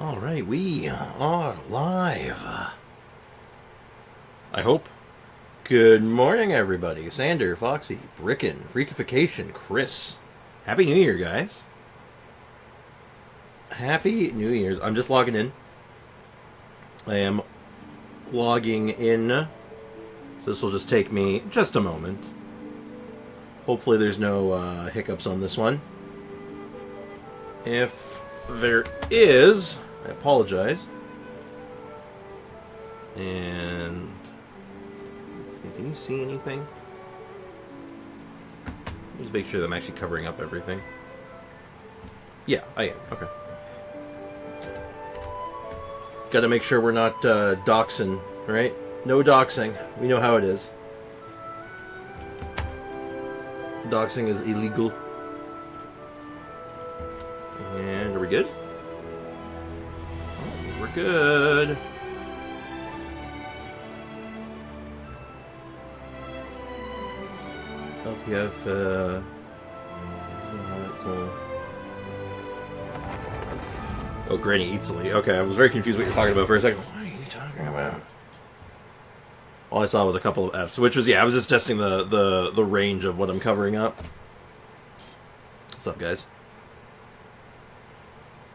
Alright, we are live. I hope. Good morning, everybody. Sander, Foxy, Bricken, Freakification, Chris. Happy New Year, guys. Happy New Year's. I'm just logging in. I am logging in. So this will just take me just a moment. Hopefully there's no hiccups on this one. If there is, I apologize. And can you see anything? Just make sure that I'm actually covering up everything. Yeah, I am. Okay. Got to make sure we're not doxing, right? No doxing. We know how it is. Doxing is illegal. And are we good? Oh, we're good. LPF, cool. Oh, Granny Eatsley. Okay, I was very confused what you're talking about for a second. What are you talking about? All I saw was a couple of Fs, which was, yeah, I was just testing the range of what I'm covering up. What's up, guys?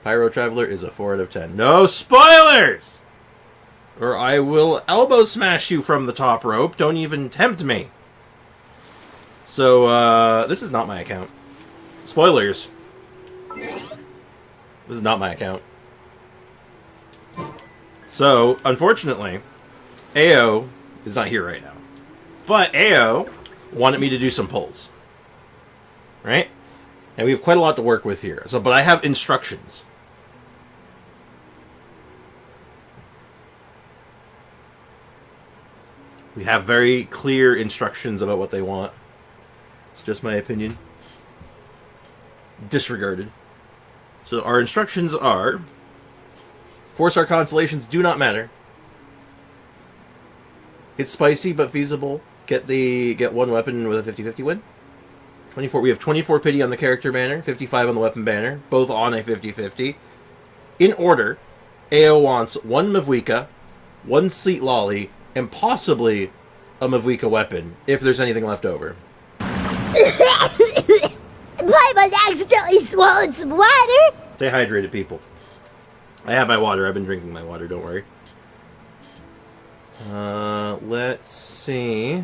Pyro Traveler is a 4 out of 10. No spoilers! Or I will elbow smash you from the top rope. Don't even tempt me. So, this is not my account. Spoilers. This is not my account. So, unfortunately, AO is not here right now. But AO wanted me to do some pulls. Right? And we have quite a lot to work with here. So, but I have instructions. We have very clear instructions about what they want. It's just my opinion. Disregarded. So our instructions are 4-star constellations do not matter. It's spicy but feasible. Get one weapon with a 50-50 win. 24. We have 24 pity on the character banner, 55 on the weapon banner, both on a 50-50. In order, AO wants one Mavwika, one Sleet Lolly, and possibly a Mavwika weapon, if there's anything left over. Paimon accidentally swallowed some water! Stay hydrated, people. I have my water. I've been drinking my water, don't worry. Let's see.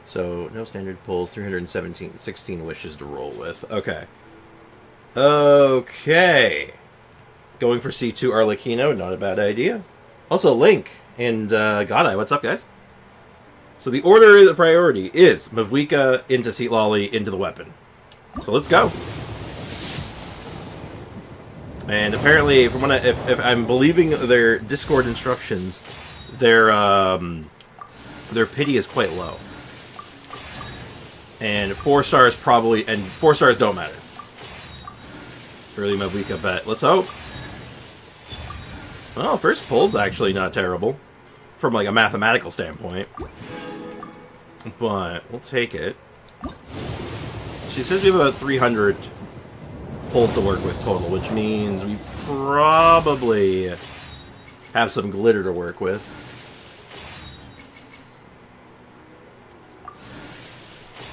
So, no standard pulls, 16 wishes to roll with. Okay. Okay. Going for C2 Arlecchino, not a bad idea. Also, Link and Godeye, what's up, guys? So the order of the priority is Mavwika into Seat Lolly into the weapon. So let's go. And apparently, from what if I'm believing their Discord instructions, their pity is quite low. And 4 stars probably, and 4 stars don't matter. Early Mavwika bet. Let's hope. Well, first pull's actually not terrible. From like a mathematical standpoint. But we'll take it. She says we have about 300 pulls to work with total, which means we probably have some glitter to work with.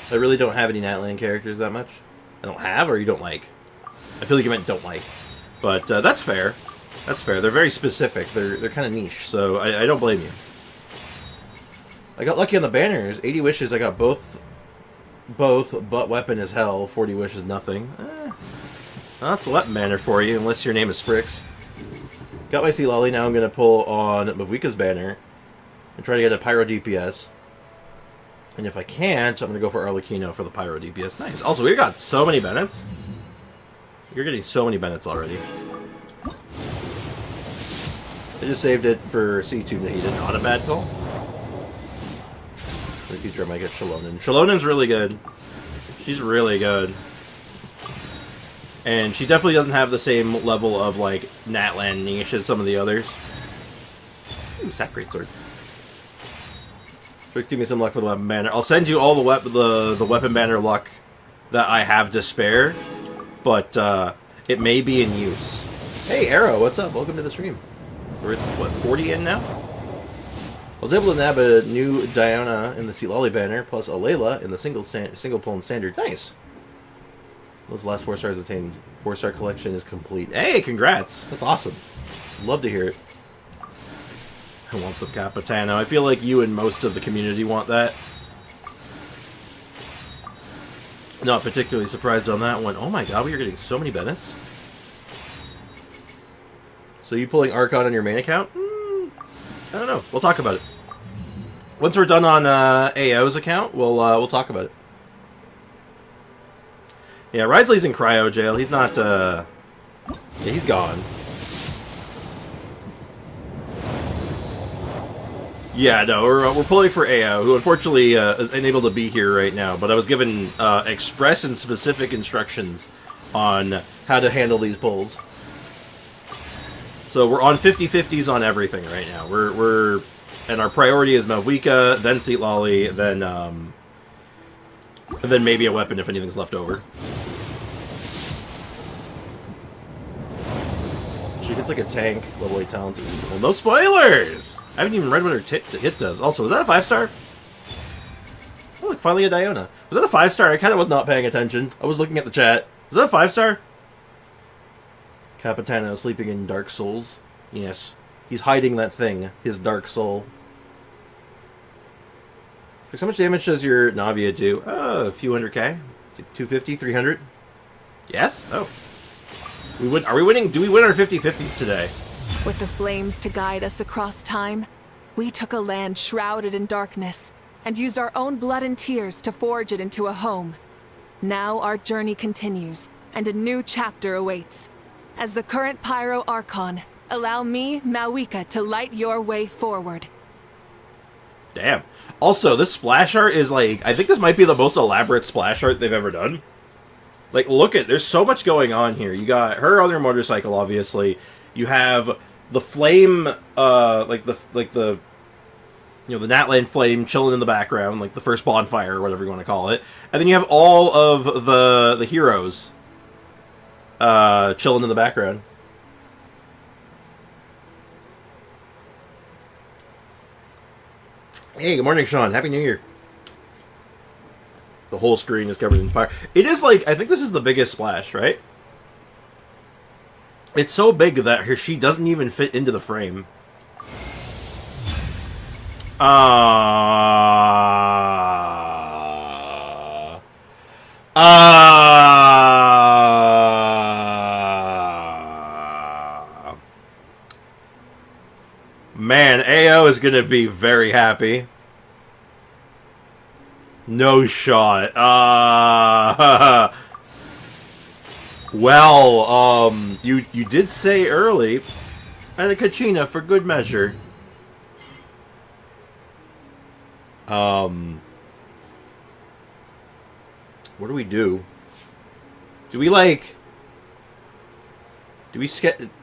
I really don't have any Natland characters that much. I don't have, or you don't like? I feel like you meant don't like. But that's fair. That's fair. They're very specific. They're kind of niche, so I don't blame you. I got lucky on the banners. 80 wishes, I got both, but weapon is hell. 40 wishes, nothing. Not the weapon banner for you, unless your name is Sprix. Got my Sea Lolly, now I'm going to pull on Mavwika's banner and try to get a Pyro DPS. And if I can't, I'm going to go for Arlecchino for the Pyro DPS. Nice. Also, we got so many Bennett's. You're getting so many Bennett's already. I just saved it for C2 Nahida. Not a bad call. In the future, I might get Shalonen. Shalonen's really good. She's really good. And she definitely doesn't have the same level of, like, Natland niche as some of the others. Ooh, Sap Greatsword. So give me some luck for the weapon banner. I'll send you all the weapon banner luck that I have to spare. But it may be in use. Hey, Arrow, what's up? Welcome to the stream. So we're, what, 40 in now? I was able to nab a new Diana in the Sea Lolly banner, plus a Layla in the single pull and standard. Nice! Those last 4 stars attained. 4-star collection is complete. Hey, congrats! That's awesome. Love to hear it. I want some Capitano. I feel like you and most of the community want that. Not particularly surprised on that one. Oh my god, we are getting so many Bennetts. So you pulling Archon on your main account? I don't know. We'll talk about it. Once we're done on AO's account, we'll talk about it. Yeah, Risley's in cryo jail. He's not, yeah, he's gone. Yeah, no, we're pulling for AO, who unfortunately is unable to be here right now, but I was given express and specific instructions on how to handle these pulls. So we're on 50-50s on everything right now. And our priority is Malvika, then Seat Lolly, then and then maybe a weapon if anything's left over. She gets like a tank, level 8 talent. Well, no spoilers! I haven't even read what her hit does. Also, was that a 5-star? Oh, look, finally a Diona. Was that a 5-star? I kind of was not paying attention. I was looking at the chat. Was that a 5-star? Capitano sleeping in Dark Souls. Yes. He's hiding that thing. His Dark Soul. How much damage does your Navia do? A few hundred K? 250? 300? Yes? Oh. Are we winning? Do we win our 50-50s today? With the flames to guide us across time, we took a land shrouded in darkness and used our own blood and tears to forge it into a home. Now our journey continues, and a new chapter awaits. As the current Pyro Archon, allow me, Malvika, to light your way forward. Damn. Also, this splash art is like, I think this might be the most elaborate splash art they've ever done. Like, look at, there's so much going on here. You got her on her motorcycle, obviously. You have the flame, like the you know, the Natland flame chilling in the background, like the first bonfire or whatever you want to call it. And then you have all of the heroes chilling in the background. Hey, good morning, Sean. Happy New Year. The whole screen is covered in fire. It is like, I think this is the biggest splash, right? It's so big that she doesn't even fit into the frame. Man, AO is gonna be very happy. No shot. Well, you did say early, and a Kachina for good measure. What do we do? Do we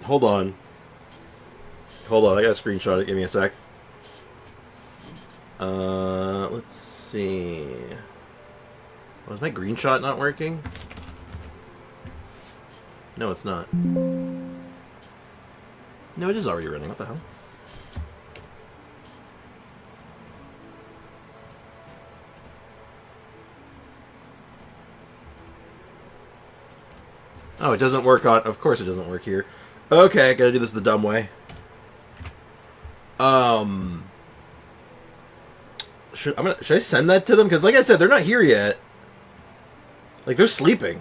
hold on. Hold on, I gotta screenshot it, give me a sec. Let's see. Was my green shot not working? No, it's not. No, it is already running. What the hell? Oh, it doesn't work on... Of course it doesn't work here. Okay, gotta do this the dumb way. Should I send that to them? Because like I said, they're not here yet. Like, they're sleeping.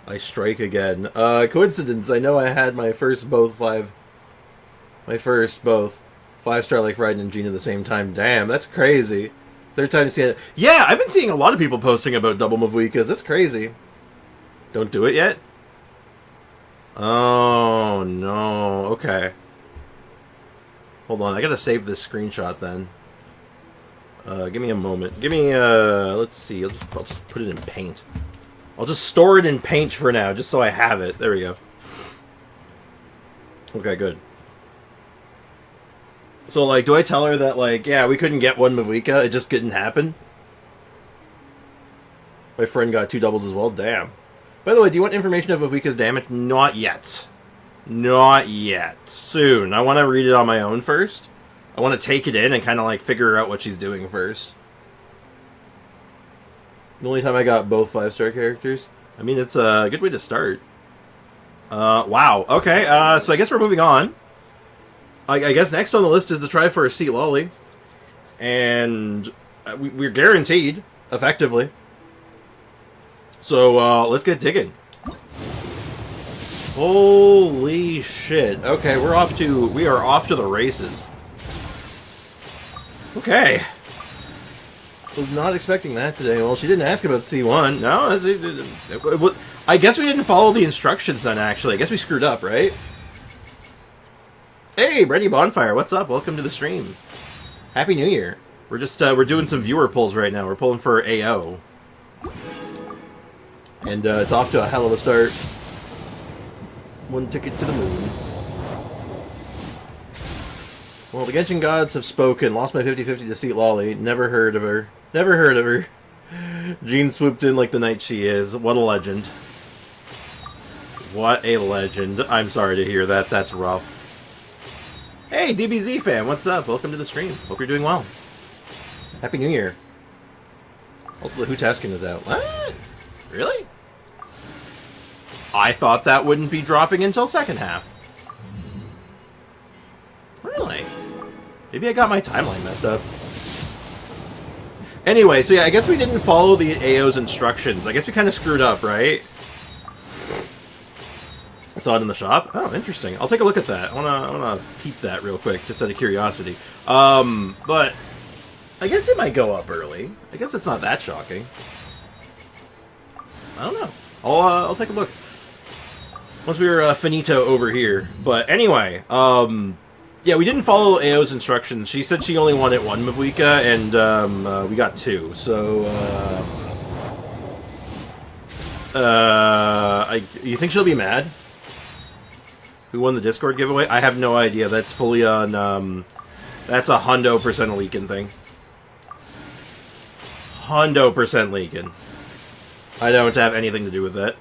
I strike again. Coincidence. I know I had my first both 5-star like Raiden and Gene at the same time. Damn, that's crazy. Third time seeing it. Yeah, I've been seeing a lot of people posting about double Mavuikas. That's crazy. Don't do it yet? Oh, no. Okay. Hold on, I gotta save this screenshot then. Give me a moment. Give me, let's see. I'll just put it in Paint. I'll just store it in Paint for now, just so I have it. There we go. Okay, good. So, like, do I tell her that, like, yeah, we couldn't get one Mavuika, it just couldn't happen? My friend got 2 doubles as well? Damn. By the way, do you want information of Avika's damage? Not yet. Not yet. Soon. I want to read it on my own first. I want to take it in and kind of like figure out what she's doing first. The only time I got both 5-star characters. I mean, it's a good way to start. Wow. Okay, so I guess we're moving on. I guess next on the list is to try for a Seat Lolly. And we're guaranteed, effectively. So, let's get digging. Holy shit. Okay, we are off to the races. Okay. Was not expecting that today. Well, she didn't ask about C1. No, I guess we didn't follow the instructions then, actually. I guess we screwed up, right? Hey, Brady Bonfire, what's up? Welcome to the stream. Happy New Year. We're just, we're doing some viewer pulls right now. We're pulling for AO. And, it's off to a hell of a start. One ticket to the moon. Well, the Genshin gods have spoken. Lost my 50-50 to Seat Lolly. Never heard of her. Never heard of her. Jean swooped in like the knight she is. What a legend. What a legend. I'm sorry to hear that. That's rough. Hey, DBZ fan, what's up? Welcome to the stream. Hope you're doing well. Happy New Year. Also, the Hutaskin is out. What? Really? I thought that wouldn't be dropping until second half. Really? Maybe I got my timeline messed up. Anyway, so yeah, I guess we didn't follow the AO's instructions. I guess we kind of screwed up, right? I saw it in the shop. Oh, interesting. I'll take a look at that. I wanna peep that real quick, just out of curiosity. But I guess it might go up early. I guess it's not that shocking. I don't know. I'll take a look once we're finito over here. But anyway, yeah, we didn't follow AO's instructions. She said she only wanted one Mavuika, and we got two. So, you think she'll be mad? Who won the Discord giveaway? I have no idea. That's fully on, that's a 100% leaking thing. 100% leaking. I don't have anything to do with that.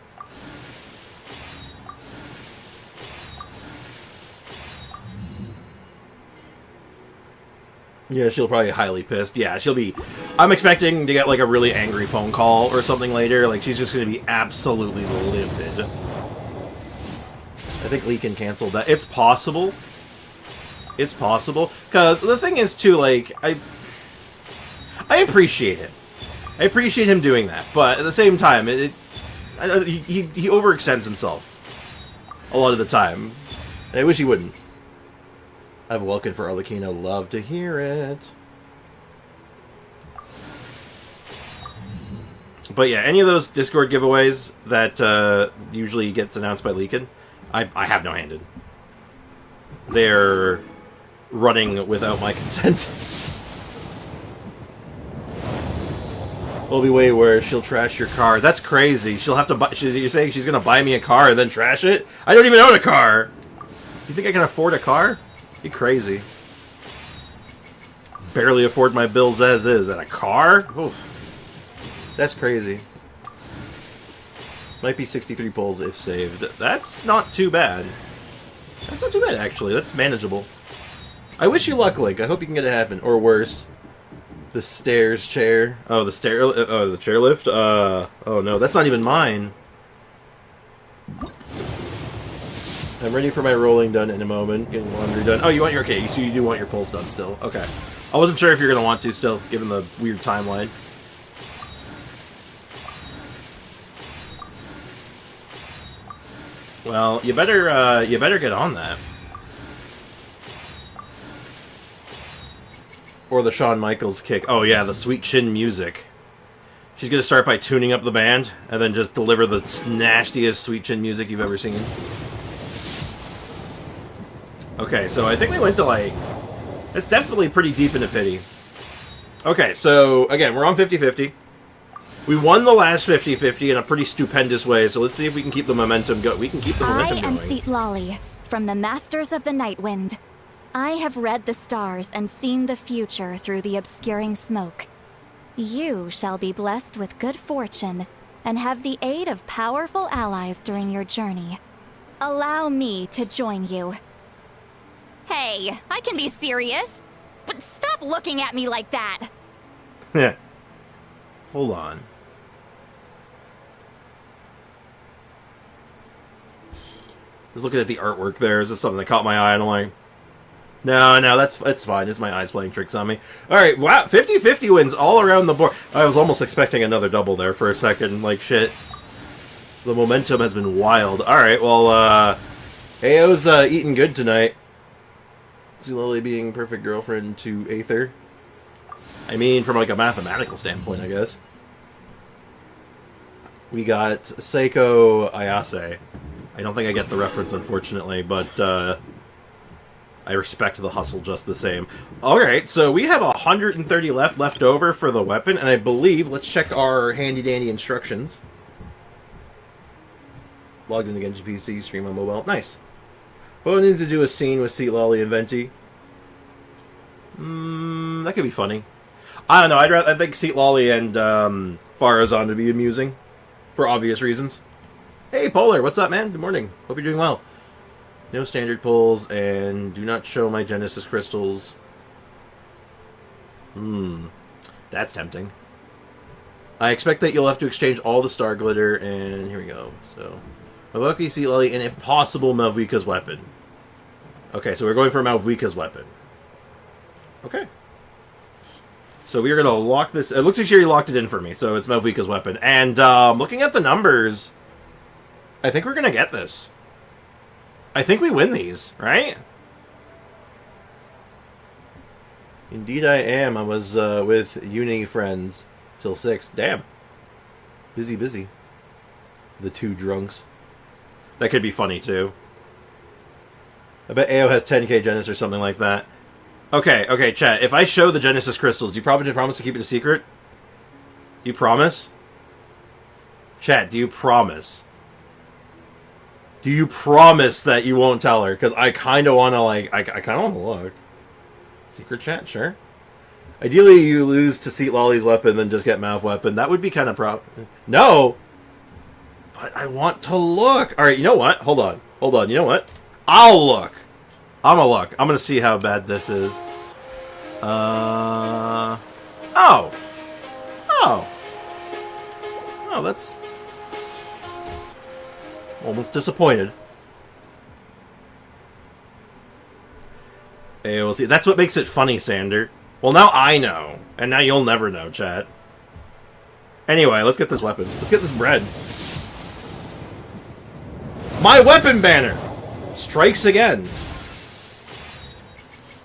Yeah, she'll probably be highly pissed. Yeah, she'll be... I'm expecting to get, like, a really angry phone call or something later. Like, she's just going to be absolutely livid. I think Lee can cancel that. It's possible. It's possible. Because the thing is, too, like, I appreciate it. I appreciate him doing that. But at the same time, he overextends himself a lot of the time. And I wish he wouldn't. I have a welcome for Arlecchino. Love to hear it. But yeah, any of those Discord giveaways that usually gets announced by Leakin, I have no hand in. They're running without my consent. It'll be way worse. She'll trash your car. That's crazy. She'll have to buy... You're saying she's going to buy me a car and then trash it? I don't even own a car! You think I can afford a car? You're crazy. Barely afford my bills as is. And a car? Oof. That's crazy. Might be 63 pulls if saved. That's not too bad. That's not too bad, actually. That's manageable. I wish you luck, Link. I hope you can get it happen. Or worse. The stairs chair. Oh, the stair... Oh, the chairlift? Oh, no. That's not even mine. I'm ready for my rolling done in a moment. Getting laundry done. Oh, you want your... Okay, so you do want your pulls done still. Okay. I wasn't sure if you're going to want to still, given the weird timeline. Well, you better get on that. Or the Shawn Michaels kick. Oh yeah, the sweet chin music. She's gonna start by tuning up the band, and then just deliver the nastiest sweet chin music you've ever seen. Okay, so I think we went to like... It's definitely pretty deep into pity. Okay, so again, we're on 50-50. We won the last 50-50 in a pretty stupendous way, so let's see if we can keep the momentum going. We can keep the momentum going. I am Seat Lolly, from the Masters of the Night Wind. I have read the stars and seen the future through the obscuring smoke. You shall be blessed with good fortune and have the aid of powerful allies during your journey. Allow me to join you. Hey, I can be serious, but stop looking at me like that. Yeah. Hold on. Just looking at the artwork there, is just something that caught my eye, and I'm like, no, it's fine. It's my eyes playing tricks on me. Alright, wow, 50-50 wins all around the board. I was almost expecting another double there for a second, like, shit. The momentum has been wild. Alright, well, Ao's eating good tonight. Zulily being perfect girlfriend to Aether. I mean, from, like, a mathematical standpoint, I guess. We got Seiko Ayase. I don't think I get the reference, unfortunately, but, I respect the hustle just the same. Alright, so we have 130 left over for the weapon, and I believe, let's check our handy-dandy instructions. Logged in against PC, stream on mobile. Nice. Bo needs to do a scene with Seat Lolly and Venti. That could be funny. I don't know, I think Seat Lolly and Farazan would be amusing. For obvious reasons. Hey, Polar, what's up, man? Good morning. Hope you're doing well. No standard pulls, and do not show my Genesis crystals. That's tempting. I expect that you'll have to exchange all the star glitter, and here we go. So, Mabuki, Seat Lolly, and if possible, Malvika's weapon. Okay, so we're going for Malvika's weapon. Okay. So we are going to lock this. It looks like she already locked it in for me, so it's Malvika's weapon. And looking at the numbers, I think we're going to get this. I think we win these, right? Indeed I am. I was with uni friends till 6. Damn. Busy. The two drunks. That could be funny, too. I bet Ao has 10k Genesis or something like that. Okay, chat. If I show the Genesis crystals, do you promise to keep it a secret? Do you promise? Chat, do you promise? Do you promise that you won't tell her? Because I kind of want to, like, I kind of want to look. Secret chat, sure. Ideally, you lose to Seat Lolly's weapon, then just get Mouth weapon. That would be kind of No! But I want to look. Alright, you know what? Hold on. You know what? I'll look. I'm gonna look. I'm gonna see how bad this is. Oh, that's... almost disappointed. Hey, we'll see. That's what makes it funny, Sander. Well, now I know. And now you'll never know, chat. Anyway, let's get this weapon. Let's get this bread. My weapon banner! Strikes again.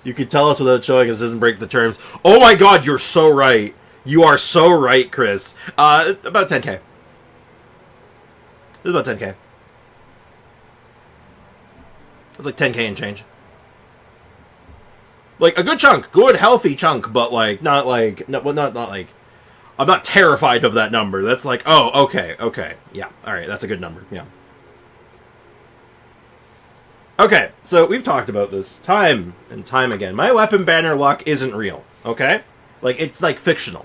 You could tell us without showing us doesn't break the terms. Oh my god, you're so right. You are so right, Chris. About 10k. It's about 10k. It's like 10k and change. Like, a good chunk. Good, healthy chunk, but, like, not like... not like... I'm not terrified of that number. That's like, oh, okay. Yeah, alright, that's a good number. Yeah. Okay, so we've talked about this time and time again. My weapon banner luck isn't real, okay? Like, it's, like, fictional.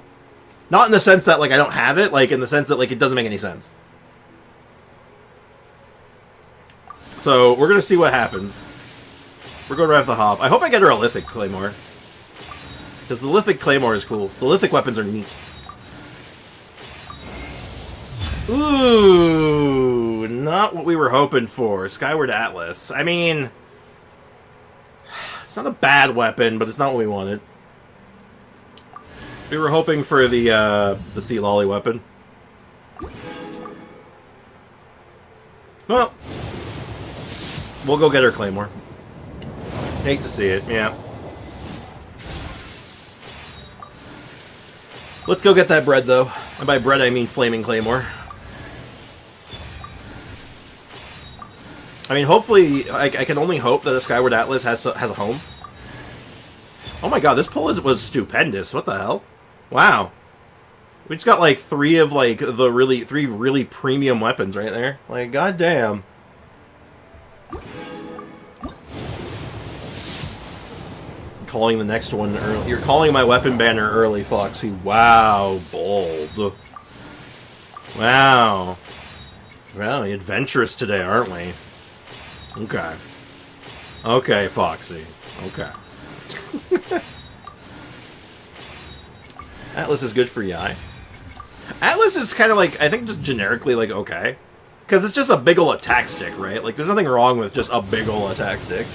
Not in the sense that, like, I don't have it, like, in the sense that, like, it doesn't make any sense. So, we're gonna see what happens. We're going right off the hop. I hope I get her a Lithic Claymore. Because the Lithic Claymore is cool. The Lithic weapons are neat. Ooh, not what we were hoping for. Skyward Atlas. I mean, it's not a bad weapon, but it's not what we wanted. We were hoping for the Sea Lolly weapon. Well, we'll go get her Claymore. Hate to see it, yeah. Let's go get that bread, though. And by bread, I mean Flaming Claymore. I mean, hopefully, I can only hope that a Skyward Atlas has a home. Oh my god, this pull was stupendous. What the hell? Wow. We just got, like, three really premium weapons right there. Like, goddamn. Calling the next one early. You're calling my weapon banner early, Foxy. Wow, bold. Wow. Well, adventurous today, aren't we? Okay. Okay, Foxy. Okay. Atlas is good for Yai. Atlas is kind of like, I think just generically like okay. Because it's just a big ol' attack stick, right? Like, there's nothing wrong with just a big ol' attack stick.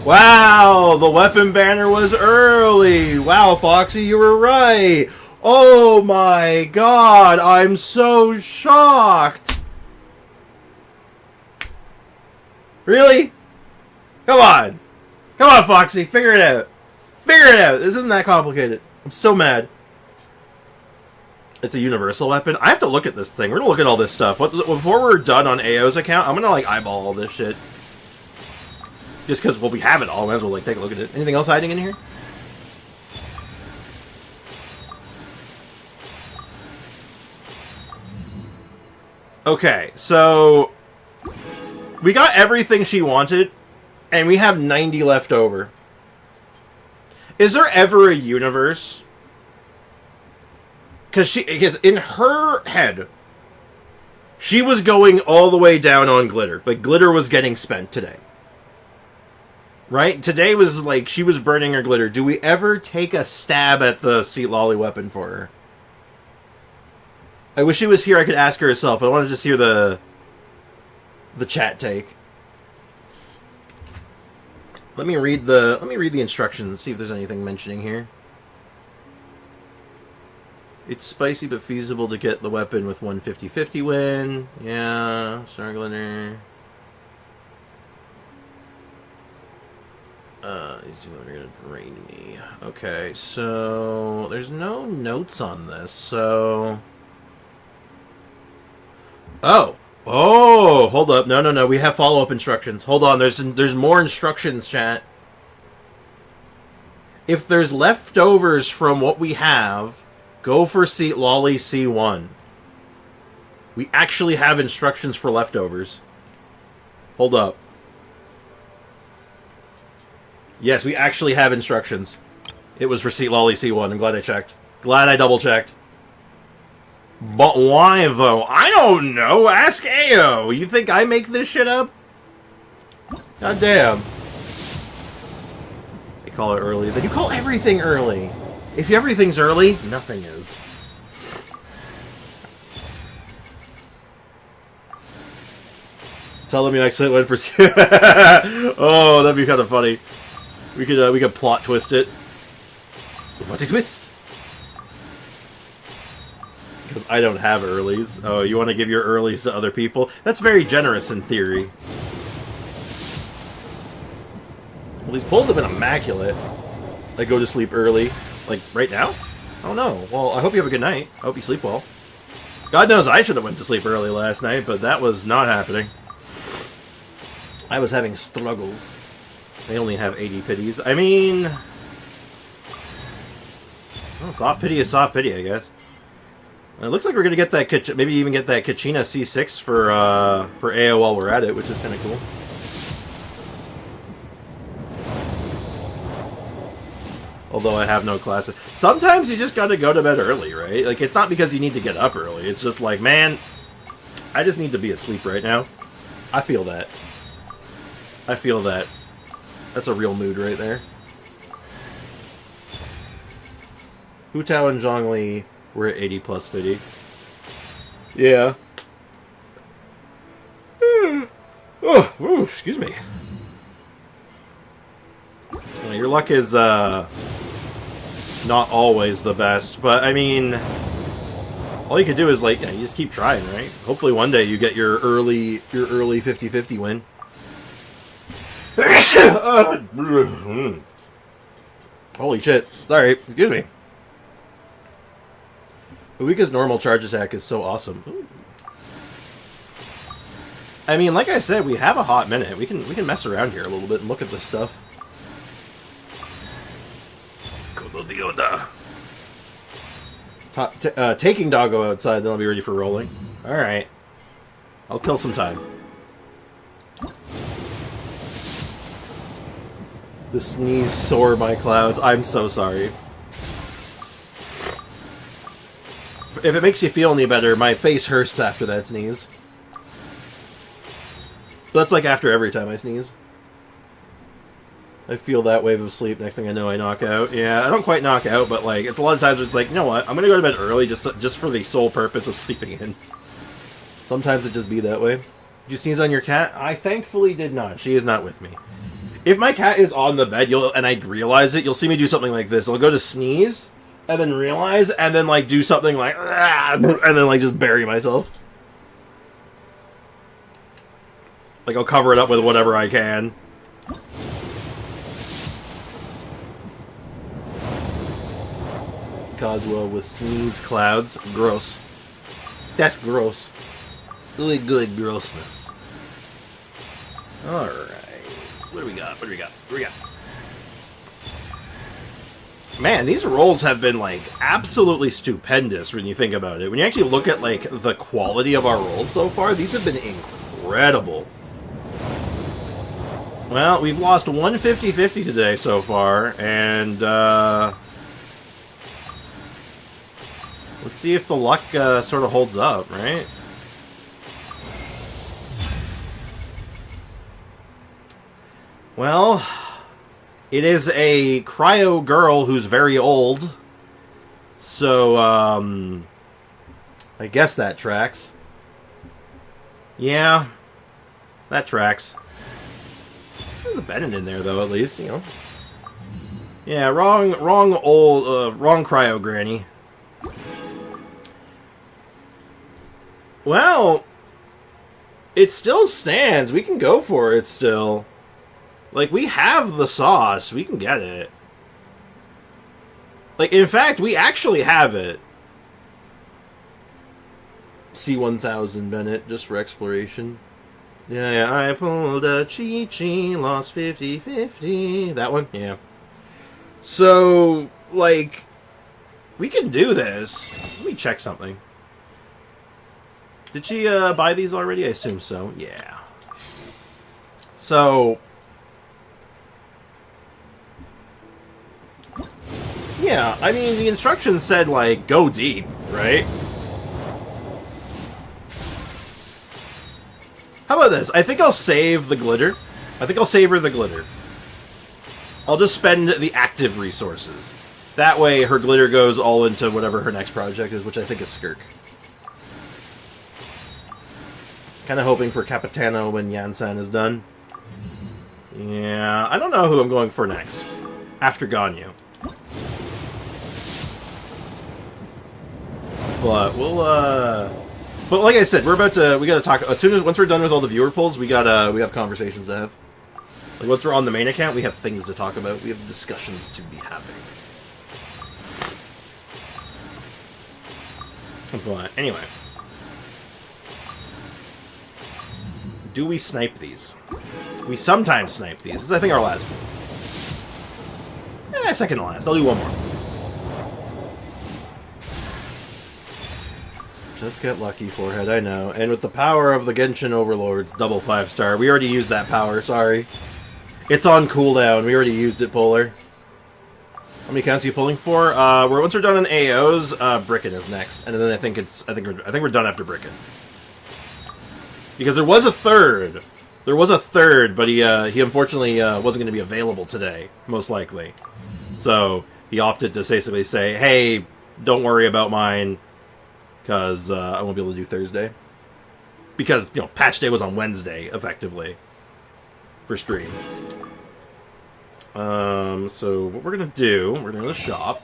Wow, the weapon banner was early. Wow, Foxy, you were right. Oh my god, I'm so shocked. Really? Come on. Come on, Foxy, figure it out. Figure it out. This isn't that complicated. I'm so mad. It's a universal weapon. I have to look at this thing. We're gonna look at all this stuff. Before we're done on AO's account, I'm gonna like eyeball all this shit. Just because, well, we have it all. Might as well like take a look at it. Anything else hiding in here? Okay, so we got everything she wanted, and we have 90 left over. Is there ever a universe? Because in her head, she was going all the way down on glitter. Like, glitter was getting spent today. Right? Today was like, she was burning her glitter. Do we ever take a stab at the Seat Lolly weapon for her? I wish she was here, I could ask her herself. I wanted to just hear the chat take. Let me read the instructions, see if there's anything mentioning here. It's spicy but feasible to get the weapon with 150-50 win. Yeah, Star Glitter. These two are gonna drain me. Okay, so there's no notes on this, so. Oh, hold up. No. We have follow-up instructions. Hold on. There's more instructions, chat. If there's leftovers from what we have, go for Seat Lolly C1. We actually have instructions for leftovers. Hold up. Yes, we actually have instructions. It was for Seat Lolly C1. I'm glad I checked. Glad I double-checked. But why, though? I don't know. Ask AO. You think I make this shit up? God damn. They call it early. Then you call everything early. If everything's early, nothing is. Tell them you actually went for... Oh, that'd be kind of funny. We could plot twist it. What a twist! Because I don't have earlies. Oh, you want to give your earlies to other people? That's very generous in theory. Well, these pulls have been immaculate. I go to sleep early. Like, right now? Oh no. Well, I hope you have a good night. I hope you sleep well. God knows I should have went to sleep early last night, but that was not happening. I was having struggles. They only have 80 pities. I mean... Well, soft pity is soft pity, I guess. It looks like we're gonna get that, maybe even get that Kachina C6 for AO while we're at it, which is kind of cool. Although I have no classes. Sometimes you just gotta go to bed early, right? Like, it's not because you need to get up early. It's just like, man, I just need to be asleep right now. I feel that. I feel that. That's a real mood right there. Hu Tao and Zhongli were at 80 plus 50. Yeah. Oh, excuse me. Well, your luck is not always the best, but I mean, all you can do is like, yeah, you just keep trying, right? Hopefully one day you get your early 50-50 win. Holy shit. Sorry, excuse me. Uika's normal charge attack is so awesome. Ooh. I mean, like I said, we have a hot minute. We can mess around here a little bit and look at this stuff. Taking Doggo outside, then I'll be ready for rolling. Alright. I'll kill some time. The sneeze sore my clouds. I'm so sorry. if it makes you feel any better, my face hurts after that sneeze. That's like after every time I sneeze. I feel that wave of sleep. Next thing I know, I knock out. Yeah, I don't quite knock out, but like it's a lot of times it's like, you know what? I'm gonna go to bed early just for the sole purpose of sleeping in. Sometimes it just be that way. Did you sneeze on your cat? I thankfully did not. She is not with me. If my cat is on the bed, and I realize it, you'll see me do something like this. I'll go to sneeze, and then realize, and then like do something like, and then like just bury myself. Like I'll cover it up with whatever I can. Coswell with sneeze clouds. Gross. That's gross. Really good grossness. Alright. What do we got? What do we got? What do we got? Man, these rolls have been, like, absolutely stupendous when you think about it. When you actually look at, like, the quality of our rolls so far, these have been incredible. Well, we've lost one 50-50 today so far, and, let's see if the luck, sort of holds up, right? Well, it is a cryo girl who's very old, so, I guess that tracks. Yeah, that tracks. There's a Bennett in there, though, at least, you know. Yeah, wrong cryo granny. Well, it still stands. We can go for it still. Like, we have the sauce. We can get it. Like, in fact, we actually have it. C-1000 Bennett, just for exploration. Yeah, I pulled a Chi-Chi, lost 50-50. That one? Yeah. So, like, we can do this. Let me check something. Did she buy these already? I assume so. Yeah. So, yeah, I mean, the instructions said, like, go deep, right? How about this? I think I'll save the glitter. I think I'll save her the glitter. I'll just spend the active resources. That way, her glitter goes all into whatever her next project is, which I think is Skirk. Kind of hoping for Capitano when Yansan is done. Yeah, I don't know who I'm going for next. After Ganyu. But we'll, but like I said, we gotta talk, once we're done with all the viewer polls, we have conversations to have. Like, once we're on the main account, we have things to talk about. We have discussions to be having. But, anyway. Do we snipe these? We sometimes snipe these. This is, I think, our last one. Second to last. I'll do one more. Just get lucky, Forehead, I know. And with the power of the Genshin Overlords, double 5-star. We already used that power, sorry. It's on cooldown. We already used it, Polar. How many counts are you pulling for? Once we're done on AOs, Bricken is next. And then I think we're done after Bricken. Because there was a third. There was a third, but he unfortunately wasn't going to be available today, most likely. So he opted to basically say, hey, don't worry about mine, because I won't be able to do Thursday. Because, you know, patch day was on Wednesday, effectively, for stream. So what we're going to do, we're going to go to the shop,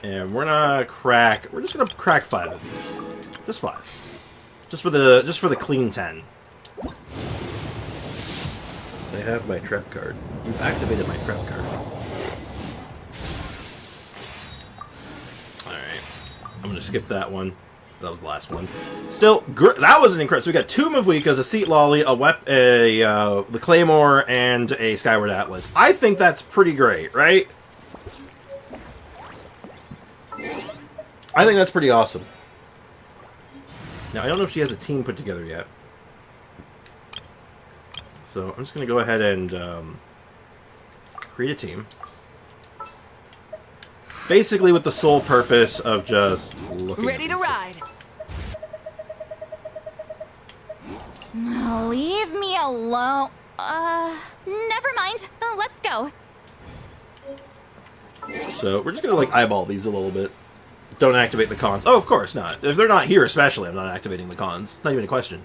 and we're just going to crack 5 of these. Just 5. Just for the clean 10. I have my trap card. You've activated my trap card. Alright. I'm gonna skip that one. That was the last one. Still, that was an incredible. So we got 2 Mavuikas, a Seat Lolly, the Claymore, and a Skyward Atlas. I think that's pretty great, right? I think that's pretty awesome. Now, I don't know if she has a team put together yet. So, I'm just going to go ahead and create a team. Basically with the sole purpose of just looking Ready to ride. Leave me alone. Never mind. Let's go. So we're just gonna like eyeball these a little bit. Don't activate the cons. Oh, of course not. If they're not here especially, I'm not activating the cons. Not even a question.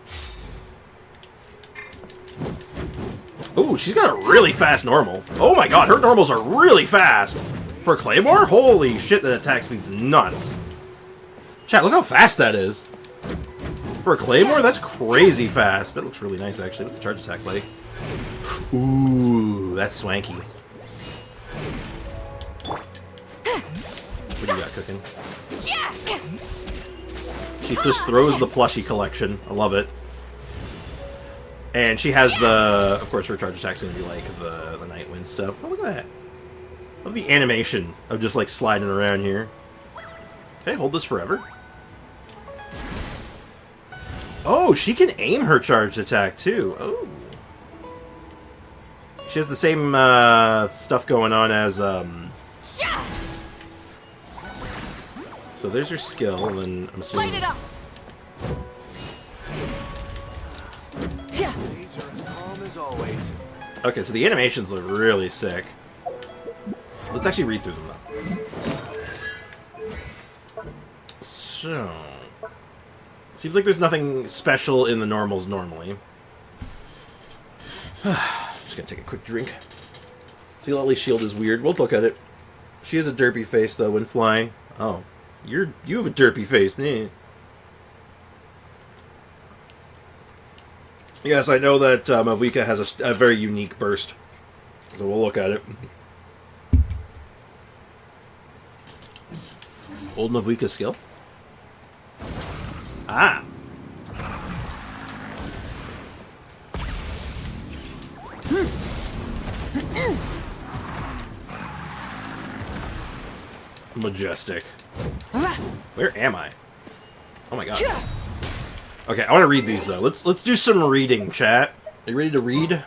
Ooh, she's got a really fast normal. Oh my god, her normals are really fast! For Claymore? Holy shit, that attack speed's nuts. Chat, look how fast that is. For a Claymore, that's crazy fast. That looks really nice, actually. What's the charge attack like? Ooh, that's swanky. What do you got cooking? She just throws the plushie collection. I love it. And she has the... Of course, her charge attack's going to be like the Night Wind stuff. Oh, look at that. I love the animation of just like sliding around here. Okay, hold this forever. Oh, she can aim her charged attack too. Oh. She has the same stuff going on as... So there's her skill, and then I'm assuming... Light it up. Waves are as calm as always. Okay, so the animations look really sick. Let's actually read through them, though. So... Seems like there's nothing special in the normals normally. Just gonna take a quick drink. Teal'Ali's shield is weird. We'll look at it. She has a derpy face, though, when flying. Oh. You have a derpy face. Meh. Yes, I know that Mavika has a very unique burst. So we'll look at it. Old Mavika skill? Ah! Majestic. Where am I? Oh my god. Okay, I want to read these though. Let's do some reading, chat. Are you ready to read?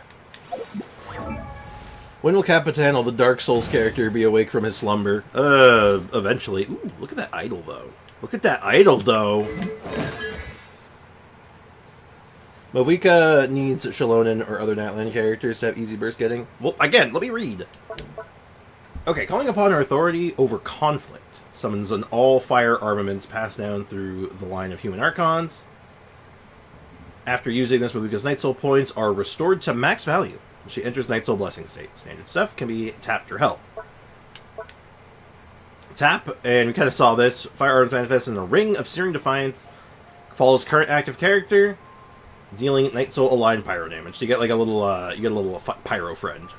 When will Capitano, the Dark Souls character, be awake from his slumber? Eventually. Ooh, look at that idol though. Look at that idol though. Mavika needs Shalonen or other Natlan characters to have easy burst getting. Well, again, let me read. Okay, calling upon her authority over conflict. Summons an all-fire armaments passed down through the line of human archons. After using this, Mavika's Night Soul points are restored to max value. She enters Night Soul Blessing state. Standard stuff can be tapped or held. Tap, and we kind of saw this. Fire armaments manifests in a ring of Searing Defiance. Follows current active character, dealing Night Soul aligned pyro damage. So you get like a little, pyro friend.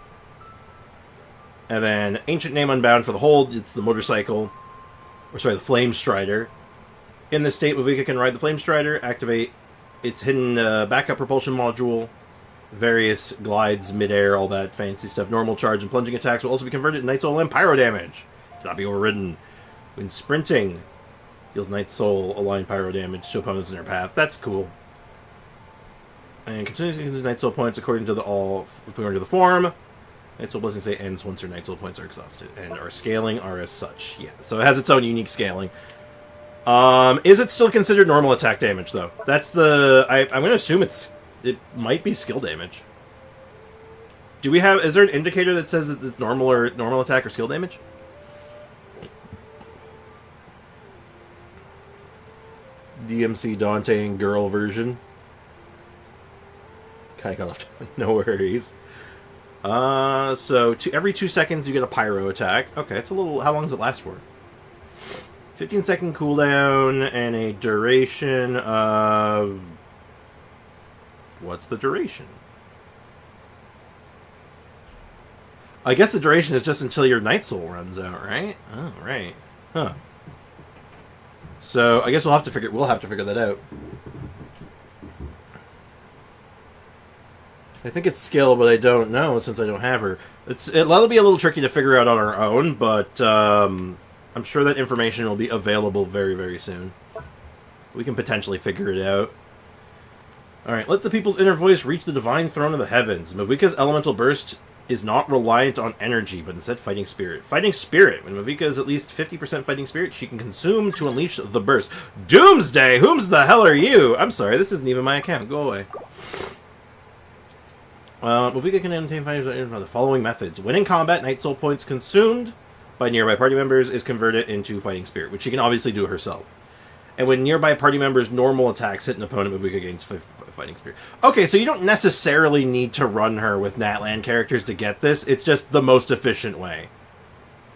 And then Ancient Name Unbound for the hold. It's the motorcycle. Or sorry, the Flame Strider. In this state, Mavika can ride the Flame Strider, activate its hidden backup propulsion module, various glides, midair, all that fancy stuff. Normal charge and plunging attacks will also be converted to Night Soul and pyro damage. Cannot be overridden. When sprinting, deals Night Soul aligned pyro damage to opponents in their path. That's cool. And continues to use Night Soul points according to the form. Night Soul Blessing State ends once your Night Soul points are exhausted, and our scaling are as such. Yeah, so it has its own unique scaling. Is it still considered normal attack damage, though? That's the... I'm going to assume it might be skill damage. Do we have... Is there an indicator that says that it's normal attack or skill damage? DMC Dante and girl version. Kind of got off. No worries. So every 2 seconds you get a pyro attack. Okay, it's a little... How long does it last for? 15-second cooldown and a duration of... What's the duration? I guess the duration is just until your Night Soul runs out, right? Oh, right. Huh. So I guess we'll have to figure that out. I think it's skill, but I don't know since I don't have her. It'll be a little tricky to figure out on our own, but I'm sure that information will be available very, very soon. We can potentially figure it out. Alright, let the people's inner voice reach the divine throne of the heavens. Mavika's elemental burst is not reliant on energy, but instead fighting spirit. Fighting spirit. When Mavika is at least 50% fighting spirit, she can consume to unleash the burst. Doomsday! Whom's the hell are you? I'm sorry, this isn't even my account. Go away. Mavika can obtain fighters by the following methods. When in combat, Night Soul points consumed by nearby party members is converted into fighting spirit, which she can obviously do herself. And when nearby party members' normal attacks hit an opponent, Mavika gains fighting spirit. Okay, so you don't necessarily need to run her with Natlan characters to get this. It's just the most efficient way.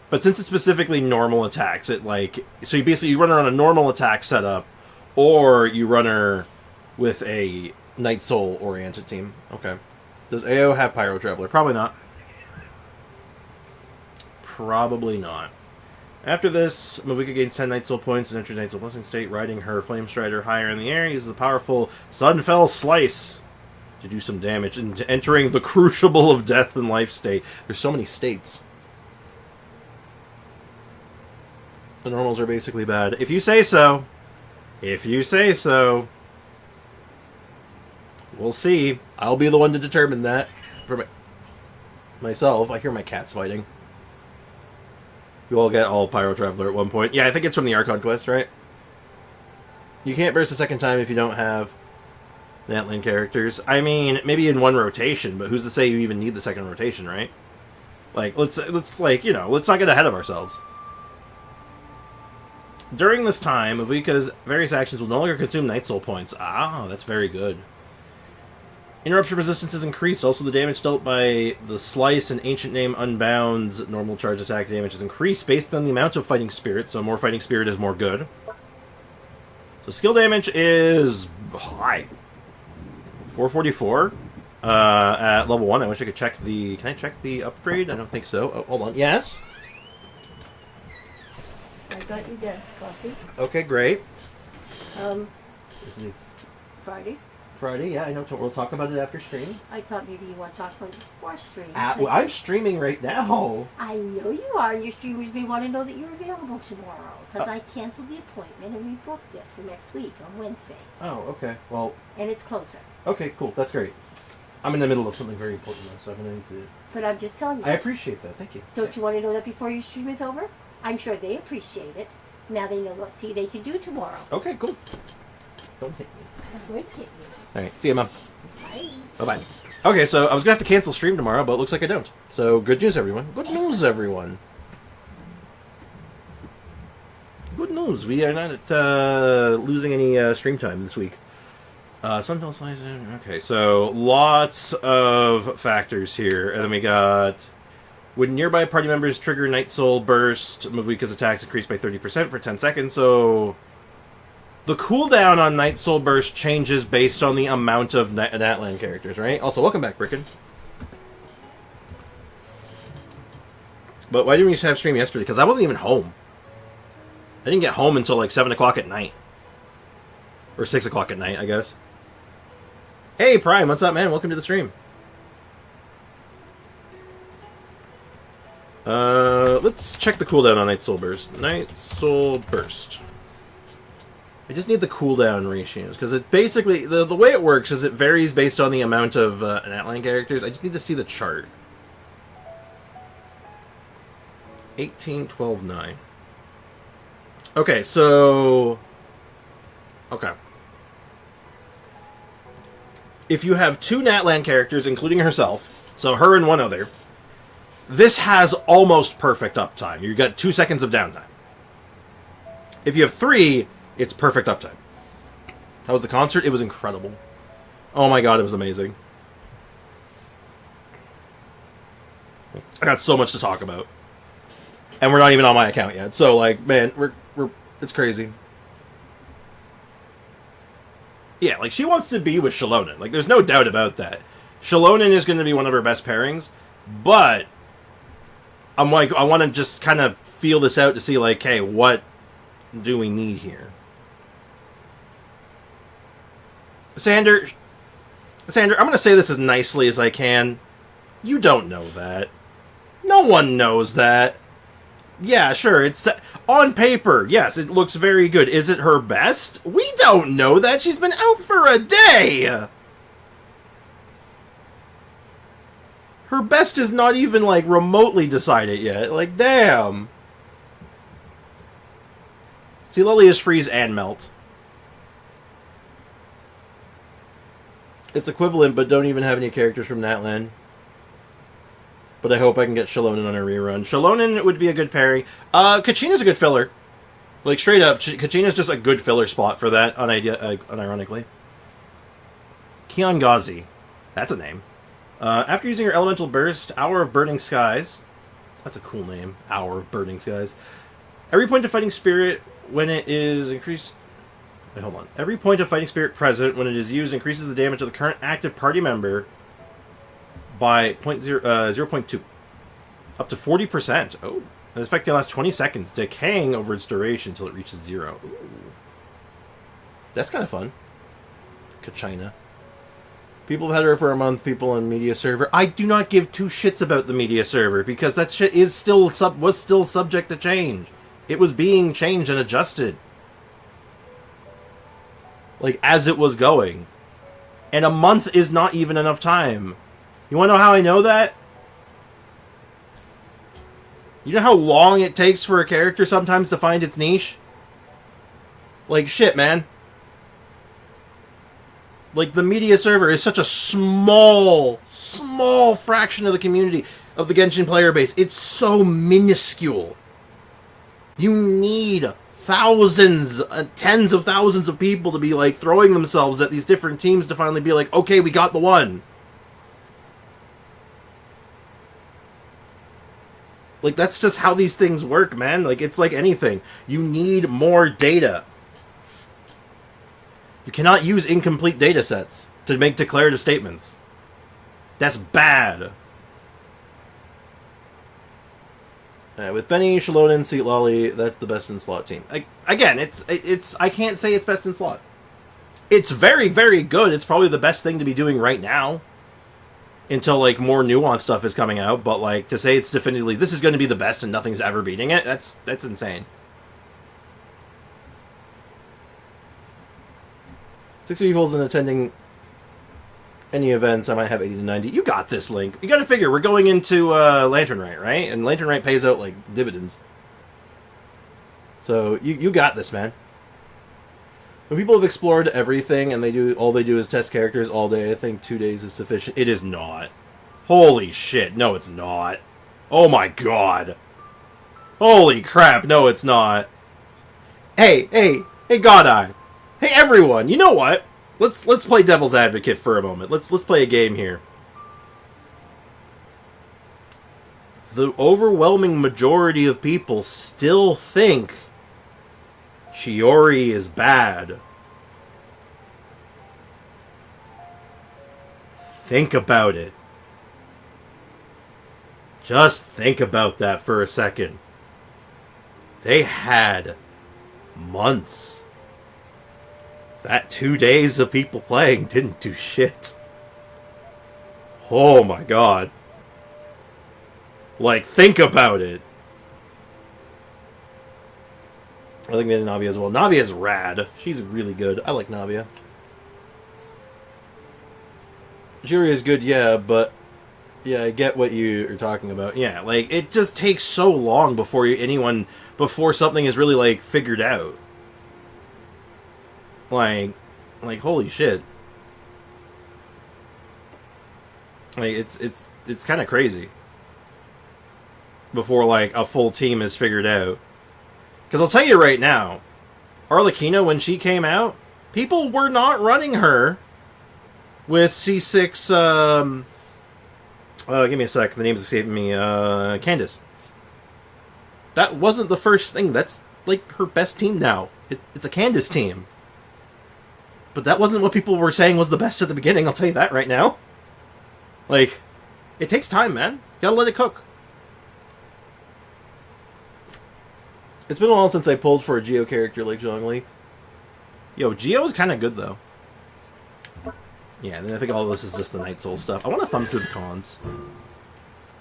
But since it's specifically normal attacks, it so you run her on a normal attack setup, or you run her with a Night Soul oriented team. Okay. Does AO have Pyro Traveler? Probably not. Probably not. After this, Mavika gains 10 Night Soul points and enters Night Soul Blessing state, riding her Flame Strider higher in the air, uses the powerful Sunfell Slice to do some damage, and entering the Crucible of Death and Life state. There's so many states. The normals are basically bad. If you say so. If you say so. We'll see. I'll be the one to determine that for myself. I hear my cats fighting. You all get all Pyro Traveler at one point. Yeah, I think it's from the Archon quest, right? You can't burst a second time if you don't have Natlan characters. I mean, maybe in one rotation, but who's to say you even need the second rotation, right? Let's not get ahead of ourselves. During this time, Mavika's various actions will no longer consume Night Soul points. Ah, that's very good. Interruption resistance is increased. Also, the damage dealt by the Slice and Ancient Name Unbound's normal charge attack damage is increased based on the amount of Fighting Spirit, so more Fighting Spirit is more good. So skill damage is high. 444 at level 1. I wish I could check the... Can I check the upgrade? I don't think so. Oh, hold on. Yes? I got your dad's coffee. Okay, great. Friday. Friday, yeah, I know. We'll talk about it after stream. I thought maybe you want to talk about it before stream. Well, I'm streaming right now. I know you are. Your streamers may want to know that you're available tomorrow, because I canceled the appointment and we booked it for next week on Wednesday. Oh, okay. Well... And it's closer. Okay, cool. That's great. I'm in the middle of something very important, though, so I'm going to need to... But I'm just telling you. I appreciate that. Thank you. Don't you want to know that before your stream is over? I'm sure they appreciate it. Now they know what they can do tomorrow. Okay, cool. Don't hit me. I'm going to hit you. Alright, see you, Mom. Bye. Bye-bye. Okay, so I was going to have to cancel stream tomorrow, but it looks like I don't. So, good news, everyone. Good news, everyone. Good news. We are not losing any stream time this week. Sunfell Slice. Okay, so lots of factors here. And then we got... When nearby party members trigger Night Soul Burst, Mavika's attacks increase by 30% for 10 seconds, so... The cooldown on Night Soul Burst changes based on the amount of Natlan characters, right? Also, welcome back, Bricken. But why didn't we have stream yesterday? Because I wasn't even home. I didn't get home until like 7 o'clock at night. Or 6 o'clock at night, I guess. Hey, Prime, what's up, man? Welcome to the stream. Let's check the cooldown on Night Soul Burst. Night Soul Burst. I just need the cooldown ratios, because it basically, the way it works is it varies based on the amount of Natlan characters. I just need to see the chart. 18, 12, 9. Okay, so... Okay. If you have 2 Natlan characters, including herself, so her and one other, this has almost perfect uptime. You've got 2 seconds of downtime. If you have 3... It's perfect uptime. How was the concert? It was incredible. Oh my god, it was amazing. I got so much to talk about. And we're not even on my account yet. So, like, man, it's crazy. Yeah, like, she wants to be with Shalonen. Like, there's no doubt about that. Shalonen is going to be one of her best pairings. But, I'm like, I want to just kind of feel this out to see, like, hey, what do we need here? Sander, I'm going to say this as nicely as I can. You don't know that. No one knows that. Yeah, sure, it's... On paper, yes, it looks very good. Is it her best? We don't know that. She's been out for a day! Her best is not even, like, remotely decided yet. Like, damn. See, Lily is freeze and melt. It's equivalent, but don't even have any characters from Natlan. But I hope I can get Shalonen on a rerun. Shalonen would be a good parry. Kachina's a good filler. Like, straight up, Kachina's just a good filler spot for that, unironically. Kiangazi. That's a name. After using your elemental burst, Hour of Burning Skies. That's a cool name. Hour of Burning Skies. Every point of fighting spirit when it is increased... Wait, hold on. Every point of fighting spirit present when it is used increases the damage of the current active party member by 0.2. Up to 40%. Oh. This effect can last 20 seconds, decaying over its duration until it reaches 0. Ooh. That's kind of fun. Kachina. People have had her for a month, people on media server. I do not give two shits about the media server, because that shit is still was still subject to change. It was being changed and adjusted. Like, as it was going. And a month is not even enough time. You want to know how I know that? You know how long it takes for a character sometimes to find its niche? Like, shit, man. Like, the media server is such a small fraction of the community, of the Genshin player base. It's so minuscule. You need thousands, tens of thousands of people to be, like, throwing themselves at these different teams to finally be like, okay, we got the one. Like, that's just how these things work, man. Like, it's like anything. You need more data. You cannot use incomplete data sets to make declarative statements. That's bad. With Benny, Shalonen, Seat Lolly, that's the best in slot team. Again, it's I can't say it's best in slot. It's very, very good. It's probably the best thing to be doing right now. Until, like, more nuanced stuff is coming out. But, like, to say it's definitively, this is going to be the best and nothing's ever beating it, that's insane. 60 people in attending any events, I might have 80 to 90. You got this, Link. You got to figure, we're going into Lantern Rite, right? And Lantern Rite pays out, like, dividends. So, you got this, man. When people have explored everything and all they do is test characters all day, I think 2 days is sufficient. It is not. Holy shit, no it's not. Oh my god. Holy crap, no it's not. Hey, God-Eye. Hey, everyone, you know what? Let's play devil's advocate for a moment. Let's play a game here. The overwhelming majority of people still think Shiori is bad. Think about it. Just think about that for a second. They had months. That 2 days of people playing didn't do shit. Oh my god. Like, think about it. I think maybe Navia as well. Navia's rad. She's really good. I like Navia. Jiri is good, yeah, but... Yeah, I get what you're talking about. Yeah, like, it just takes so long before before something is really, like, figured out. Like, holy shit. Like, it's kind of crazy. Before, like, a full team is figured out. Because I'll tell you right now, Arlecchino, when she came out, people were not running her with C6, give me a sec, the name's escaping me, Candace. That wasn't the first thing. That's, like, her best team now. It's a Candace team. But that wasn't what people were saying was the best at the beginning, I'll tell you that right now. Like, it takes time, man. You gotta let it cook. It's been a while since I pulled for a Geo character like Zhongli. Yo, Geo is kind of good, though. Yeah, and I think all of this is just the Night Soul stuff. I want to thumb through the cons.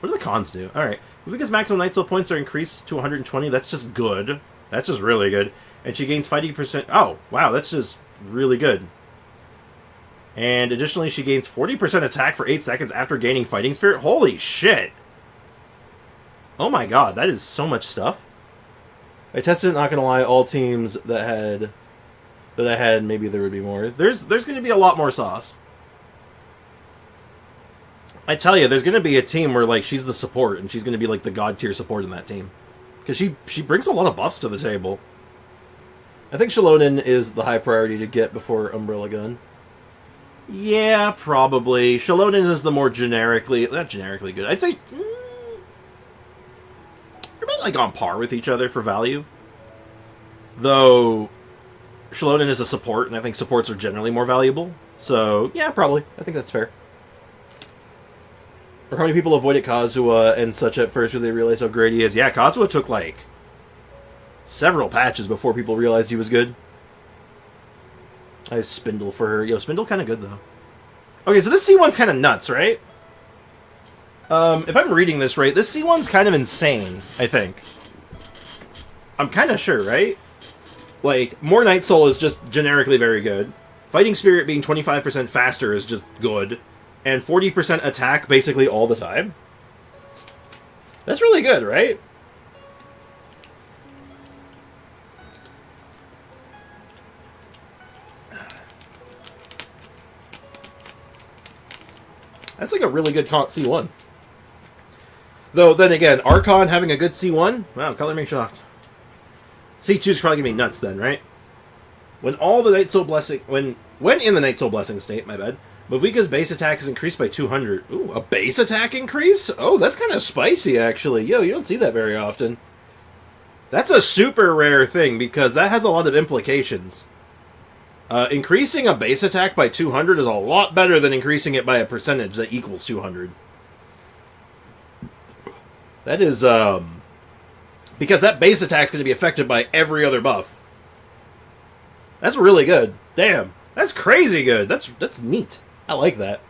What do the cons do? Alright. Because maximum Night Soul points are increased to 120, that's just good. That's just really good. And she gains 50%... Oh, wow, that's just really good. And additionally, she gains 40% attack for 8 seconds after gaining Fighting Spirit. Holy shit! Oh my god, that is so much stuff. I tested it, not gonna lie, all teams that I had, maybe there would be more. There's gonna be a lot more sauce. I tell you, there's gonna be a team where, like, she's the support, and she's gonna be, like, the god tier support in that team. Because she brings a lot of buffs to the table. I think Shalonen is the high priority to get before Umbrella Gun. Yeah, probably. Shalonen is the more generically... Not generically good. I'd say... they're about, like, on par with each other for value. Though... Shalonen is a support, and I think supports are generally more valuable. So, yeah, probably. I think that's fair. Or how many people avoided Kazuha and such at first when they realized how great he is. Yeah, Kazuha took, like, several patches before people realized he was good. I have Spindle for her. Yo, Spindle kind of good, though. Okay, so this C1's kind of nuts, right? If I'm reading this right, this C1's kind of insane, I think. I'm kind of sure, right? Like, more Night Soul is just generically very good. Fighting Spirit being 25% faster is just good. And 40% attack basically all the time. That's really good, right? That's like a really good C1. Though, then again, Archon having a good C1? Wow, color me shocked. C2's probably gonna be nuts then, right? When all the Night Soul Blessing... When in the Night Soul Blessing state, my bad, Mavika's base attack is increased by 200. Ooh, a base attack increase? Oh, that's kind of spicy, actually. Yo, you don't see that very often. That's a super rare thing, because that has a lot of implications. Increasing a base attack by 200 is a lot better than increasing it by a percentage that equals 200. That is, because that base attack is going to be affected by every other buff. That's really good. Damn. That's crazy good. That's neat. I like that.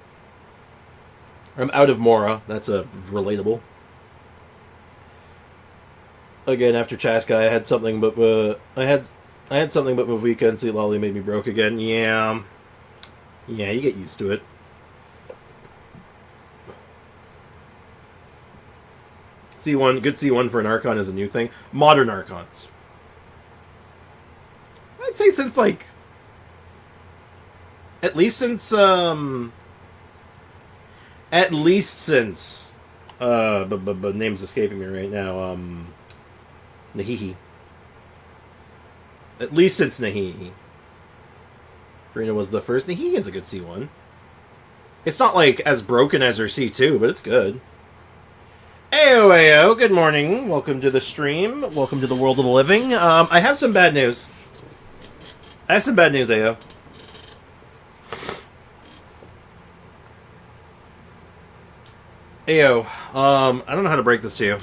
I'm out of Mora. That's relatable. Again, after Chaska, I had something, but I had something, but Mavika and Sweet Lolly made me broke again. Yeah, you get used to it. C1, good C1 for an Archon is a new thing. Modern Archons. I'd say since, like, at least since name's escaping me right now, Nahihi. At least since Nahihi. Karina was the first. Nahihi is a good C1. It's not, like, as broken as her C2, but it's good. Ayo, good morning. Welcome to the stream. Welcome to the world of the living. I have some bad news. Ayo. Ayo, I don't know how to break this to you.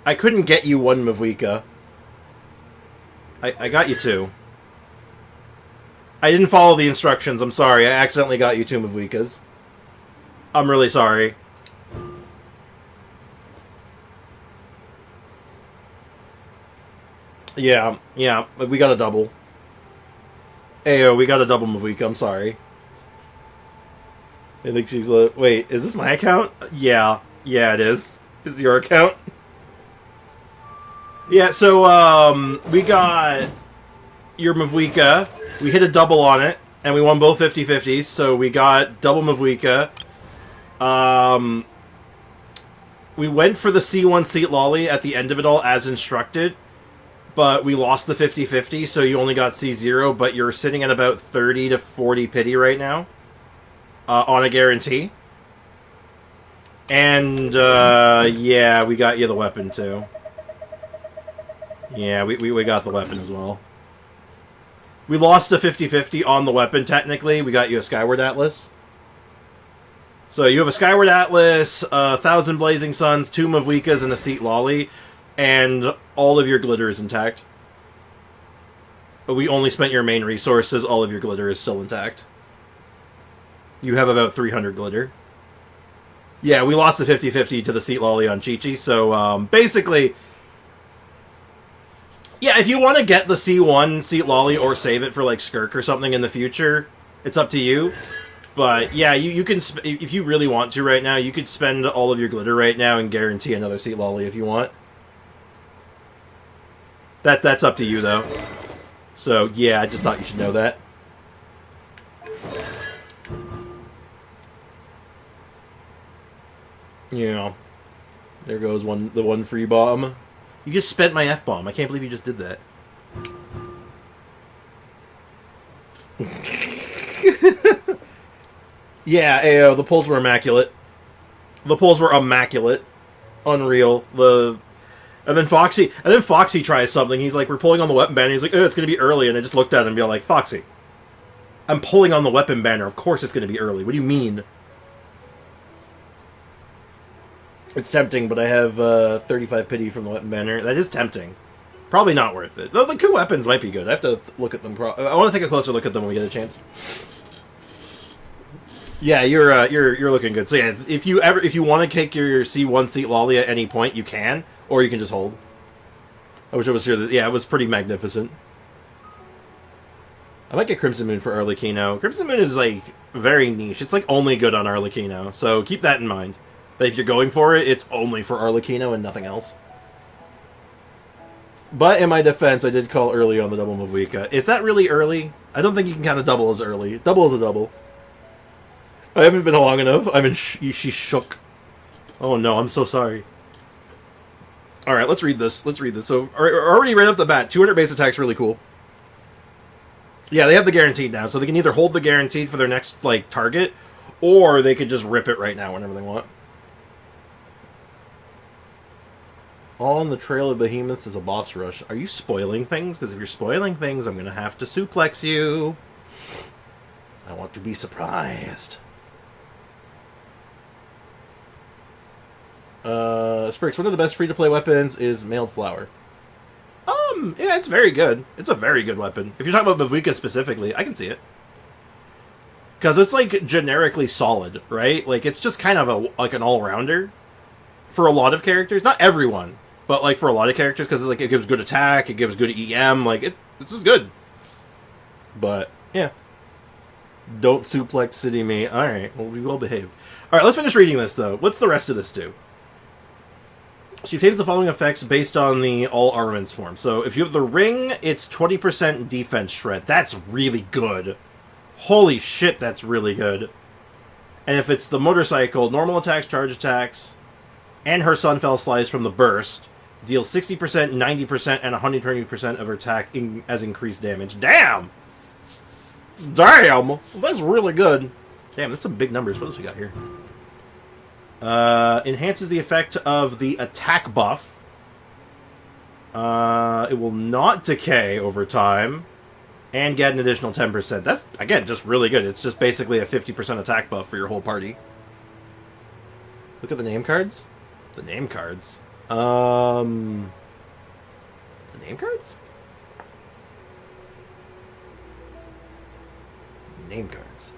I couldn't get you one Mavika. I got you two. I didn't follow the instructions, I'm sorry. I accidentally got you two Mavikas. I'm really sorry. Yeah, we got a double. Ayo, we got a double Mavika, I'm sorry. I think she's... Wait, is this my account? Yeah, it is. Is your account? Yeah, so, we got your Mavika. We hit a double on it, and we won both 50-50s, so we got double Mavika. We went for the C1 Seat Lolly at the end of it all as instructed, but we lost the 50-50, so you only got C0, but you're sitting at about 30 to 40 pity right now, on a guarantee. And, yeah, we got you the weapon, too. Yeah, we got the weapon as well. We lost a 50-50 on the weapon, technically. We got you a Skyward Atlas. So you have a Skyward Atlas, 1,000 Blazing Suns, 2 Mavikas, and a Seat Lolly, and all of your glitter is intact. But we only spent your main resources, all of your glitter is still intact. You have about 300 glitter. Yeah, we lost the 50-50 to the Seat Lolly on Chi-Chi, so basically... Yeah, if you want to get the C1 Seat Lolly or save it for like Skirk or something in the future, it's up to you. But yeah, you can if you really want to right now, you could spend all of your glitter right now and guarantee another Seat Lolly if you want. That's up to you though. So yeah, I just thought you should know that. Yeah. There goes the one free bomb. You just spent my F-bomb. I can't believe you just did that. Yeah, AO, the pulls were immaculate. The pulls were immaculate. Unreal. And then Foxy tries something. He's like, we're pulling on the weapon banner. He's like, oh, it's going to be early. And I just looked at him and be like, Foxy, I'm pulling on the weapon banner. Of course it's going to be early. What do you mean? It's tempting, but I have 35 pity from the weapon banner. That is tempting. Probably not worth it. Though the coup weapons might be good. I have to look at them. I want to take a closer look at them when we get a chance. Yeah, you're looking good. So yeah, if you want to take your C1 Seat Lolly at any point, you can, or you can just hold. I wish I was here. Yeah, it was pretty magnificent. I might get Crimson Moon for Arlecchino. Crimson Moon is like very niche. It's like only good on Arlecchino, so keep that in mind. That if you're going for it, it's only for Arlecchino and nothing else. But in my defense, I did call early on the double Mavuika. Is that really early? I don't think you can count a double as early. Double is a double. I haven't been long enough. She's shook. Oh no, I'm so sorry. Alright, let's read this. So, already right off the bat, 200 base attack's really cool. Yeah, they have the guaranteed now, so they can either hold the guaranteed for their next, like, target, or they could just rip it right now whenever they want. On the Trail of Behemoths is a boss rush. Are you spoiling things? Because if you're spoiling things, I'm going to have to suplex you. I want to be surprised. Sprix, one of the best free-to-play weapons is Mailed Flower. Yeah, it's very good. It's a very good weapon. If you're talking about Mavuika specifically, I can see it. Because it's, like, generically solid, right? Like, it's just kind of like an all-rounder. For a lot of characters. Not everyone. But, like, for a lot of characters, because, like, it gives good attack, it gives good EM, like, it's just good. But, yeah. Don't suplex City Me. Alright, well, we well behaved. Alright, let's finish reading this, though. What's the rest of this do? She obtains the following effects based on the all armaments form. So, if you have the ring, it's 20% defense shred. That's really good. Holy shit, that's really good. And if it's the motorcycle, normal attacks, charge attacks, and her Sunfell Slice from the burst, deals 60%, 90%, and 120% of her attack as increased damage. Damn! Damn! That's really good. Damn, that's some big numbers. What else we got here? Enhances the effect of the attack buff. It will not decay over time. And get an additional 10%. That's, again, just really good. It's just basically a 50% attack buff for your whole party. Look at the name cards. The name cards. The name cards? Name cards.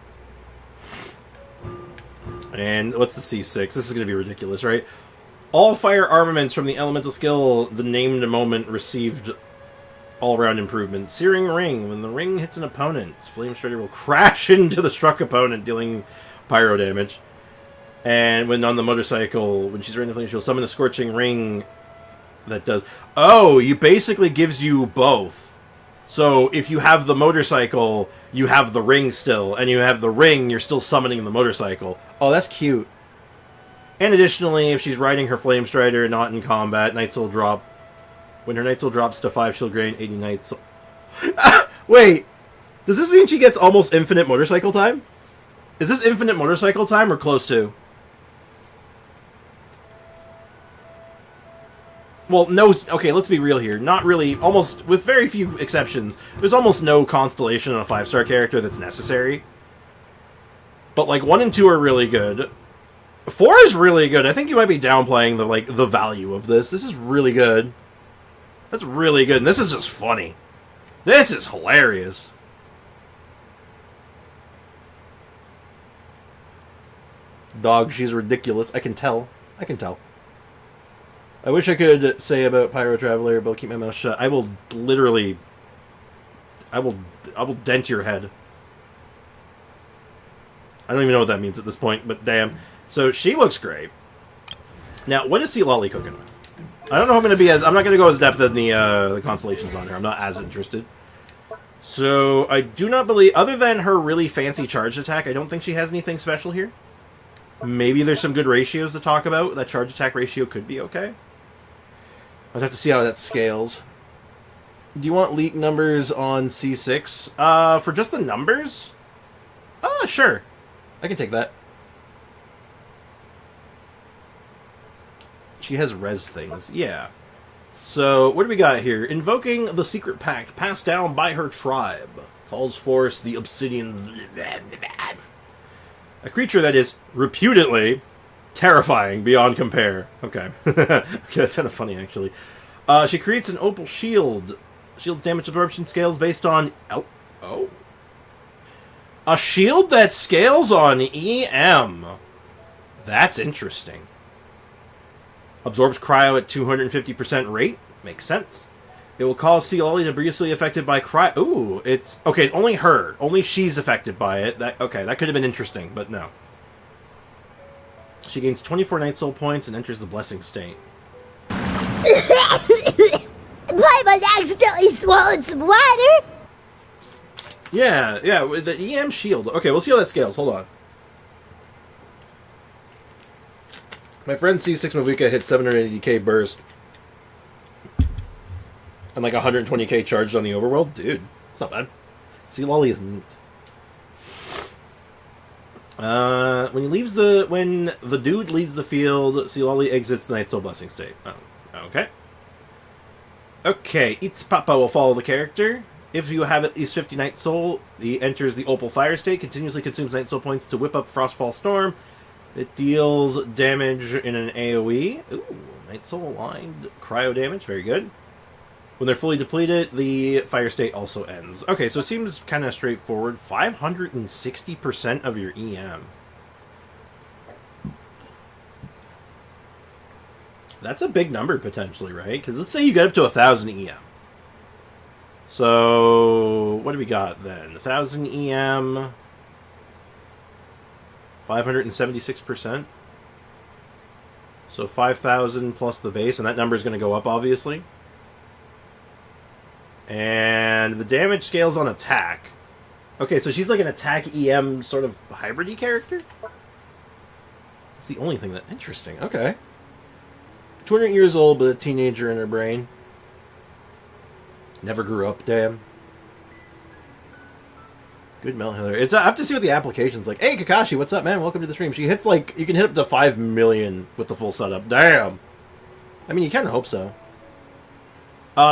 And what's the C6? This is going to be ridiculous, right? All fire armaments from the elemental skill, the named moment, received all-round improvement. Searing Ring. When the ring hits an opponent, Flame Strider will crash into the struck opponent, dealing pyro damage. And when on the motorcycle, when she's riding the flame, she'll summon a Scorching Ring that does... Oh, you basically gives you both. So if you have the motorcycle, you have the ring still. And you have the ring, you're still summoning the motorcycle. Oh, that's cute. And additionally, if she's riding her Flame Strider not in combat, Night Soul drop. When her Night Soul drops to 5, she'll gain 80 Night Soul. Wait! Does this mean she gets almost infinite motorcycle time? Is this infinite motorcycle time or close to? Well, no... Okay, let's be real here. Not really... Almost... With very few exceptions, there's almost no Constellation on a 5-star character that's necessary. But, like, 1 and 2 are really good. 4 is really good. I think you might be downplaying the, like, the value of this. This is really good. That's really good. And this is just funny. This is hilarious. Dog, she's ridiculous. I can tell. I can tell. I wish I could say about Pyro Traveler, but I'll keep my mouth shut. I will literally... I will dent your head. I don't even know what that means at this point, but damn. So she looks great. Now, what is Sea Lolly cooking with? I don't know if I'm going to be as... I'm not going to go as depth in the constellations on her. I'm not as interested. So, I do not believe... Other than her really fancy charged attack, I don't think she has anything special here. Maybe there's some good ratios to talk about. That charge attack ratio could be okay. I'll have to see how that scales. Do you want leak numbers on C6? For just the numbers? Sure. I can take that. She has res things. Yeah. So, what do we got here? Invoking the secret pact passed down by her tribe. Calls forth the obsidian... A creature that is reputedly terrifying beyond compare. Okay. Okay, that's kind of funny, actually. She creates an opal shield. Shield's damage absorption scales based on... Oh. A shield that scales on EM. That's interesting. Absorbs cryo at 250% rate. Makes sense. It will cause Sea Lolly to be briefly affected by cryo. Ooh, it's... Okay, only her. Only she's affected by it. Okay, that could have been interesting, but no. She gains 24 Night Soul points and enters the Blessing State. Paimon accidentally swallowed some water. Yeah, with the EM shield. Okay, we'll see how that scales. Hold on. My friend C6 Mavuka hit 780k burst. And like 120k charged on the overworld. Dude, it's not bad. Sea Lolly is neat. When the dude leaves the field, Sea Lolly exits the Night Soul Blessing State. Oh, okay. Okay, Its Papa will follow the character. If you have at least 50 Night Soul, he enters the Opal Fire State, continuously consumes Night Soul points to whip up Frostfall Storm. It deals damage in an AoE. Ooh, Night Soul aligned. Cryo damage, very good. When they're fully depleted, the Fire State also ends. Okay, so it seems kind of straightforward. 560% of your EM. That's a big number, potentially, right? Because let's say you get up to 1,000 EM. So, what do we got then? 1,000 EM... 576%. So 5,000 plus the base, and that number is going to go up, obviously. And the damage scales on attack. Okay, so she's like an attack EM sort of hybrid-y character? That's the only thing that... Interesting, okay. 200 years old, but a teenager in her brain. Never grew up, damn. Good Mel Hiller. I have to see what the application's like. Hey, Kakashi, what's up, man? Welcome to the stream. She hits, like... You can hit up to 5 million with the full setup. Damn! I mean, you kind of hope so.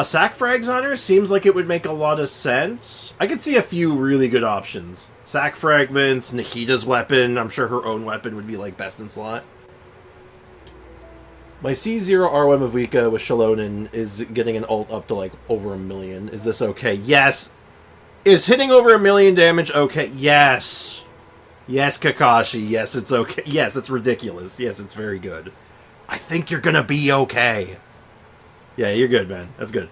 Sack frags on her seems like it would make a lot of sense. I could see a few really good options. Sack fragments, Nahita's weapon. I'm sure her own weapon would be, like, best in slot. My C0R1 Mavuka with Shalonen is getting an ult up to, like, over 1 million. Is this okay? Yes! Is hitting over 1 million damage okay? Yes! Yes, Kakashi. Yes, it's okay. Yes, it's ridiculous. Yes, it's very good. I think you're gonna be okay. Yeah, you're good, man. That's good.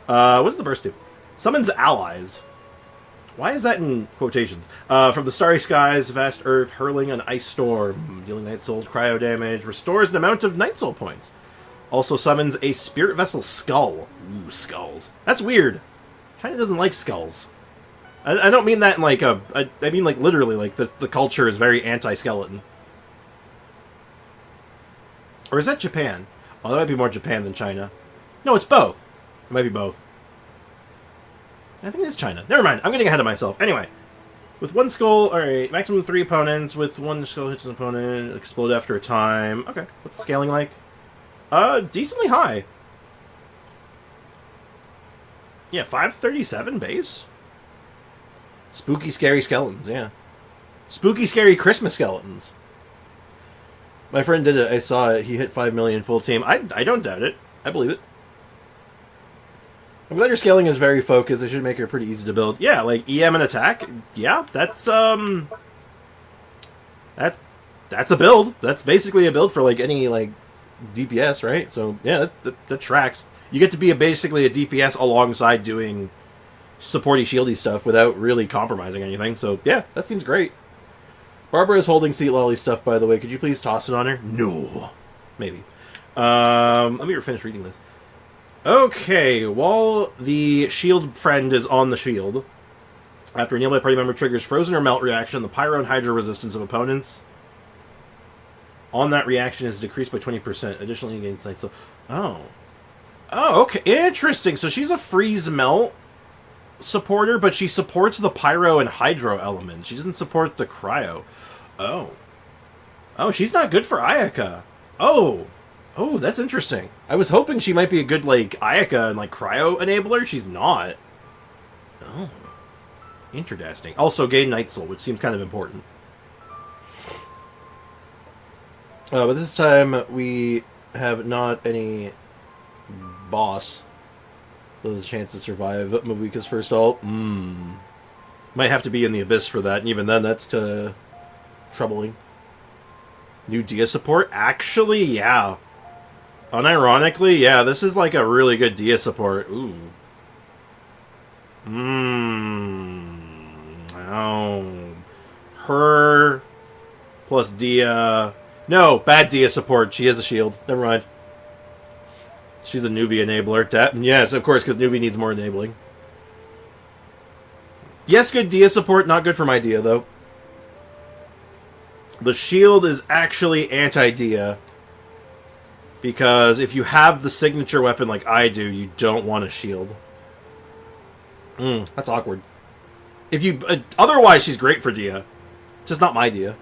What does the burst do? Summons allies. Why is that in quotations? From the starry skies, vast earth, hurling an ice storm, dealing Night Soul cryo damage, restores an amount of Night Soul points. Also summons a spirit vessel skull. Ooh, skulls. That's weird. China doesn't like skulls. I don't mean that in like a... I mean like literally, like the culture is very anti-skeleton. Or is that Japan? Oh, that might be more Japan than China. No, it's both. It might be both. I think it's China. Never mind, I'm getting ahead of myself. Anyway, with one skull, alright, maximum 3 opponents. With one skull hits an opponent, explode after a time. Okay, what's the scaling like? Decently high. Yeah, 537 base. Spooky, scary skeletons, yeah. Spooky, scary Christmas skeletons. My friend did it. I saw it. He hit 5 million full team. I don't doubt it. I believe it. I'm glad your scaling is very focused. It should make her pretty easy to build. Yeah, like EM and attack. Yeah, that's a build. That's basically a build for like any like DPS, right? So, yeah, that tracks. You get to be basically a DPS alongside doing supporty, shieldy stuff without really compromising anything. So, yeah, that seems great. Barbruh is holding Seat Lolly stuff, by the way. Could you please toss it on her? No. Maybe. Let me finish reading this. Okay, while the shield friend is on the shield, after a nearby party member triggers frozen or melt reaction, the pyro and hydro resistance of opponents on that reaction is decreased by 20%. Additionally, you gain sight. So, oh, okay, interesting. So she's a freeze melt supporter, but she supports the pyro and hydro element. She doesn't support the cryo. Oh, she's not good for Ayaka. Oh, that's interesting. I was hoping she might be a good, like, Ayaka and, like, cryo enabler. She's not. Oh. Interesting. Also, gain Night Soul, which seems kind of important. But this time, we have not any boss. There's a chance to survive Mavuika's first ult. Might have to be in the Abyss for that, and even then, that's troubling. New Dehya support? Actually, yeah. Unironically, yeah, this is like a really good Dehya support. Ooh. Oh. Her plus Dehya. No, bad Dehya support. She has a shield. Never mind. She's a Nuvi enabler. Yes, of course, because Nuvi needs more enabling. Yes, good Dehya support. Not good for my Dehya, though. The shield is actually anti-Dehya. Because if you have the signature weapon like I do, you don't want a shield. That's awkward. If you otherwise, she's great for Dehya. Just not my Dehya.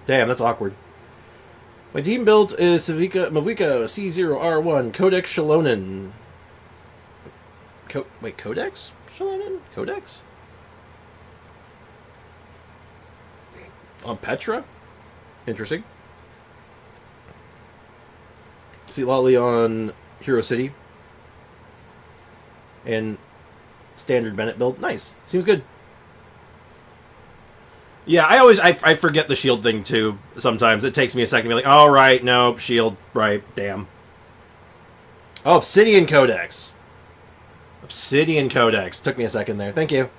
Damn, that's awkward. My team build is Mavuika C0R1 Codex Shalonen. Codex Shalonen? Codex? On Petra? Interesting. See Lolly on Hero City. And standard Bennett build. Nice. Seems good. Yeah, I forget the shield thing too. Sometimes it takes me a second to be like, oh right, no, shield, right, damn. Oh, Obsidian Codex. Obsidian Codex. Took me a second there. Thank you.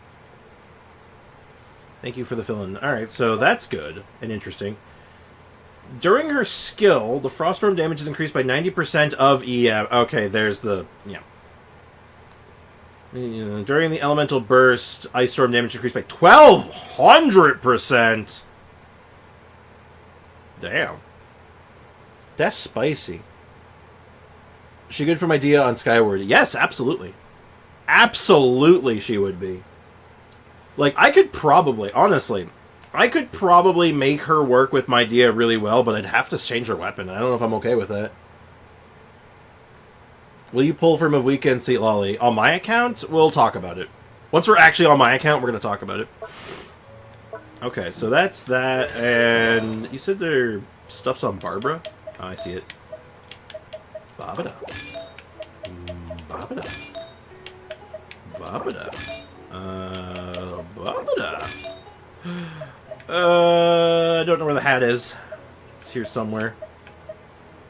Thank you for the fill-in. Alright, so that's good and interesting. During her skill, the Froststorm damage is increased by 90% of EM. Okay, there's the... yeah. During the Elemental Burst, Ice Storm damage increased by 1,200%! Damn. That's spicy. Is she good for my Dehya on Skyward? Yes, absolutely. Absolutely she would be. Like, I could probably, honestly... I could probably make her work with my Dehya really well, but I'd have to change her weapon. I don't know if I'm okay with that. Will you pull for Mavuika and Seat Lolly? On my account, we'll talk about it. Once we're actually on my account, we're going to talk about it. Okay, so that's that, and you said their stuff's on Barbruh? Oh, I see it. Babada. Babada. Babada. Babada. I don't know where the hat is. It's here somewhere.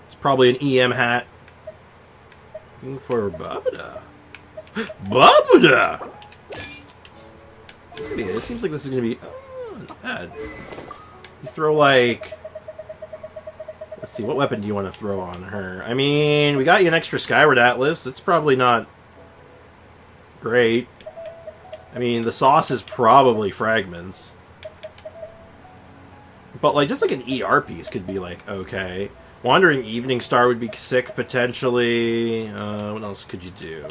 It's probably an EM hat. Looking for Babada. Babada! It seems like this is going to be... oh, not bad. You throw, like... let's see, what weapon do you want to throw on her? I mean, we got you an extra Skyward Atlas. It's probably not great. I mean, the sauce is probably fragments. But, like, just like an ER piece could be, like, okay. Wandering Evening Star would be sick, potentially. What else could you do?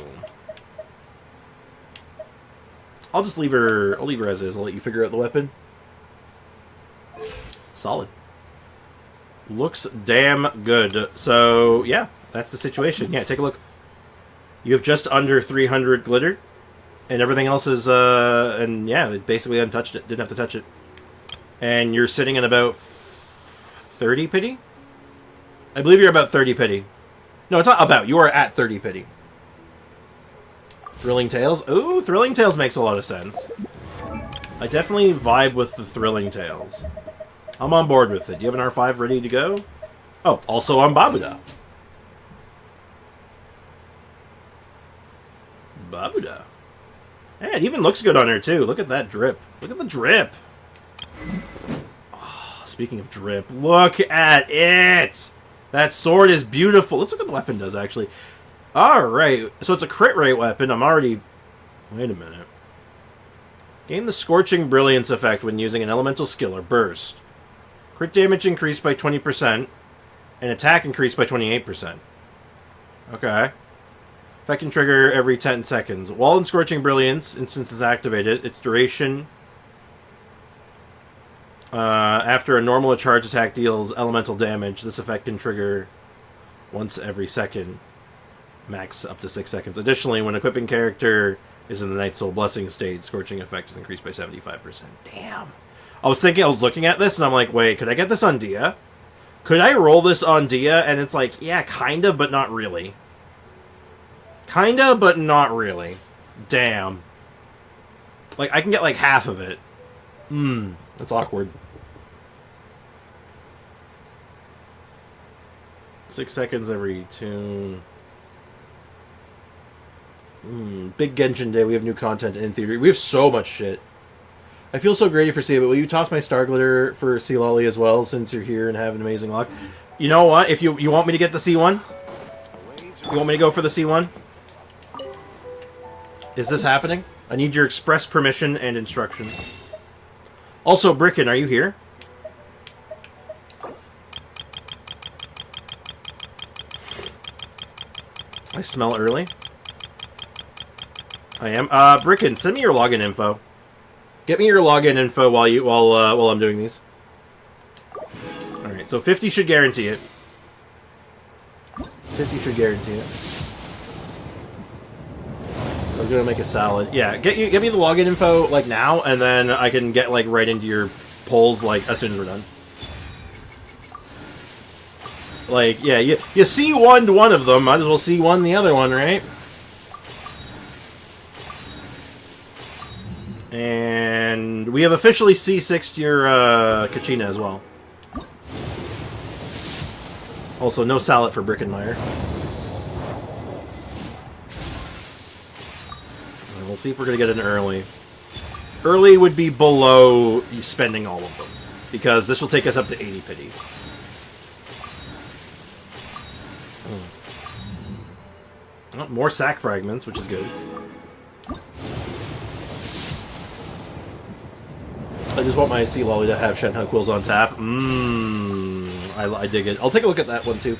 I'll just leave her... I'll leave her as is. I'll let you figure out the weapon. Solid. Looks damn good. So, yeah. That's the situation. Yeah, take a look. You have just under 300 glitter. And everything else is, and yeah, it basically untouched it. Didn't have to touch it. And you're sitting at about 30 pity? I believe you're about 30 pity. No, it's not about. You are at 30 pity. Thrilling Tales? Ooh, Thrilling Tales makes a lot of sense. I definitely vibe with the Thrilling Tales. I'm on board with it. Do you have an R5 ready to go? Oh, also on Babada. Barbruh. Hey, it even looks good on her, too. Look at that drip. Look at the drip. Oh, speaking of drip, look at it! That sword is beautiful. Let's look at what the weapon does, actually. Alright, so it's a crit rate weapon. I'm already... Wait a minute. Gain the Scorching Brilliance effect when using an elemental skill or burst. Crit damage increased by 20%, and attack increased by 28%. Okay. Effect can trigger every 10 seconds. While in Scorching Brilliance, instance is activated, its duration... after a normal charge attack deals elemental damage, this effect can trigger once every second. Max up to 6 seconds. Additionally, when equipping character is in the Night Soul Blessing state, Scorching effect is increased by 75%. Damn. I was looking at this, and I'm like, wait, could I get this on Dehya? Could I roll this on Dehya? And it's like, yeah, kind of, but not really. Kinda, but not really. Damn. Like, I can get, like, half of it. That's awkward. 6 seconds every tune. Big Genshin Day. We have new content in theory. We have so much shit. I feel so greedy for C, but will you toss my Star Glitter for C Lolly as well, since you're here and have an amazing luck? You know what? If you want me to get the C1? You want me to go for the C1? Is this happening? I need your express permission and instruction. Also, Bricken, are you here? I smell early. I am. Bricken, send me your login info. Get me your login info while I'm doing these. All right, so 50 should guarantee it. 50 should guarantee it. I'm gonna make a salad. Yeah, get me the login info like now, and then I can get like right into your polls like as soon as we're done. Like, yeah, you see one of them, might as well see one the other one, right? And we have officially C6'd your Kachina as well. Also, no salad for Brickenmeyer. We'll see if we're going to get an early. Early would be below you spending all of them, because this will take us up to 80 pity. Oh, more sack fragments, which is good. I just want my Sea Lolly to have Shenhe Quills on tap. I dig it. I'll take a look at that one too.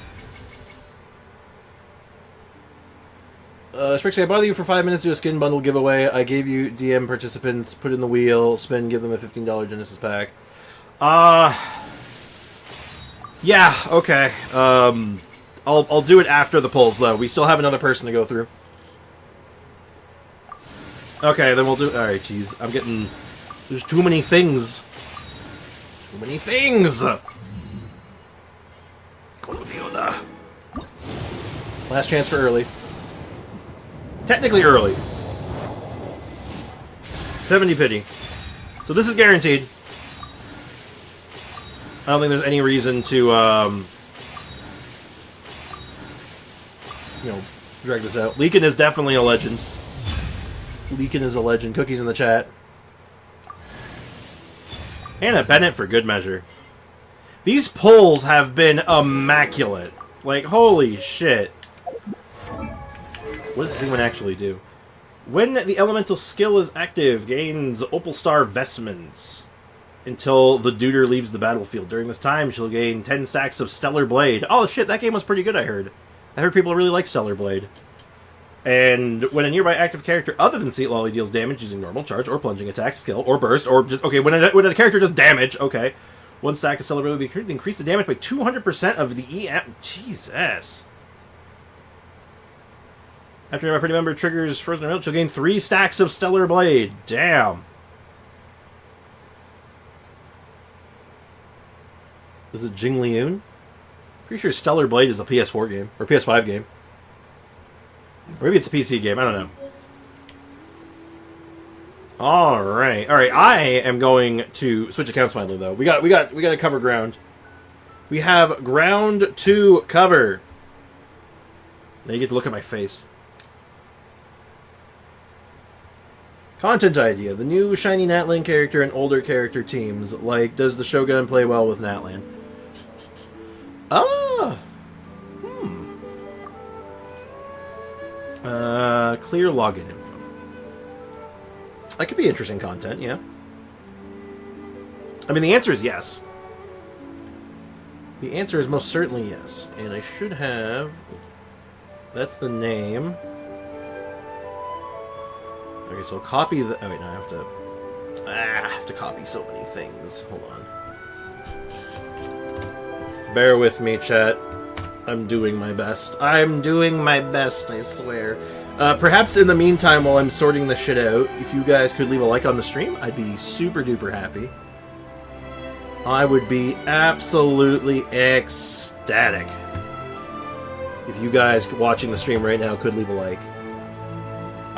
Strixie, I bother you for 5 minutes to do a skin bundle giveaway. I gave you DM participants, put in the wheel, spin, give them a $15 Genesis pack. Yeah, okay. I'll do it after the polls, though. We still have another person to go through. Okay, then we'll do... Alright, jeez. I'm getting... There's too many things. Too many things! Last chance for early. Technically early. 70 pity. So this is guaranteed. I don't think there's any reason to, you know, drag this out. Leakin is definitely a legend. Leakin is a legend. Cookies in the chat. Hannah Bennett for good measure. These polls have been immaculate. Like, holy shit. What does this thing actually do? When the elemental skill is active, gains Opal Star Vestments until the Duder leaves the battlefield. During this time, she'll gain 10 stacks of Stellar Blade. Oh shit, that game was pretty good, I heard. I heard people really like Stellar Blade. And when a nearby active character other than Seat Lolly deals damage using normal charge or plunging attack, skill, or burst, or just... Okay, when a character does damage, okay. 1 stack of Stellar Blade will be increase the damage by 200% of the EM... Jesus. After a party member triggers Frozen Real, she'll gain 3 stacks of Stellar Blade. Damn. Is it Jing Liun? Pretty sure Stellar Blade is a PS4 game. Or PS5 game. Or maybe it's a PC game. I don't know. Alright. Alright, I am going to switch accounts finally, though. We got to cover ground. We have ground to cover. Now you get to look at my face. Content idea. The new shiny Natlan character and older character teams. Like, does the Shogun play well with Natlan? Ah! Clear login info. That could be interesting content, yeah. I mean, the answer is yes. The answer is most certainly yes. And I should have... That's the name. Okay, so I'll copy the... Oh, wait, no, I have to... I have to copy so many things. Hold on. Bear with me, chat. I'm doing my best. I'm doing my best, I swear. Perhaps in the meantime, while I'm sorting this shit out, if you guys could leave a like on the stream, I'd be super duper happy. I would be absolutely ecstatic if you guys watching the stream right now could leave a like.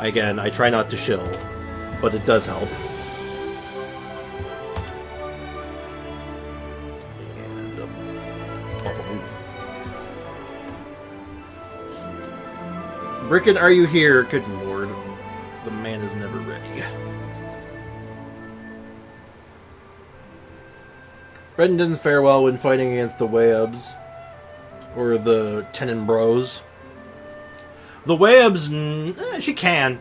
Again, I try not to shill, but it does help. And, Bricken, are you here? Good lord. The man is never ready. Redden doesn't fare well when fighting against the Wayubs. Or the Tenon Bros. The Wayubs, she can.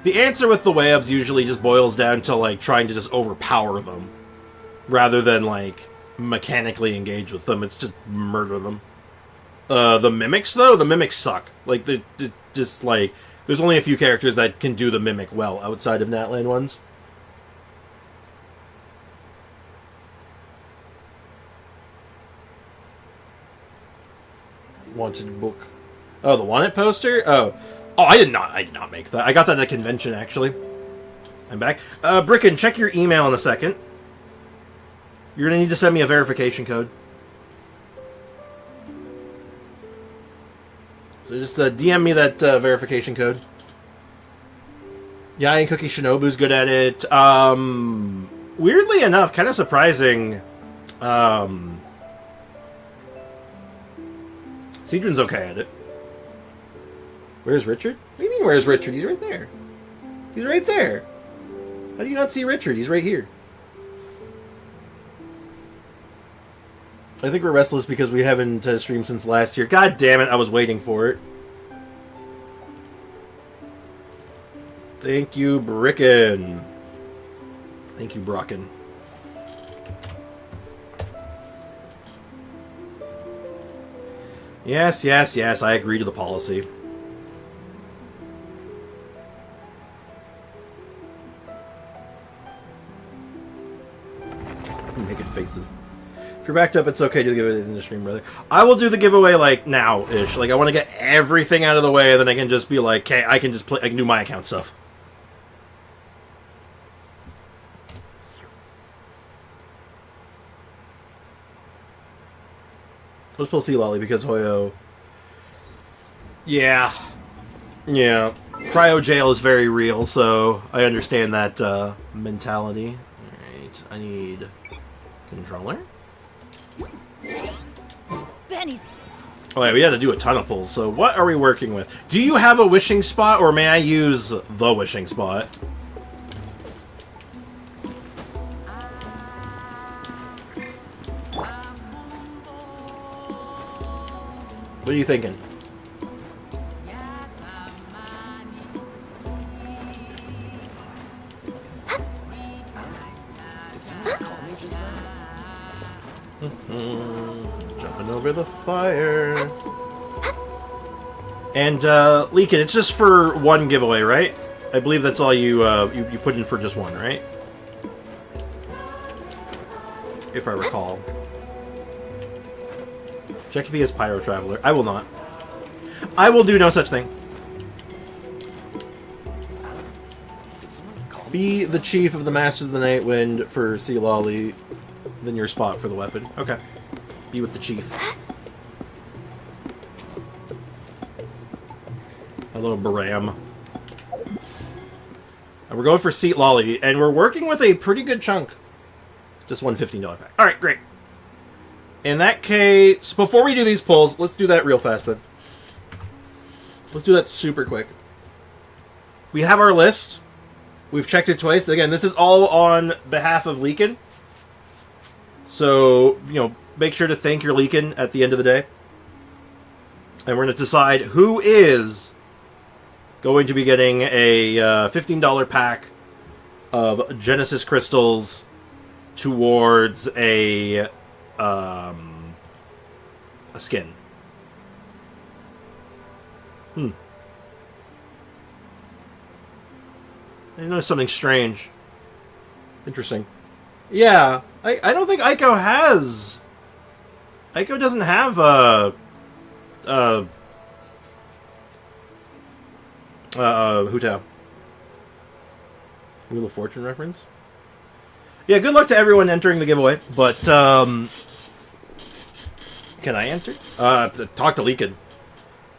The answer with the Wayubs usually just boils down to, like, trying to just overpower them. Rather than, like, mechanically engage with them. It's just murder them. The Mimics, though? The Mimics suck. Like, they're just, like... There's only a few characters that can do the Mimic well outside of Natlan ones. Wanted book. Oh, the wanted poster? Oh, I did not make that. I got that at a convention, actually. I'm back. Bricken, check your email in a second. You're gonna need to send me a verification code. So just DM me that verification code. Yeah, and Cookie Shinobu's good at it. Weirdly enough, kind of surprising. Cedron's okay at it. Where's Richard? What do you mean, where's Richard? He's right there. He's right there. How do you not see Richard? He's right here. I think we're restless because we haven't streamed since last year. God damn it, I was waiting for it. Thank you, Bricken. Thank you, Brocken. Yes, yes, yes, I agree to the policy. I'm making faces. If you're backed up, it's okay to give it in the stream, brother. I will do the giveaway, like, now-ish. Like, I want to get everything out of the way, and then I can just be like, okay, I can just play, I can do my account stuff. Let's pull Sea Lolly because Hoyo. Yeah. Yeah. Cryo jail is very real, so I understand that mentality. Alright, I need controller. Benny's. Oh yeah, we had to do a ton of pulls, so what are we working with? Do you have a wishing spot, or may I use the wishing spot? What are you thinking? Did someone call me just now? Jumping over the fire. And, Leakin, it's just for one giveaway, right? I believe that's all you put in for just one, right? If I recall. Check if he has Pyro Traveler. I will not. I will do no such thing. Be the chief of the Masters of the Night Wind for Sea Lolly, then your spot for the weapon. Okay. Be with the chief. Hello, Baram. And we're going for Sea Lolly, and we're working with a pretty good chunk. Just one $15 pack. Alright, great. In that case, before we do these pulls, let's do that real fast then. Let's do that super quick. We have our list. We've checked it twice. Again, this is all on behalf of Leakin. So, you know, make sure to thank your Leakin at the end of the day. And we're going to decide who is going to be getting a $15 pack of Genesis crystals towards a skin. I noticed something strange. Interesting. Yeah, I don't think Aiko has... Aiko doesn't have Hutao. Wheel of Fortune reference? Yeah, good luck to everyone entering the giveaway, but, can I enter? Talk to Leakin.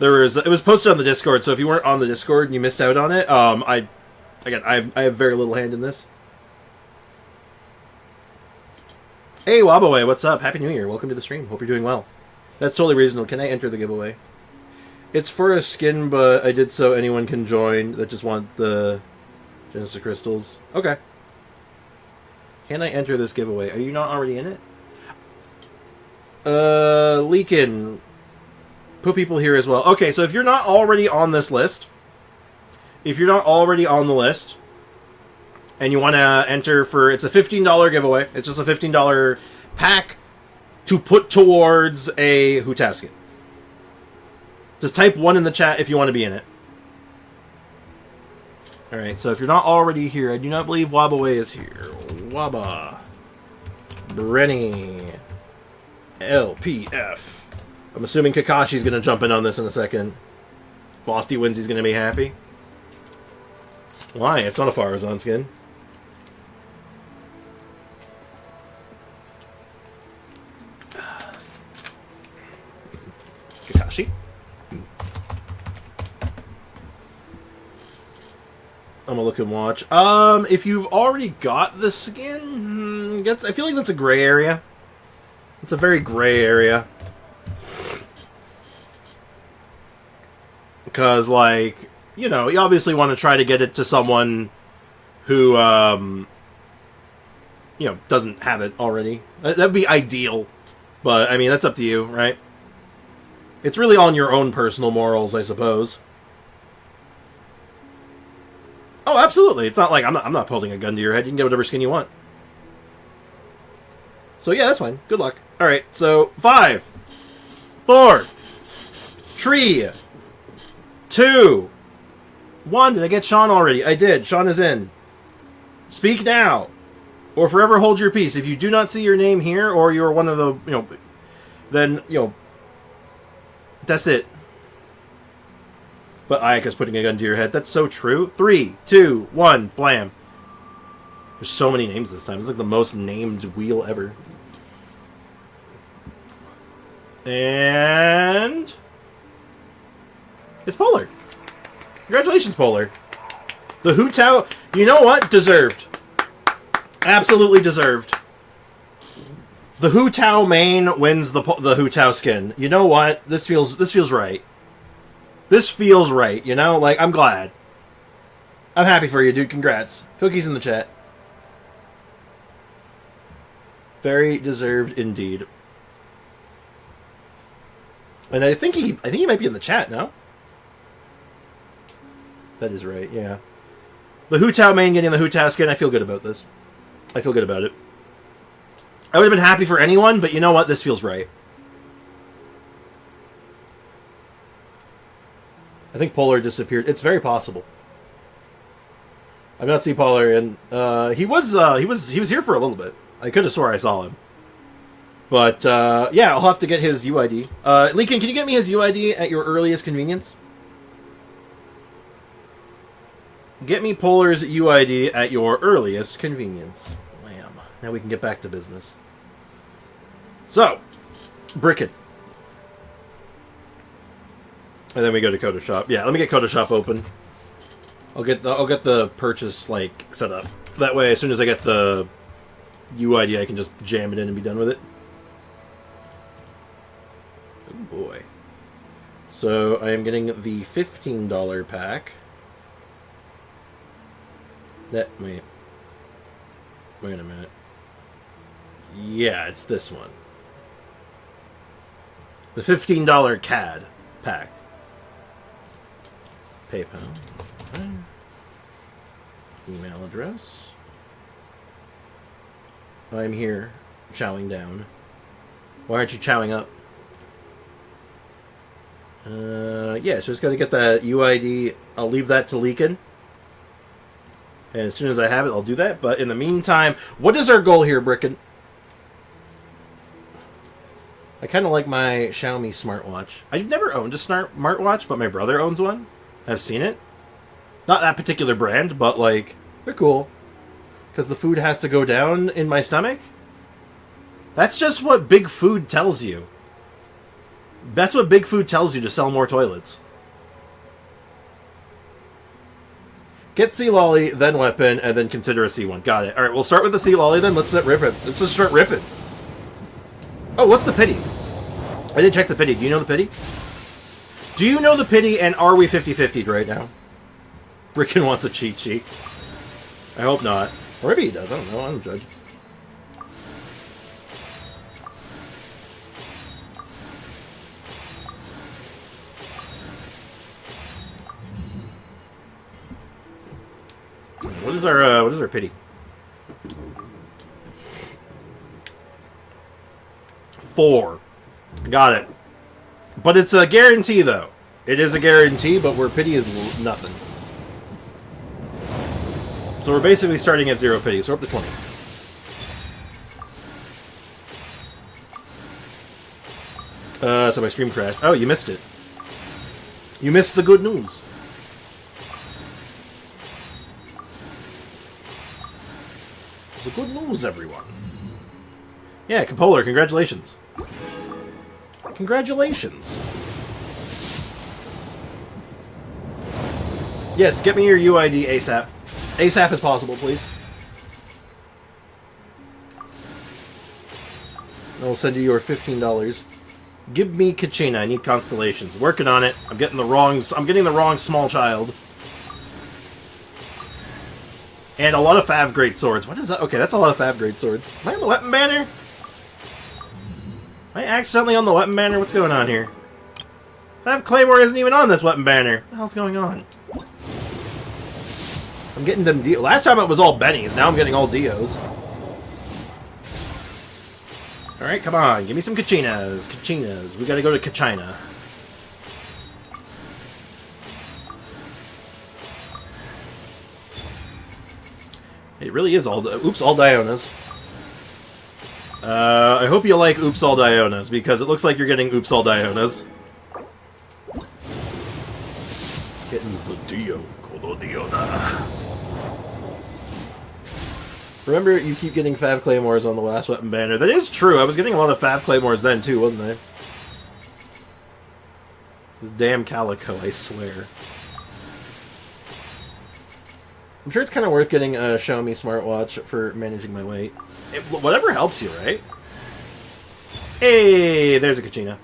It was posted on the Discord, so if you weren't on the Discord and you missed out on it, I have very little hand in this. Hey, Waboe, what's up? Happy New Year. Welcome to the stream. Hope you're doing well. That's totally reasonable. Can I enter the giveaway? It's for a skin, but I did so anyone can join that just want the Genesis crystals. Okay. Can I enter this giveaway? Are you not already in it? Leakin. Put people here as well. Okay, so if you're not already on this list, if you're not already on the list, and you want to enter for... It's a $15 giveaway. It's just a $15 pack to put towards a Hutao skin. Just type 1 in the chat if you want to be in it. Alright, so if you're not already here, I do not believe Waboe is here. Waba. Brenny. LPF. I'm assuming Kakashi's going to jump in on this in a second. Frosty wins, he's going to be happy. Why? It's not a Farazan skin. Kakashi. I'm gonna look and watch. If you've already got the skin, I feel like that's a gray area. It's a very gray area. Because, like, you know, you obviously want to try to get it to someone who, you know, doesn't have it already. That'd be ideal. But, I mean, that's up to you, right? It's really on your own personal morals, I suppose. Oh, absolutely. It's not like I'm not holding a gun to your head. You can get whatever skin you want. So, yeah, that's fine. Good luck. Alright, so 5, 4, 3, 2, 1. Did I get Sean already? I did. Sean is in. Speak now, or forever hold your peace. If you do not see your name here, or you're one of the, you know, then, you know, that's it. But Ayaka's putting a gun to your head. That's so true. 3, 2, 1, blam. There's so many names this time. It's like the most named wheel ever. And... it's Polar. Congratulations, Polar. The Hutao... you know what? Deserved. Absolutely deserved. The Hutao main wins the Hutao skin. You know what? This feels right. This feels right, you know? Like, I'm glad. I'm happy for you, dude. Congrats. Cookies in the chat. Very deserved indeed. And I think he might be in the chat now. That is right, yeah. The Hutao main getting the Hutao skin, I feel good about this. I feel good about it. I would have been happy for anyone, but you know what? This feels right. I think Polar disappeared. It's very possible. I've not seen Polar, and he was here for a little bit. I could have swore I saw him. But yeah, I'll have to get his UID. Leakin, can you get me his UID at your earliest convenience? Get me Polar's UID at your earliest convenience. Wham. Now we can get back to business. So, Bricken. And then we go to Coda Shop. Yeah, let me get Coda Shop open. I'll get the purchase like set up. That way, as soon as I get the UID, I can just jam it in and be done with it. Oh boy. So I am getting the $15 pack. Wait a minute. Yeah, it's this one. The $15 CAD pack. PayPal. Okay. Email address. I'm here, chowing down. Why aren't you chowing up? Yeah, so just gotta get that UID. I'll leave that to Leakin. And as soon as I have it, I'll do that. But in the meantime, what is our goal here, Bricken? I kind of like my Xiaomi smartwatch. I've never owned a smartwatch, but my brother owns one. I've seen it. Not that particular brand, but, like, they're cool. Because the food has to go down in my stomach. That's just what Big Food tells you. That's what Big Food tells you to sell more toilets. Get Sea Lolly, then Weapon, and then consider a C1. Got it. Alright, we'll start with the Sea Lolly then. Let's just start ripping. Oh, what's the pity? I didn't check the pity. Do you know the pity? Do you know the pity, and are we 50-50'd right now? Bricken wants a cheat sheet. I hope not. Or maybe he does. I don't know. I don't judge. What is our pity? 4. Got it. But it's a guarantee, though. It is a guarantee, but where pity is nothing. So we're basically starting at 0 pity, so we're up to 20. So my stream crashed. Oh, you missed it. You missed the good news. It's the good news, everyone. Yeah, Capolar, congratulations. Congratulations. Yes, get me your UID ASAP. ASAP as possible, please. I'll send you your $15. Give me Kachina. I need constellations. Working on it. I'm getting the wrong small child. And a lot of Fav Great Swords. What is that? Okay, that's a lot of Fav Great Swords. Am I on the weapon banner? Am I accidentally on the weapon banner? What's going on here? Fav Claymore isn't even on this weapon banner. What the hell's going on? I'm getting them deals. Last time it was all Bennies. Now I'm getting all Dios. Alright, come on. Give me some Kachinas. Kachinas. We gotta go to Kachina. It really is all... Oops, all Dionas. I hope you like Oops, all Dionas, because it looks like you're getting Oops, all Dionas. Getting the Dio. Kodo Diona. Remember, you keep getting Fav Claymores on the last weapon banner. That is true. I was getting a lot of Fav Claymores then, too, wasn't I? This damn Calico, I swear. I'm sure it's kind of worth getting a Xiaomi smartwatch for managing my weight. Whatever helps you, right? Hey, there's a Kachina.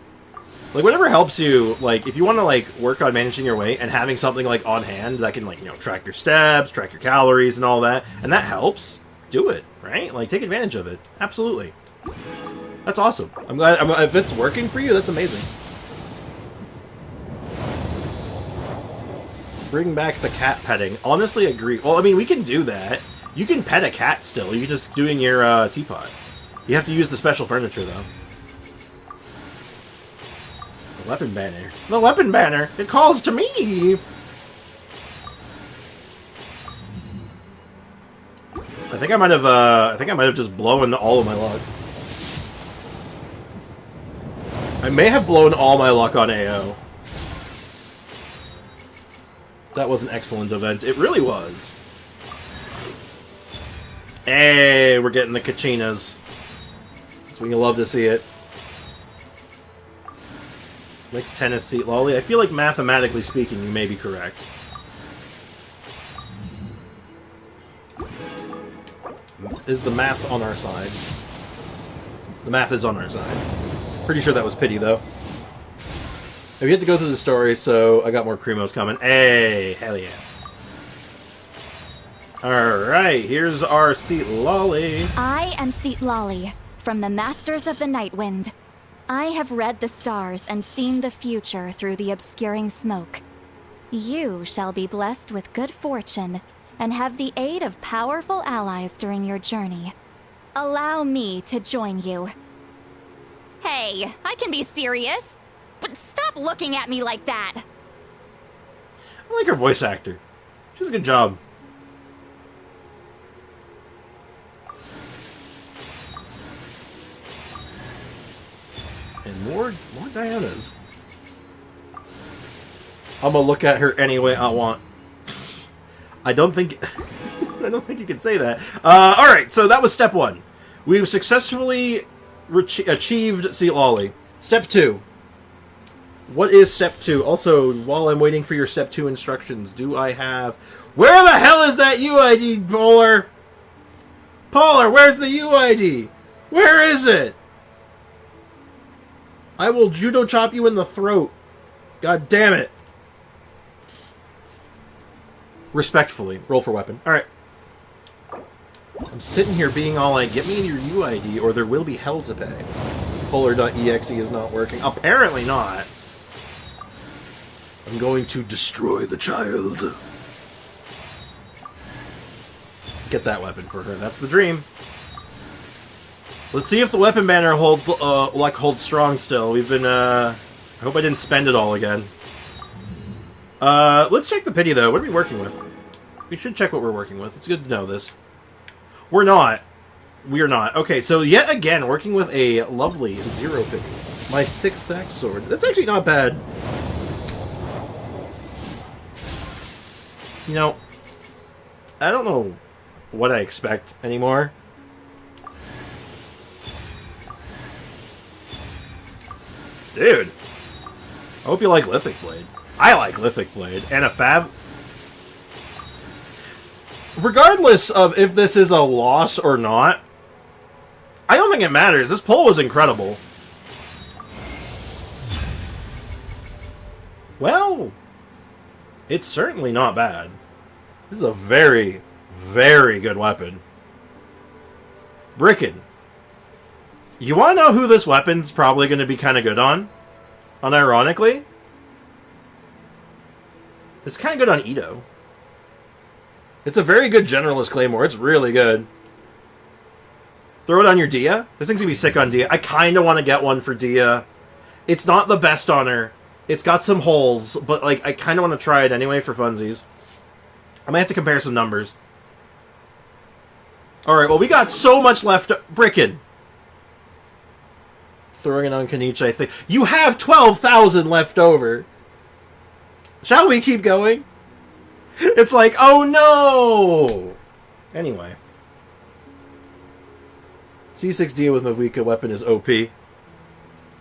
Like, whatever helps you, like, if you want to, like, work on managing your weight and having something, like, on hand that can, like, you know, track your steps, track your calories and all that, and that helps, do it, right? Like, take advantage of it. Absolutely. That's awesome. I'm glad, if it's working for you, that's amazing. Bring back the cat petting. Honestly, agree. Well, I mean, we can do that. You can pet a cat still. You're just doing your teapot. You have to use the special furniture, though. The weapon banner. The weapon banner! It calls to me! I think I might have just blown all of my luck. I may have blown all my luck on AO. That was an excellent event. It really was. Hey, we're getting the Kachinas. So we love to see it. Next tennis seat, Lolly. I feel like mathematically speaking, you may be correct. Is the math on our side? The math is on our side. Pretty sure that was pity, though. We had to go through the story, so I got more Cremos coming. Hey, hell yeah. Alright, here's our seat lolly. I am Seat Lolly, from the Masters of the Night Wind. I have read the stars and seen the future through the obscuring smoke. You shall be blessed with good fortune and have the aid of powerful allies during your journey. Allow me to join you. Hey, I can be serious, but stop looking at me like that. I like her voice actor. She does a good job. And more Dianas. I'm gonna look at her any way I want. I don't think you can say that. Alright, so that was step 1. We've successfully achieved Seat Lolly. Step 2. What is step 2? Also, while I'm waiting for your step 2 instructions, do I have... Where the hell is that UID, Polar? Polar, where's the UID? Where is it? I will judo chop you in the throat. God damn it. Respectfully. Roll for weapon. Alright. I'm sitting here being all like, get me your UID or there will be hell to pay. Polar.exe is not working. Apparently not. I'm going to destroy the child. Get that weapon for her. That's the dream. Let's see if the weapon banner holds strong still. We've been, I hope I didn't spend it all again. Let's check the pity, though. What are we working with? We should check what we're working with. It's good to know this. We're not. We're not. Okay, so yet again, working with a lovely 0 pity. My 6th axe sword. That's actually not bad. You know, I don't know what I expect anymore. Dude, I hope you like Lithic Blade. I like Lithic Blade. And a Fab. Regardless of if this is a loss or not, I don't think it matters. This pull was incredible. Well, it's certainly not bad. This is a very, very good weapon. Bricken. You want to know who this weapon's probably going to be kind of good on? Unironically? It's kind of good on Ito. It's a very good generalist claymore. It's really good. Throw it on your Dehya. This thing's going to be sick on Dehya. I kind of want to get one for Dehya. It's not the best on her. It's got some holes, but like I kind of want to try it anyway for funsies. I might have to compare some numbers. Alright, well we got so much left. Bricken. Throwing it on Kanichi, I think. You have 12,000 left over. Shall we keep going? It's like, oh no! Anyway. C6D with Mavuika weapon is OP. I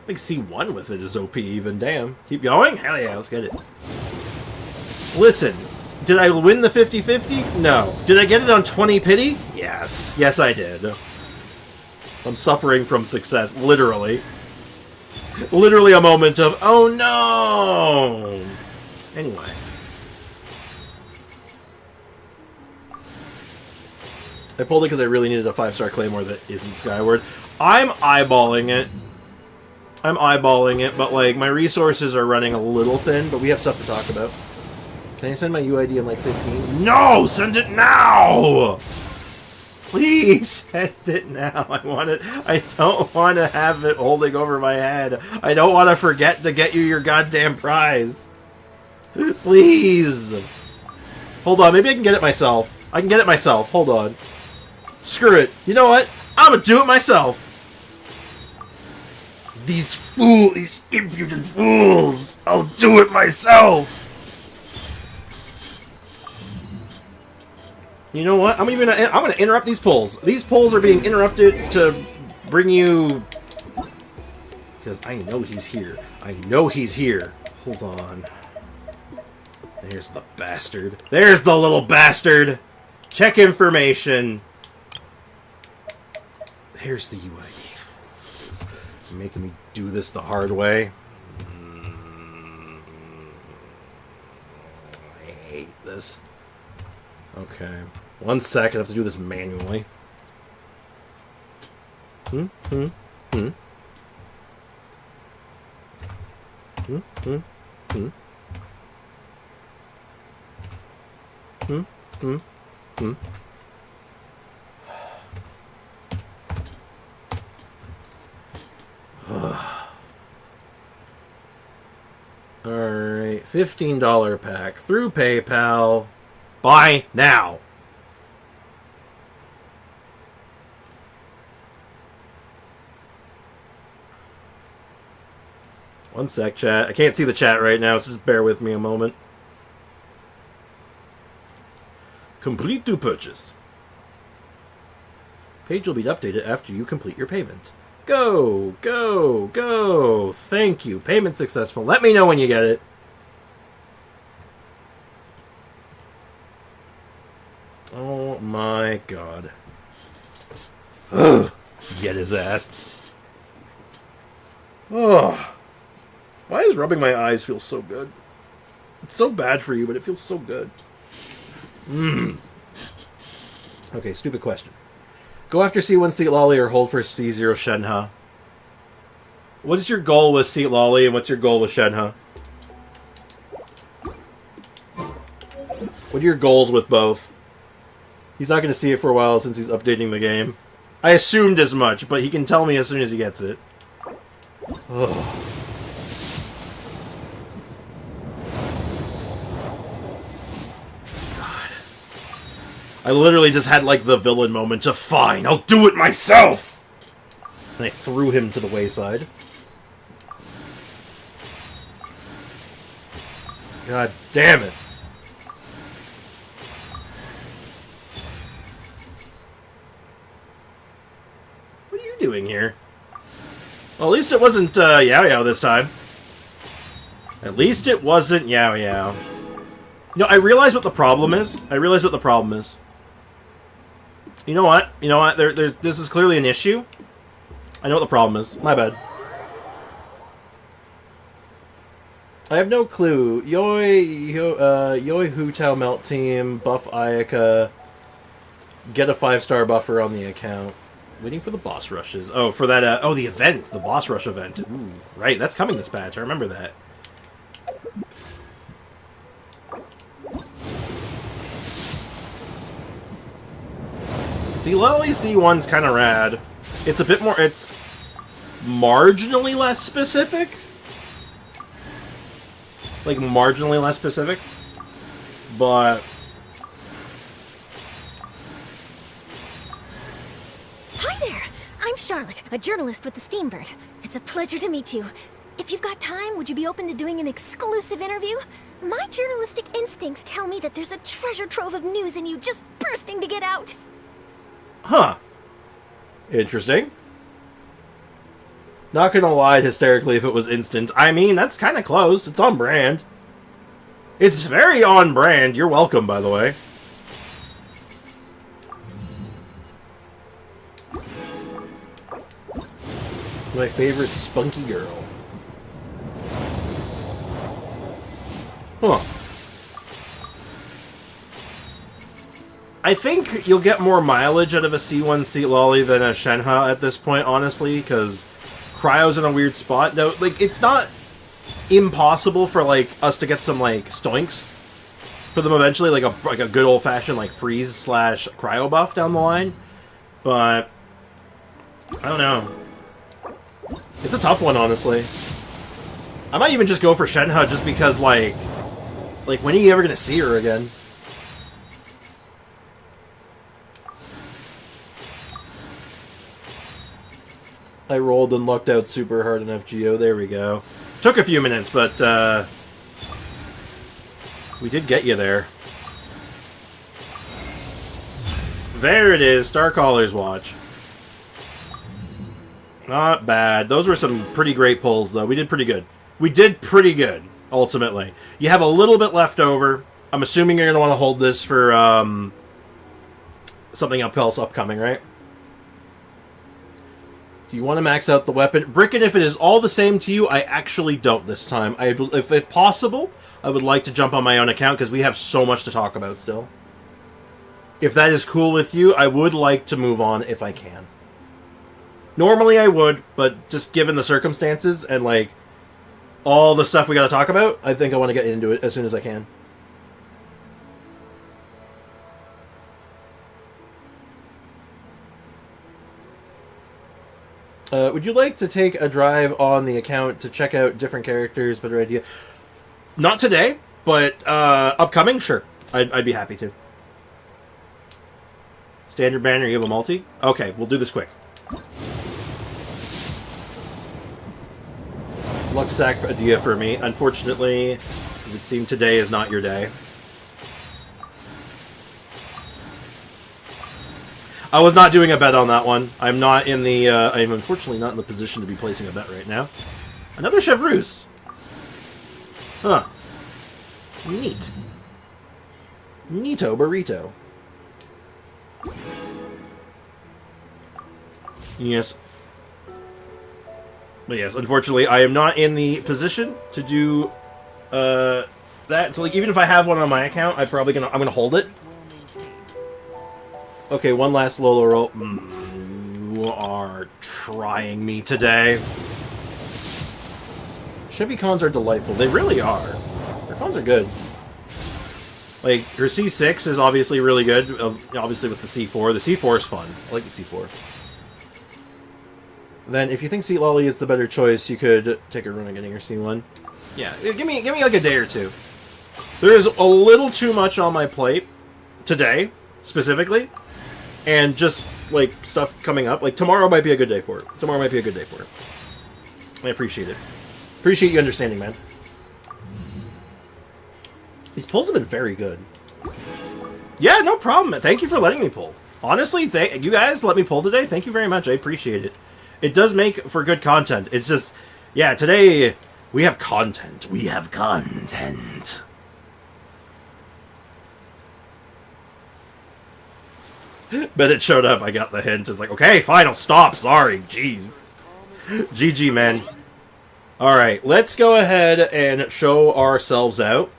think C1 with it is OP even. Damn. Keep going? Hell yeah, let's get it. Listen, did I win the 50-50? No. Did I get it on 20 pity? Yes. Yes, I did. I'm suffering from success, literally. Literally a moment of, oh no! Anyway. I pulled it because I really needed a 5-star Claymore that isn't Skyward. I'm eyeballing it. But like, my resources are running a little thin, but we have stuff to talk about. Can I send my UID in like 15? No! Send it now! Please send it now. I don't want to have it holding over my head. I don't want to forget to get you your goddamn prize. Please. Hold on, maybe I can get it myself. I can get it myself. Hold on. Screw it. You know what? I'm gonna do it myself. These impudent fools. I'll do it myself. You know what? I'm gonna interrupt these polls. These polls are being interrupted to bring you, because I know he's here. I know he's here. Hold on. There's the bastard. There's the little bastard. Check information. There's the UID. You're making me do this the hard way. I hate this. Okay. 1 sec, I have to do this manually. Hmm. Alright, $15 pack through PayPal. Buy now. One sec, chat. I can't see the chat right now, so just bear with me a moment. Complete to purchase. Page will be updated after you complete your payment. Go, go, go. Thank you. Payment successful. Let me know when you get it. Oh my god. Ugh. Get his ass. Oh. Why does rubbing my eyes feel so good? It's so bad for you, but it feels so good. Okay, stupid question. Go after C1 Seat Lolly or hold for C0 Shenhe? What is your goal with Seat Lolly and what's your goal with Shenhe? What are your goals with both? He's not going to see it for a while since he's updating the game. I assumed as much, but he can tell me as soon as he gets it. Ugh. I literally just had, like, the villain moment of, fine, I'll do it myself! And I threw him to the wayside. God damn it. What are you doing here? Well, at least it wasn't, Yao Yao this time. At least it wasn't Yao Yao. You know, I realize what the problem is. You know what? This is clearly an issue. I know what the problem is. My bad. I have no clue. Yoi Hu Tao Melt Team, buff Ayaka, get a 5-star buffer on the account. Waiting for the boss rushes. Oh, for that, the event. The boss rush event. Ooh, right, that's coming this patch. I remember that. See, Lolly C1's kind of rad. It's a bit more... It's marginally less specific. Like, marginally less specific. But... Hi there! I'm Charlotte, a journalist with the Steambird. It's a pleasure to meet you. If you've got time, would you be open to doing an exclusive interview? My journalistic instincts tell me that there's a treasure trove of news in you just bursting to get out. Huh. Interesting. Not gonna lie hysterically if it was instant. I mean, that's kind of close. It's on brand. It's very on brand. You're welcome, by the way. My favorite spunky girl. Huh. I think you'll get more mileage out of a C1 Seat Lolly than a Shenhe at this point, honestly, because Cryo's in a weird spot. Though, like, it's not impossible for, like, us to get some, like, stoinks for them eventually, like a good old-fashioned, like, freeze/cryo buff down the line. But, I don't know. It's a tough one, honestly. I might even just go for Shenhe just because, like, when are you ever gonna see her again? I rolled and lucked out super hard in FGO. There we go. Took a few minutes, but we did get you there. There it is. Starcaller's Watch. Not bad. Those were some pretty great pulls, though. We did pretty good. We did pretty good, ultimately. You have a little bit left over. I'm assuming you're going to want to hold this for something else upcoming, right? Do you want to max out the weapon? Bricken, if it is all the same to you, I actually don't this time. If it's possible, I would like to jump on my own account because we have so much to talk about still. if that is cool with you, I would like to move on if I can. Normally I would, but just given the circumstances and, like, all the stuff we gotta talk about, I think I want to get into it as soon as I can. Would you like to take a drive on the account to check out different characters? Better idea. Not today, but upcoming, sure. I'd be happy to. Standard banner, you have a multi? Okay, we'll do this quick. Luck sack idea for me. Unfortunately, it would seem today is not your day. I was not doing a bet on that one. I'm not in the. I'm unfortunately not in the position to be placing a bet right now. Another chevreuse. Huh. Neat. Neato burrito. Yes. But yes, unfortunately, I am not in the position to do that. So, like, even if I have one on my account, I'm gonna hold it. Okay, one last Lola roll. You are trying me today. Chevy cons are delightful. They really are. Their cons are good. Like, her C6 is obviously really good. Obviously with the C4. The C4 is fun. I like the C4. Then, if you think Seat Lolly is the better choice, you could take a run at getting your C1. Yeah, give me like a day or two. There is a little too much on my plate today, specifically. And just, like, stuff coming up. Like, tomorrow might be a good day for it. Tomorrow might be a good day for it. I appreciate it. Appreciate you understanding, man. These pulls have been very good. Yeah, no problem. Thank you for letting me pull. Honestly, you guys let me pull today. Thank you very much. I appreciate it. It does make for good content. It's just, yeah, today we have content. We have content. But it showed up. I got the hint. It's like, okay, fine, I'll stop. Sorry. Jeez. GG, man. Alright, let's go ahead and show ourselves out.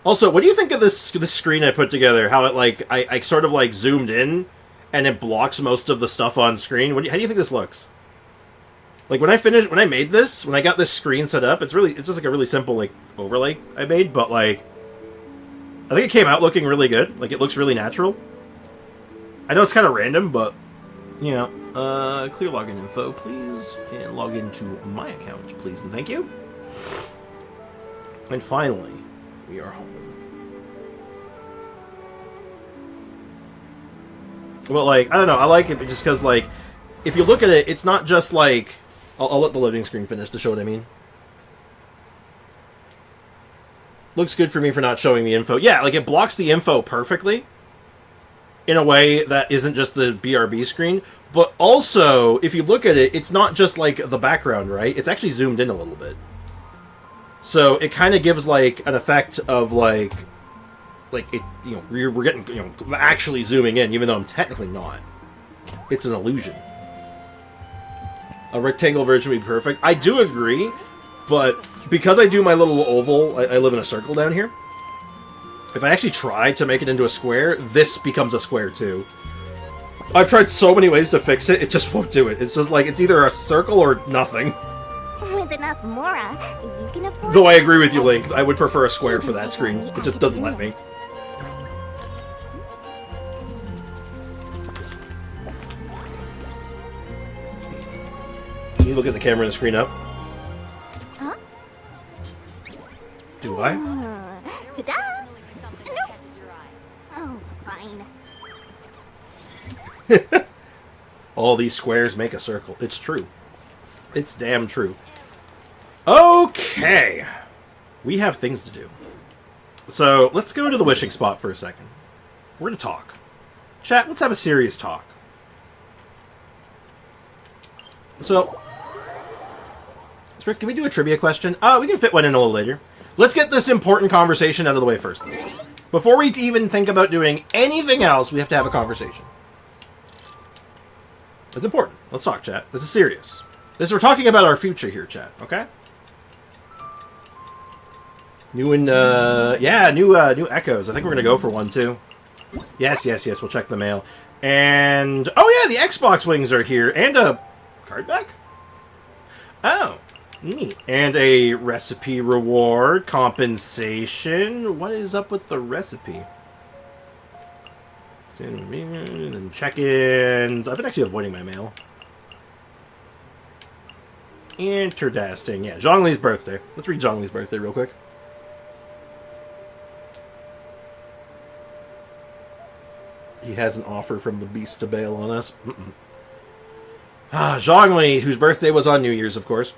Also, what do you think of this screen I put together? How it, like, I sort of, like, zoomed in, and it blocks most of the stuff on screen? How do you think this looks? Like, when I made this, when I got this screen set up, it's just, like, a really simple, like, overlay I made, but, like, I think it came out looking really good. Like, it looks really natural. I know it's kind of random, but, you know, clear login info, please, and log into my account, please, and thank you. And finally, we are home. But, like, I don't know, I like it just because, like, if you look at it, it's not just, like, I'll let the loading screen finish to show what I mean. Looks good for me for not showing the info. Yeah, like, it blocks the info perfectly. In a way that isn't just the BRB screen, but also, if you look at it, it's not just, like, the background, right? It's actually zoomed in a little bit. So, it kind of gives, like, an effect of, like, it, you know, we're getting, you know, actually zooming in, even though I'm technically not. It's an illusion. A rectangle version would be perfect. I do agree, but because I do my little oval, I live in a circle down here. If I actually try to make it into a square, this becomes a square too. I've tried so many ways to fix it, it just won't do it. It's just like, it's either a circle or nothing. With enough Mora, you can afford... Though I agree with you, Link. I would prefer a square for that screen. It just doesn't let me. Can you look at the camera and the screen up? Huh? Do I? Ta-da! Oh, fine. All these squares make a circle. It's true. It's damn true. Okay. We have things to do. So, let's go to the wishing spot for a second. We're going to talk. Chat, let's have a serious talk. So, can we do a trivia question? We can fit one in a little later. Let's get this important conversation out of the way first. Before we even think about doing anything else, we have to have a conversation. It's important. Let's talk, chat. This is serious. We're talking about our future here, chat. Okay? New echoes. I think we're gonna go for one too. Yes, yes, yes. We'll check the mail. And oh yeah, the Xbox wings are here, and a card back. Oh, neat. And a recipe reward compensation. What is up with the recipe? And check-ins. I've been actually avoiding my mail. Interesting. Yeah, Zhongli's birthday. Let's read Zhongli's birthday real quick. He has an offer from the beast to bail on us. Zhongli, whose birthday was on New Year's, of course.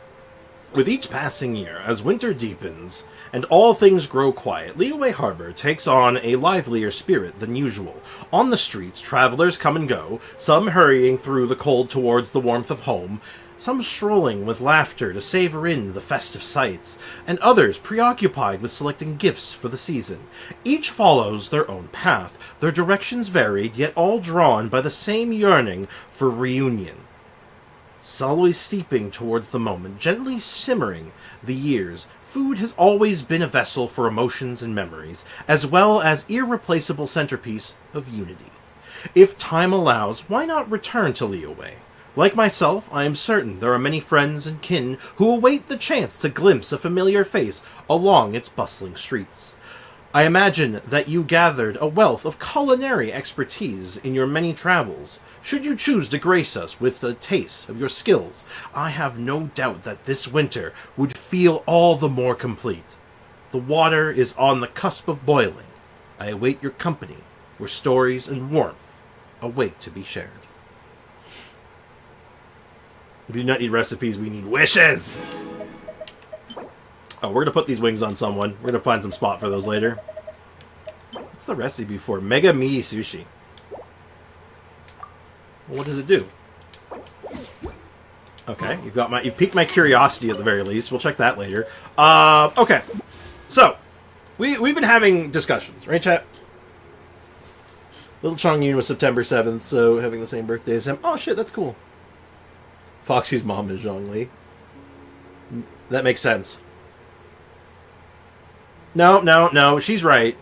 With each passing year, as winter deepens and all things grow quiet, Liyue Harbor takes on a livelier spirit than usual. On the streets, travelers come and go, some hurrying through the cold towards the warmth of home, some strolling with laughter to savor in the festive sights, and others preoccupied with selecting gifts for the season. Each follows their own path, their directions varied, yet all drawn by the same yearning for reunion. Slowly steeping towards the moment, gently simmering the years, food has always been a vessel for emotions and memories, as well as irreplaceable centerpiece of unity. If time allows, why not return to Liyue? Like myself, I am certain there are many friends and kin who await the chance to glimpse a familiar face along its bustling streets. I imagine that you gathered a wealth of culinary expertise in your many travels. Should you choose to grace us with a taste of your skills, I have no doubt that this winter would feel all the more complete. The water is on the cusp of boiling. I await your company, where stories and warmth await to be shared. We do not need recipes, we need wishes! Oh, we're going to put these wings on someone. We're going to find some spot for those later. What's the recipe for? Mega meaty sushi. What does it do? Okay, you've piqued my curiosity at the very least. We'll check that later. Okay. So, we've been having discussions, right, chat? Little Chongyun was September 7th, so having the same birthday as him. Oh shit, that's cool. Foxy's mom is Zhongli. That makes sense. No, she's right.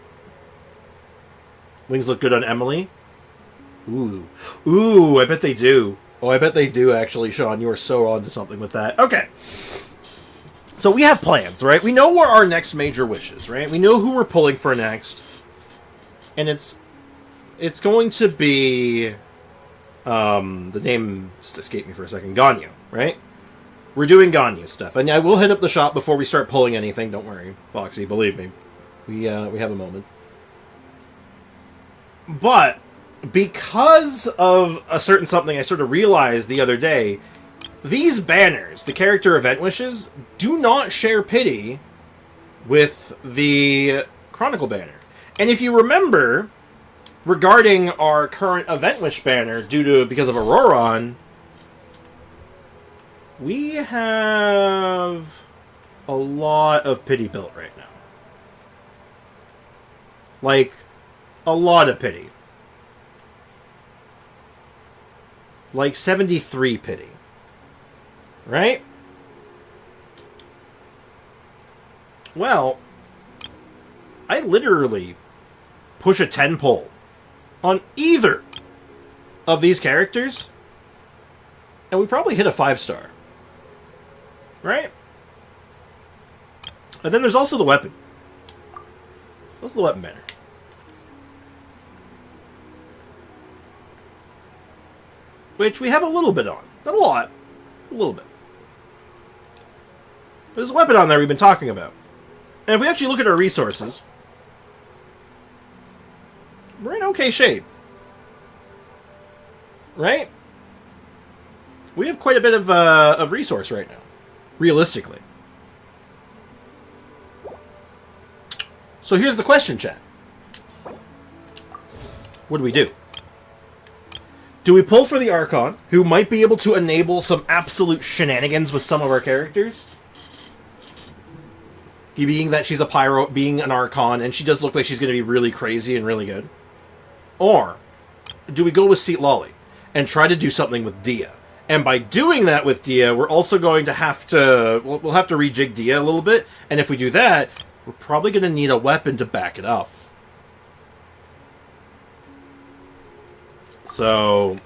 Wings look good on Emily. Ooh, I bet they do. Oh, I bet they do, actually, Sean. You are so onto something with that. Okay. So we have plans, right? We know where our next major wish is, right? We know who we're pulling for next. And it's going to be... the name just escaped me for a second. Ganyu, right? We're doing Ganyu stuff. And I will hit up the shop before we start pulling anything. Don't worry, Foxy. Believe me. We have a moment. But... because of a certain something I sort of realized the other day, these banners, the character event wishes, do not share pity with the Chronicle banner. And if you remember, regarding our current event wish banner, because of Auroron, we have a lot of pity built right now. Like, a lot of pity. Like 73 pity. Right? Well, I literally push a 10 pull on either of these characters, and we probably hit a 5-star. Right? And then there's also the weapon. What's the weapon banner? Which we have a little bit on. Not a lot. A little bit. There's a weapon on there we've been talking about. And if we actually look at our resources, we're in okay shape. Right? We have quite a bit of resource right now. Realistically. So here's the question, chat. What do we do? Do we pull for the Archon, who might be able to enable some absolute shenanigans with some of our characters? Being that she's a pyro, being an Archon, and she does look like she's going to be really crazy and really good. Or, do we go with Seat Lolly and try to do something with Dehya? And by doing that with Dehya, we're also going to have to... we'll have to rejig Dehya a little bit, and if we do that, we're probably going to need a weapon to back it up. So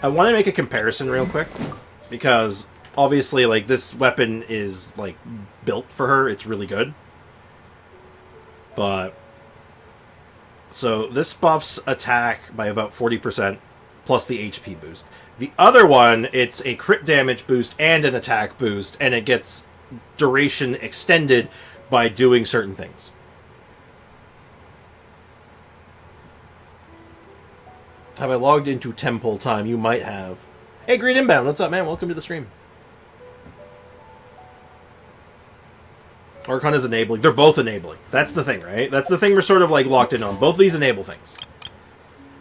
I want to make a comparison real quick, because obviously, like, this weapon is, like, built for her. It's really good. But so this buffs attack by about 40% plus the HP boost. The other one, it's a crit damage boost and an attack boost, and it gets duration extended by doing certain things. Have I logged into temple time? You might have. Hey, Green Inbound, what's up, man? Welcome to the stream. Archon is enabling. They're both enabling. That's the thing, right? That's the thing we're sort of, like, locked in on. Both of these enable things.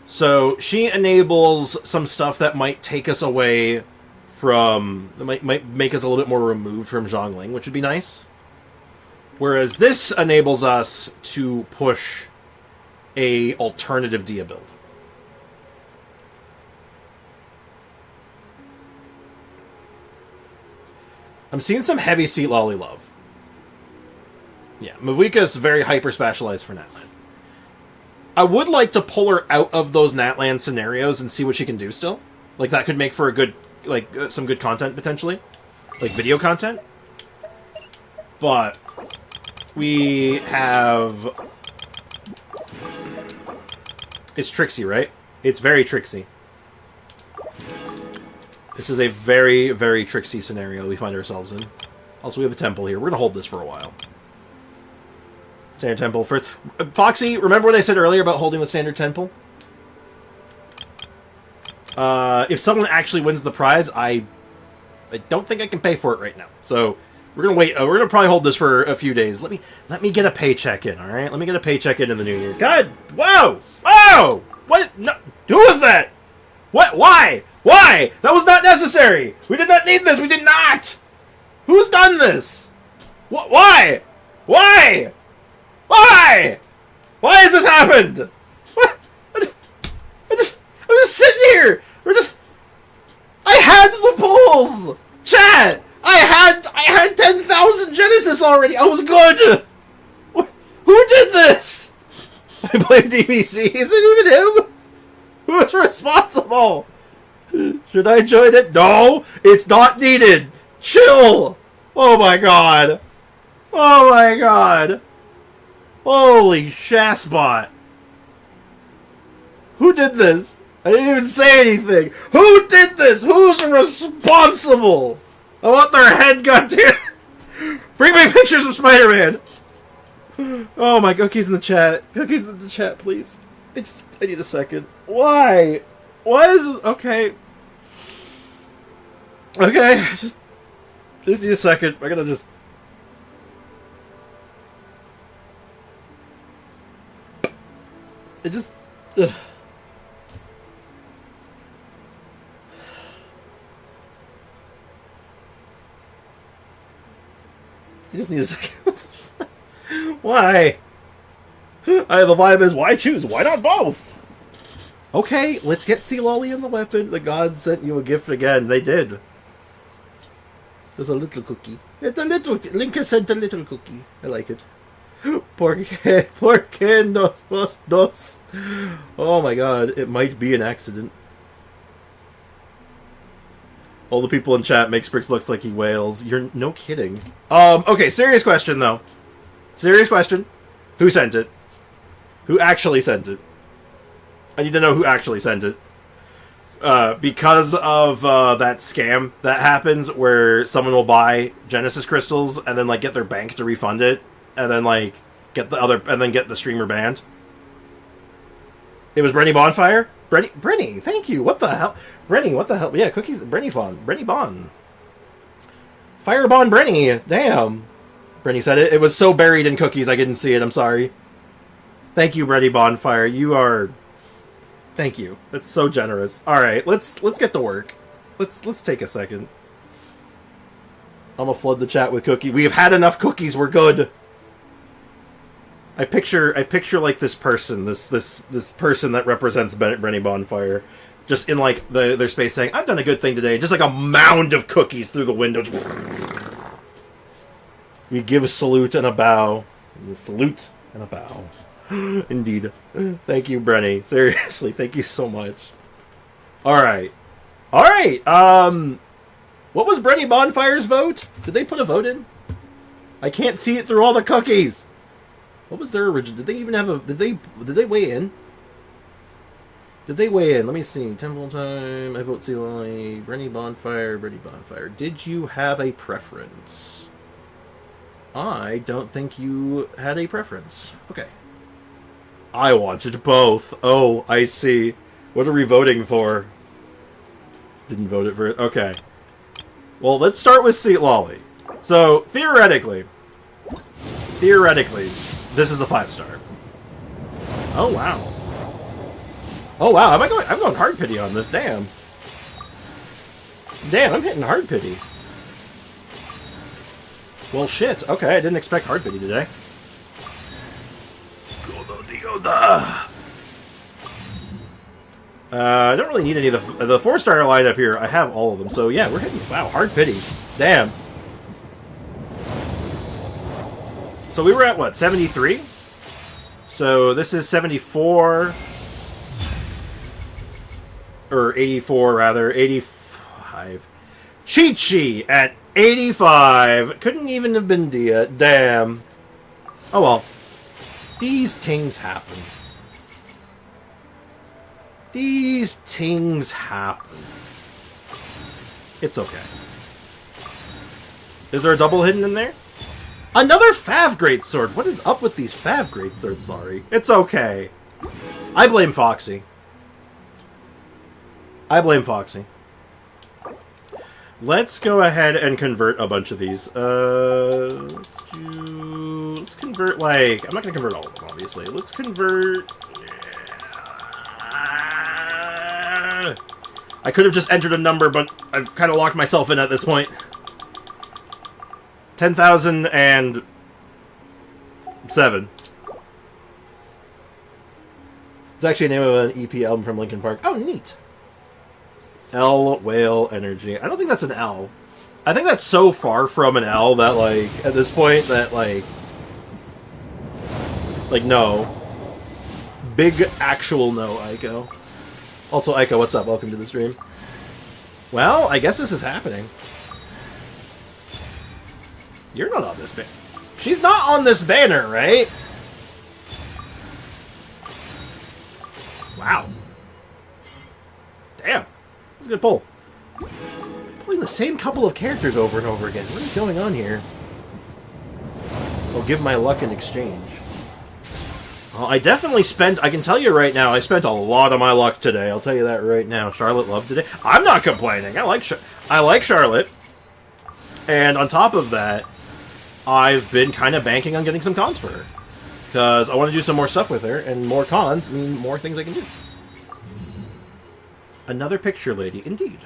So she enables some stuff that might take us away from... Might make us a little bit more removed from Zhongling, which would be nice. Whereas this enables us to push a alternative Dehya build. I'm seeing some heavy Seat Lolly love. Yeah, Mavika's very hyper-specialized for Natlan. I would like to pull her out of those Natlan scenarios and see what she can do still. Like, that could make for a good, like, some good content, potentially. Like, video content. But we have... It's Trixie, right? It's very Trixie. This is a very, very Trixie scenario we find ourselves in. Also, we have a temple here. We're going to hold this for a while. Standard temple first. Foxy, remember what I said earlier about holding the standard temple? If someone actually wins the prize, I don't think I can pay for it right now. So we're gonna wait. We're gonna probably hold this for a few days. Let me get a paycheck in. All right, let me get a paycheck in the new year. God, whoa, whoa! What? No, who was that? What? Why? Why? That was not necessary. We did not need this. We did not. Who's done this? What? Why? Why? Why? Why has this happened? What? I'm just sitting here. I had the pulls. Chat. I had 10,000 Genesis already. I was good. Who did this? I blame DBC. Is it even him? Who is responsible? Should I join it? No, it's not needed. Chill. Oh my god. Oh my god. Holy Shasbot. Who did this? I didn't even say anything. Who did this? Who's responsible? I want their head, goddamn. Bring me pictures of Spider-Man. Oh my, cookies in the chat. Cookies in the chat, please. I need a second. Why? Why is it? Okay. Okay, just need a second. I gotta just... It just... Ugh. You just need a second. Why? The vibe is, why choose? Why not both? Okay, let's get Sea Lolly in the weapon. The gods sent you a gift again. They did. There's a little cookie. It's a little... Linka sent a little cookie. I like it. Porque dos. Oh my god, it might be an accident. All the people in chat make Sprix looks like he wails. You're no kidding. Okay, serious question though. Serious question. Who sent it? Who actually sent it? I need to know who actually sent it. Because of that scam that happens where someone will buy Genesis crystals and then like get their bank to refund it. And then, like, get the streamer banned. It was Brenny Bonfire? Brenny, thank you. What the hell? Brenny, what the hell? Yeah, cookies, Brenny Bon. Firebon Brenny, damn. Brenny said it. It was so buried in cookies I didn't see it, I'm sorry. Thank you, Brenny Bonfire. You are... Thank you. That's so generous. Alright, let's get to work. Let's take a second. I'm gonna flood the chat with cookie. We have had enough cookies, we're good. I picture like this person, this person that represents Brenny Bonfire, just in like their space saying, "I've done a good thing today." Just like a mound of cookies through the window. We give a salute and a bow. A salute and a bow. Indeed. Thank you, Brenny. Seriously, thank you so much. Alright. Alright, what was Brenny Bonfire's vote? Did they put a vote in? I can't see it through all the cookies! What was their original? Did they even have a... Did they weigh in? Did they weigh in? Let me see. Temple time. I vote Celali. Brenny Bonfire. Brenny Bonfire. Did you have a preference? I don't think you had a preference. Okay. I wanted both. Oh, I see. What are we voting for? Didn't vote it for it. Okay. Well, let's start with Celali. So, theoretically, this is a 5-star. Oh, wow. Oh, wow. I'm going hard pity on this. Damn. Damn, I'm hitting hard pity. Well, shit. Okay, I didn't expect hard pity today. I don't really need any of the 4-star lineup here. I have all of them. So, yeah, we're hitting... Wow, hard pity. Damn. So we were at, what, 73? So this is 74... Or 84, rather. 85. Chi-Chi at 85. Couldn't even have been Dehya. Damn. Oh well. These things happen. These things happen. It's okay. Is there a double hidden in there? Another Fav Greatsword! What is up with these Fav Greatswords? Sorry. It's okay. I blame Foxy. I blame Foxy. Let's go ahead and convert a bunch of these. Let's convert, like... I'm not going to convert all of them, obviously. Let's convert... I could have just entered a number, but I've kind of locked myself in at this point. 10,007. It's actually the name of an EP album from Linkin Park. Oh, neat. L Whale Energy. I don't think that's an L. I think that's so far from an L that, like, at this point, that, like, no. Big actual no, Aiko. Also, Aiko, what's up? Welcome to the stream. Well, I guess this is happening. You're not on this banner. She's not on this banner, right? Wow. Damn. That's a good pull. Pulling the same couple of characters over and over again. What is going on here? I'll give my luck in exchange. Well, I definitely spent... I can tell you right now, I spent a lot of my luck today. I'll tell you that right now. Charlotte loved today. I'm not complaining. I like Charlotte. And on top of that, I've been kind of banking on getting some cons for her. Because I want to do some more stuff with her, and more cons mean more things I can do. Another picture lady, indeed.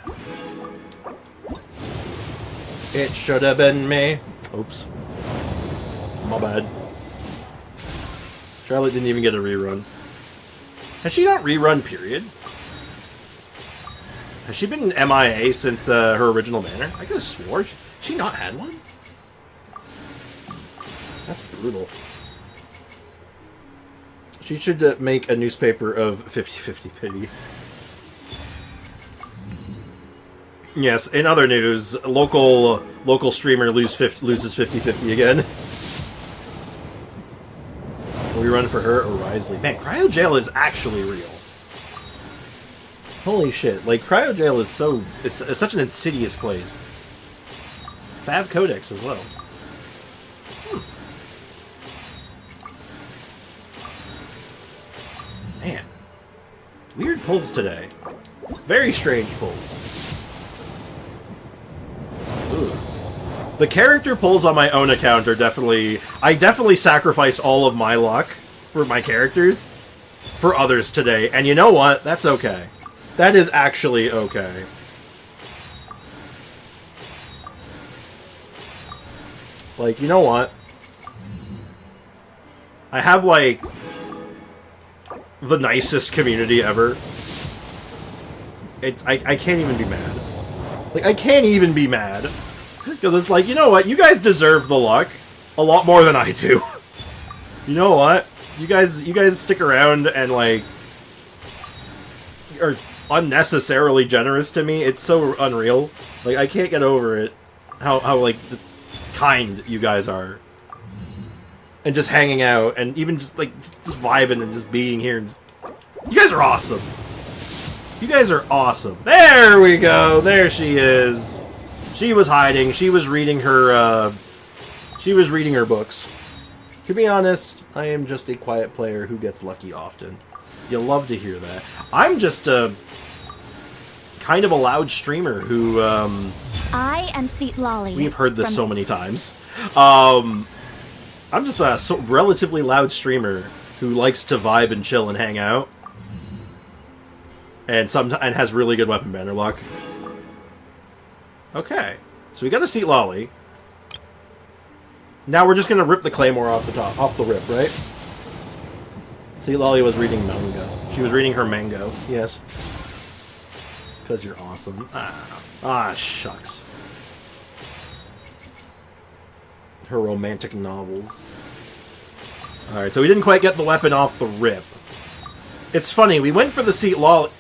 It should have been me. Oops. My bad. Charlotte didn't even get a rerun. Has she not rerun, period? Has she been MIA since her original banner? I could have swore she not had one. That's brutal. She should make a newspaper of 50-50 pity. Yes, in other news, local streamer loses 50-50 again. We run for her or Risley. Man, Cryo Jail is actually real. Holy shit! Like Cryo Jail is it's such an insidious place. Fav Codex as well. Man, weird pulls today. Very strange pulls. Ooh. The character pulls on my own account are definitely... I definitely sacrificed all of my luck for my characters for others today. And you know what? That's okay. That is actually okay. Like, you know what? I have, like, the nicest community ever. I can't even be mad. Like, I can't even be mad. Because it's like, you know what? You guys deserve the luck a lot more than I do. You know what? You guys stick around and, like, are unnecessarily generous to me. It's so unreal. Like, I can't get over it. How like, kind you guys are. And just hanging out, and even just, like, just vibing and just being here. And just... You guys are awesome. You guys are awesome. There we go. There she is. She was hiding. She was reading her, books. To be honest, I am just a quiet player who gets lucky often. You'll love to hear that. I'm just a kind of a loud streamer who, I am Seat Lolly. We've heard this so many times. I'm just a relatively loud streamer who likes to vibe and chill and hang out. And has really good weapon banner luck. Okay. So we got a Seat Lolly. Now we're just gonna rip the Claymore off the rip, right? See, Lolly was reading manga. She was reading her mango. Yes. It's because you're awesome. Shucks. Her romantic novels. Alright, so we didn't quite get the weapon off the rip. It's funny, we went for the Seat Lolly...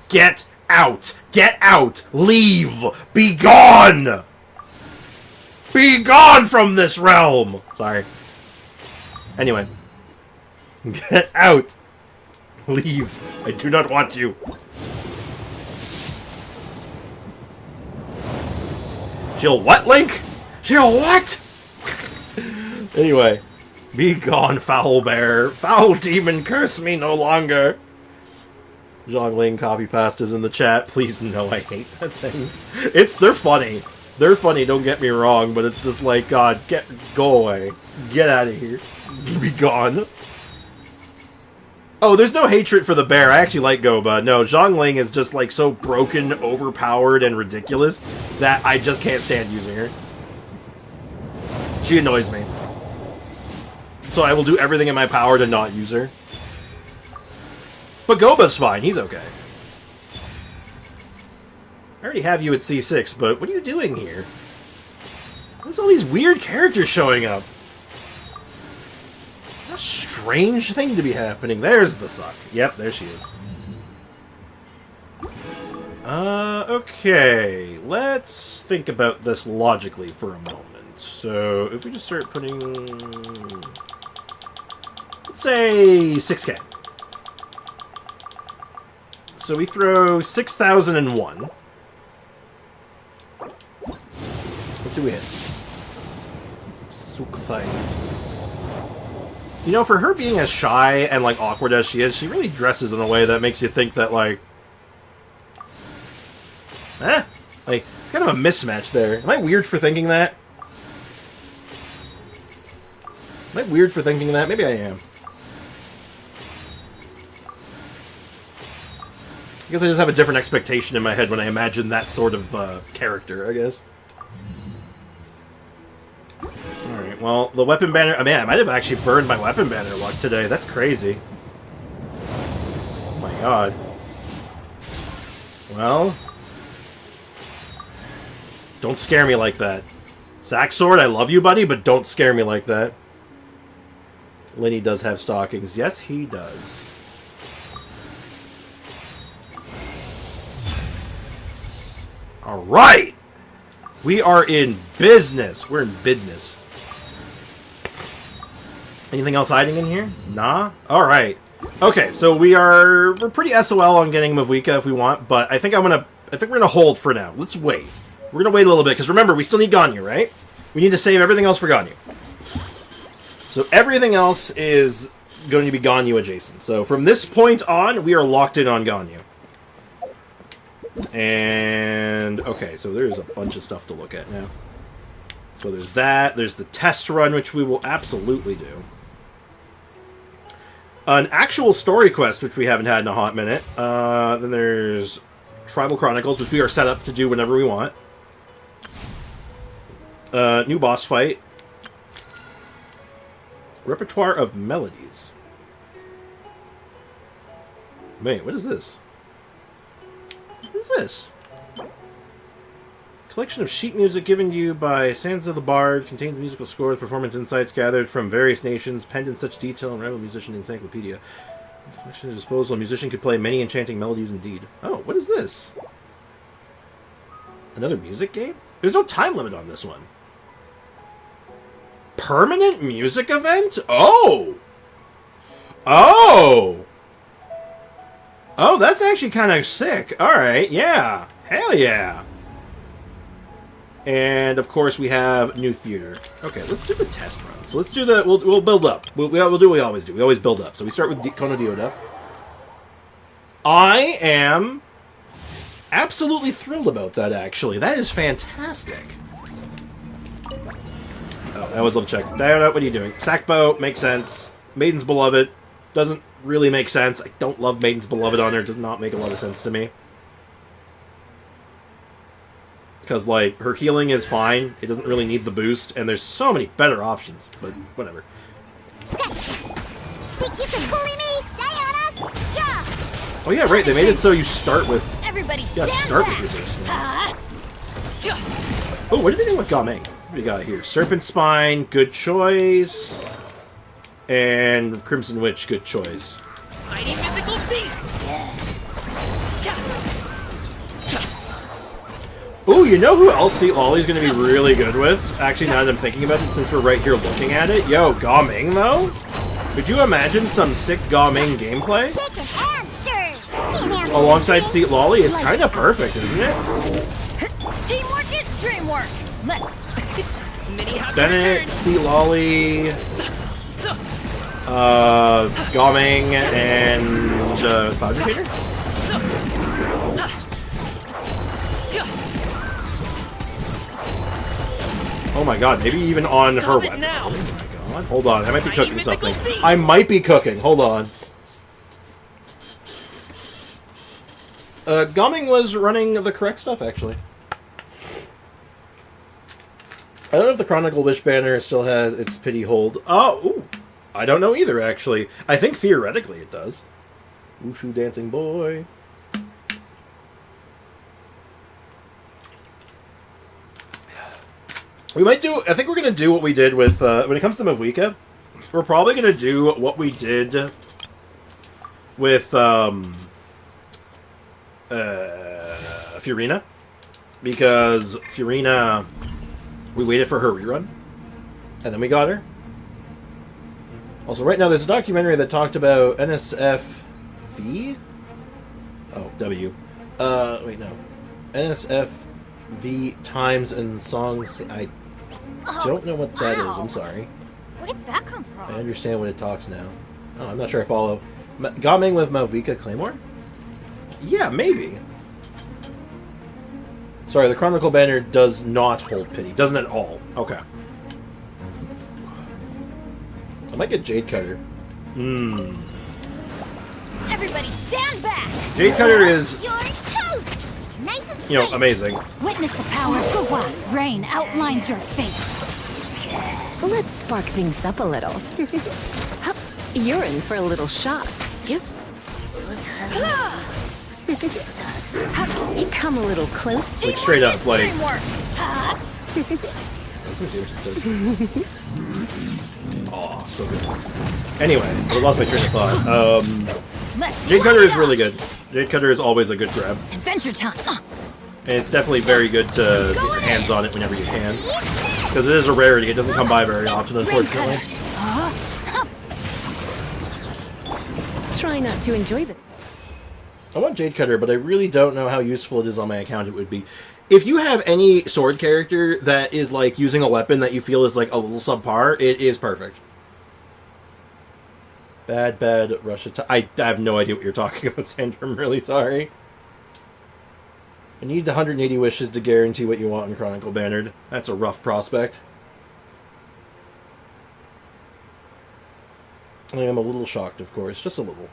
Get out! Get out! Leave! Be gone! Be gone from this realm! Sorry. Anyway. Get out! Leave. I do not want you. She'll what, Link? She'll what? Anyway. Be gone, foul bear. Foul demon, curse me no longer. Zhongling copy pastas in the chat. Please, no, I hate that thing. They're funny. They're funny, don't get me wrong, but it's just like, God, go away. Get out of here. Be gone. Oh, there's no hatred for the bear. I actually like Goba. No, Zhongling is just, like, so broken, overpowered, and ridiculous that I just can't stand using her. She annoys me. So I will do everything in my power to not use her. But Goba's fine. He's okay. I already have you at C6, but what are you doing here? What's all these weird characters showing up? What a strange thing to be happening. There's the suck. Yep, there she is. Okay. Let's think about this logically for a moment. So, if we just start putting... Let's say 6K. So we throw 6,001. Let's see what we hit. Sook thighs. You know, for her being as shy and, like, awkward as she is, she really dresses in a way that makes you think that, like... like, it's kind of a mismatch there. Am I weird for thinking that? Am I weird for thinking that? Maybe I am. I guess I just have a different expectation in my head when I imagine that sort of character, I guess. Alright, well, the weapon banner... I mean, I might have actually burned my weapon banner luck today. That's crazy. Oh my god. Well... Don't scare me like that. Sack Sword, I love you, buddy, but don't scare me like that. Lenny does have stockings. Yes, he does. Alright! We are in business. We're in business. Anything else hiding in here? Nah? Alright. Okay, so we're pretty SOL on getting Mavuika if we want, but I think we're gonna hold for now. Let's wait. We're gonna wait a little bit, because remember, we still need Ganyu, right? We need to save everything else for Ganyu. So everything else is going to be Ganyu adjacent. So from this point on, we are locked in on Ganyu. And, okay, so there's a bunch of stuff to look at now. So there's that. There's the test run, which we will absolutely do. An actual story quest, which we haven't had in a hot minute. Then there's Tribal Chronicles, which we are set up to do whenever we want. New boss fight. Repertoire of Melodies. Wait, what is this? What is this? Collection of sheet music given to you by Sansa the Bard contains musical scores, performance insights gathered from various nations, penned in such detail and rival musician encyclopedia. Collection at disposal. A musician could play many enchanting melodies indeed. Oh, what is this? Another music game? There's no time limit on this one. Permanent music event? Oh! Oh! Oh, that's actually kind of sick. Alright, yeah. Hell yeah. And, of course, we have new theater. Okay, let's do the test run. So let's do the... We'll build up. We'll do what we always do. We always build up. So we start with Kono Dioda. I am absolutely thrilled about that, actually. That is fantastic. Oh, I always love to check. Dioda, what are you doing? Sackbow, makes sense. Maiden's Beloved, doesn't really make sense. I don't love Maiden's Beloved on her. It does not make a lot of sense to me. Because, like, her healing is fine. It doesn't really need the boost. And there's so many better options. But, whatever. Oh, yeah, right. They made it so you start with... Everybody stand start back. With your boost. Oh, what did they do with Gaming? What do we got here? Serpent Spine, good choice. And Crimson Witch, good choice. Mighty mythical beast! Ooh, you know who else Seat Lolly's going to be really good with? Actually, now that I'm thinking about it, since we're right here looking at it. Yo, Gaming, though? Could you imagine some sick Gaming gameplay? Alongside Seat Lolly? It's kind of perfect, isn't it? Teamwork is dreamwork! Bennett, Seat Lolly, Gaming, and Cloud Indicator? Oh my god, maybe even on her weapon. Oh my god. Hold on, I might be cooking something. I might be cooking, hold on. Gaming was running the correct stuff, actually. I don't know if the Chronicle Wish banner still has its pity hold. Oh, ooh. I don't know either, actually. I think theoretically it does. Wushu dancing boy. We might do... I think we're going to do what we did with... when it comes to Mavwika, we're probably going to do what we did with Furina. Because Furina... We waited for her rerun. And then we got her. Also, right now there's a documentary that talked about NSFV? Oh, W. Wait, no. NSFV times and songs. I don't know what that is. I'm sorry. Where did that come from? I understand when it talks now. Oh, I'm not sure I follow. Gaming with Malvika Claymore? Yeah, maybe. Sorry, the Chronicle banner does not hold pity. Doesn't at all. Okay. I might get Jade Cutter. Everybody stand back! Jade Cutter is, You're toast! Nice and you know, amazing. Witness the power of Gawa. Rain outlines your fate. Let's spark things up a little. You're in for a little shock. Yep. Come a little close. Like, straight up, like... Oh, so good. Anyway, I lost my train of thought. Jade Cutter is really good. Jade Cutter is always a good grab. Adventure time. And it's definitely very good to get your hands on it whenever you can. Because it is a rarity. It doesn't come by very often, unfortunately. Try not to enjoy the... I want Jade Cutter, but I really don't know how useful it is on my account it would be. If you have any sword character that is, like, using a weapon that you feel is, like, a little subpar, it is perfect. Bad Russia... I have no idea what you're talking about, Sandra. I'm really sorry. I need the 180 wishes to guarantee what you want in Chronicle Bannered. That's a rough prospect. I am a little shocked, of course. Just a little.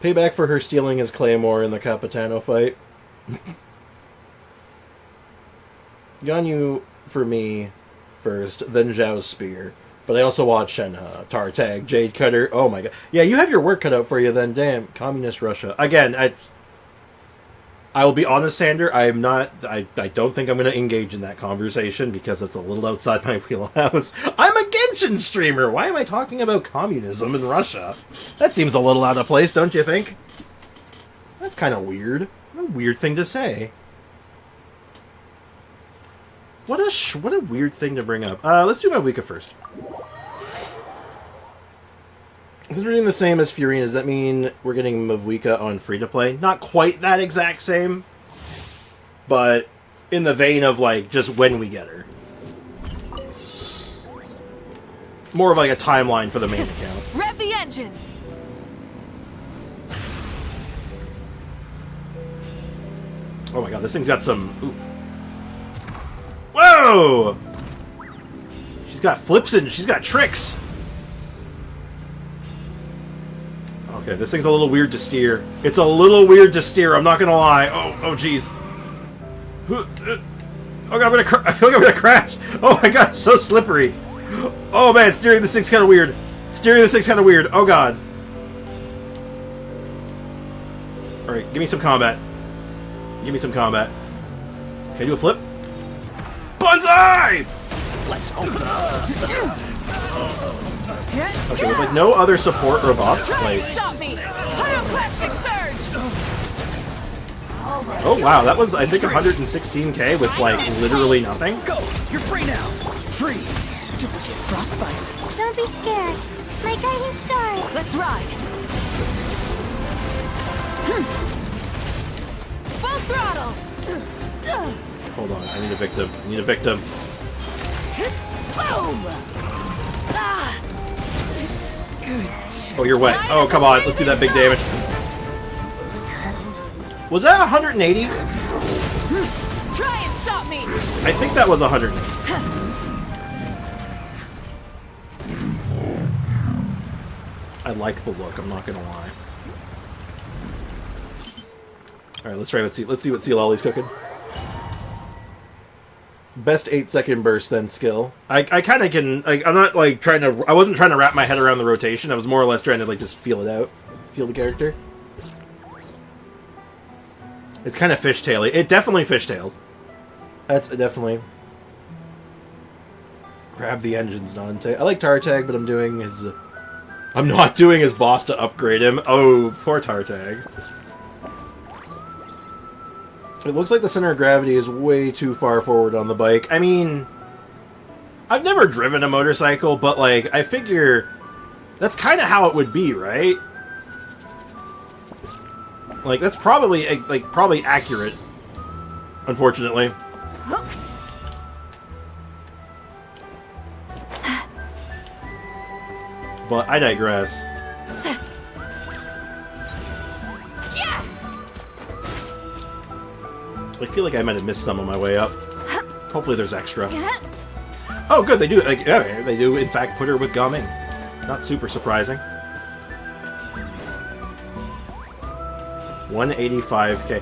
Payback for her stealing his Claymore in the Capitano fight. Ganyu for me first, then Zhao's Spear. But I also watched Shenhe, Tartag, Jade Cutter. Oh my god. Yeah, you have your work cut out for you then. Damn. Communist Russia. Again, I will be honest, Sander. I don't think I'm going to engage in that conversation because it's a little outside my wheelhouse. I'm a Genshin streamer. Why am I talking about communism in Russia? That seems a little out of place, don't you think? That's kind of weird. What a weird thing to say. What a weird thing to bring up. Let's do Mavuika first. Since we're doing the same as Furina, does that mean we're getting Mavuika on free-to-play? Not quite that exact same, but in the vein of, like, just when we get her. More of, like, a timeline for the main account. Rev the engines! Oh my god, this thing's got some... Ooh. Whoa! She's got flips and she's got tricks! Okay, this thing's a little weird to steer. It's a little weird to steer, I'm not gonna lie. Oh, jeez. Oh god, I feel like I'm gonna crash. Oh my god, it's so slippery. Oh man, steering this thing's kind of weird. Oh god. Alright, give me some combat. Can I do a flip? Banzai! Let's go. Okay, with like no other support or buffs, like... Stop me! Pyroclastic surge! Oh wow, that was, I think, 116k with, like, literally nothing. Go! You're free now! Freeze! Duplicate frostbite. Don't be scared. My guiding stars. Let's ride! Full throttle! Hold on, I need a victim. Boom! Ah! Oh, you're wet. Oh, come on, let's see that big damage. Was that 180? Try and stop me! I think that was 180. I like the look, I'm not gonna lie. Alright, let's try, let's see what Sealolly's cooking. Best 8-second burst, then skill. I kind of can, like, I'm not, like, trying to, I wasn't trying to wrap my head around the rotation, I was more or less trying to, like, just feel it out. Feel the character. It's kind of fishtaily. It definitely fishtails. That's definitely... Grab the engines, non-tag. I like Tartag, but I'm doing his... I'm not doing his boss to upgrade him. Oh, poor Tartag. It looks like the center of gravity is way too far forward on the bike. I mean... I've never driven a motorcycle, but, like, I figure... That's kind of how it would be, right? Like, that's probably, like, probably accurate. Unfortunately. But I digress. I feel like I might have missed some on my way up. Hopefully there's extra. Oh, good, they do, like, yeah, they do, in fact, put her with gumming. Not super surprising. 185k.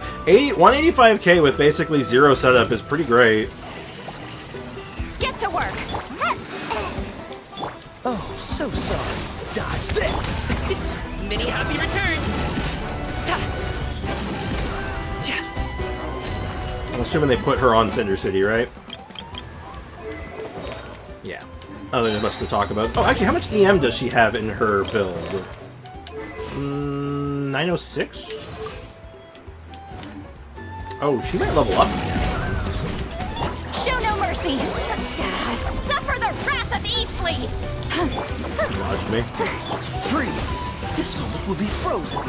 185k with basically zero setup is pretty great. Get to work! Oh, so sorry. Dodge that. Many happy returns. I'm assuming they put her on Cinder City, right? Yeah. I don't think there's much to talk about. Oh, actually, how much EM does she have in her build? 906? Oh, she might level up again. Show no mercy! Suffer the wrath of Eastleigh! Dodged me. Freeze. This moment will be frozen.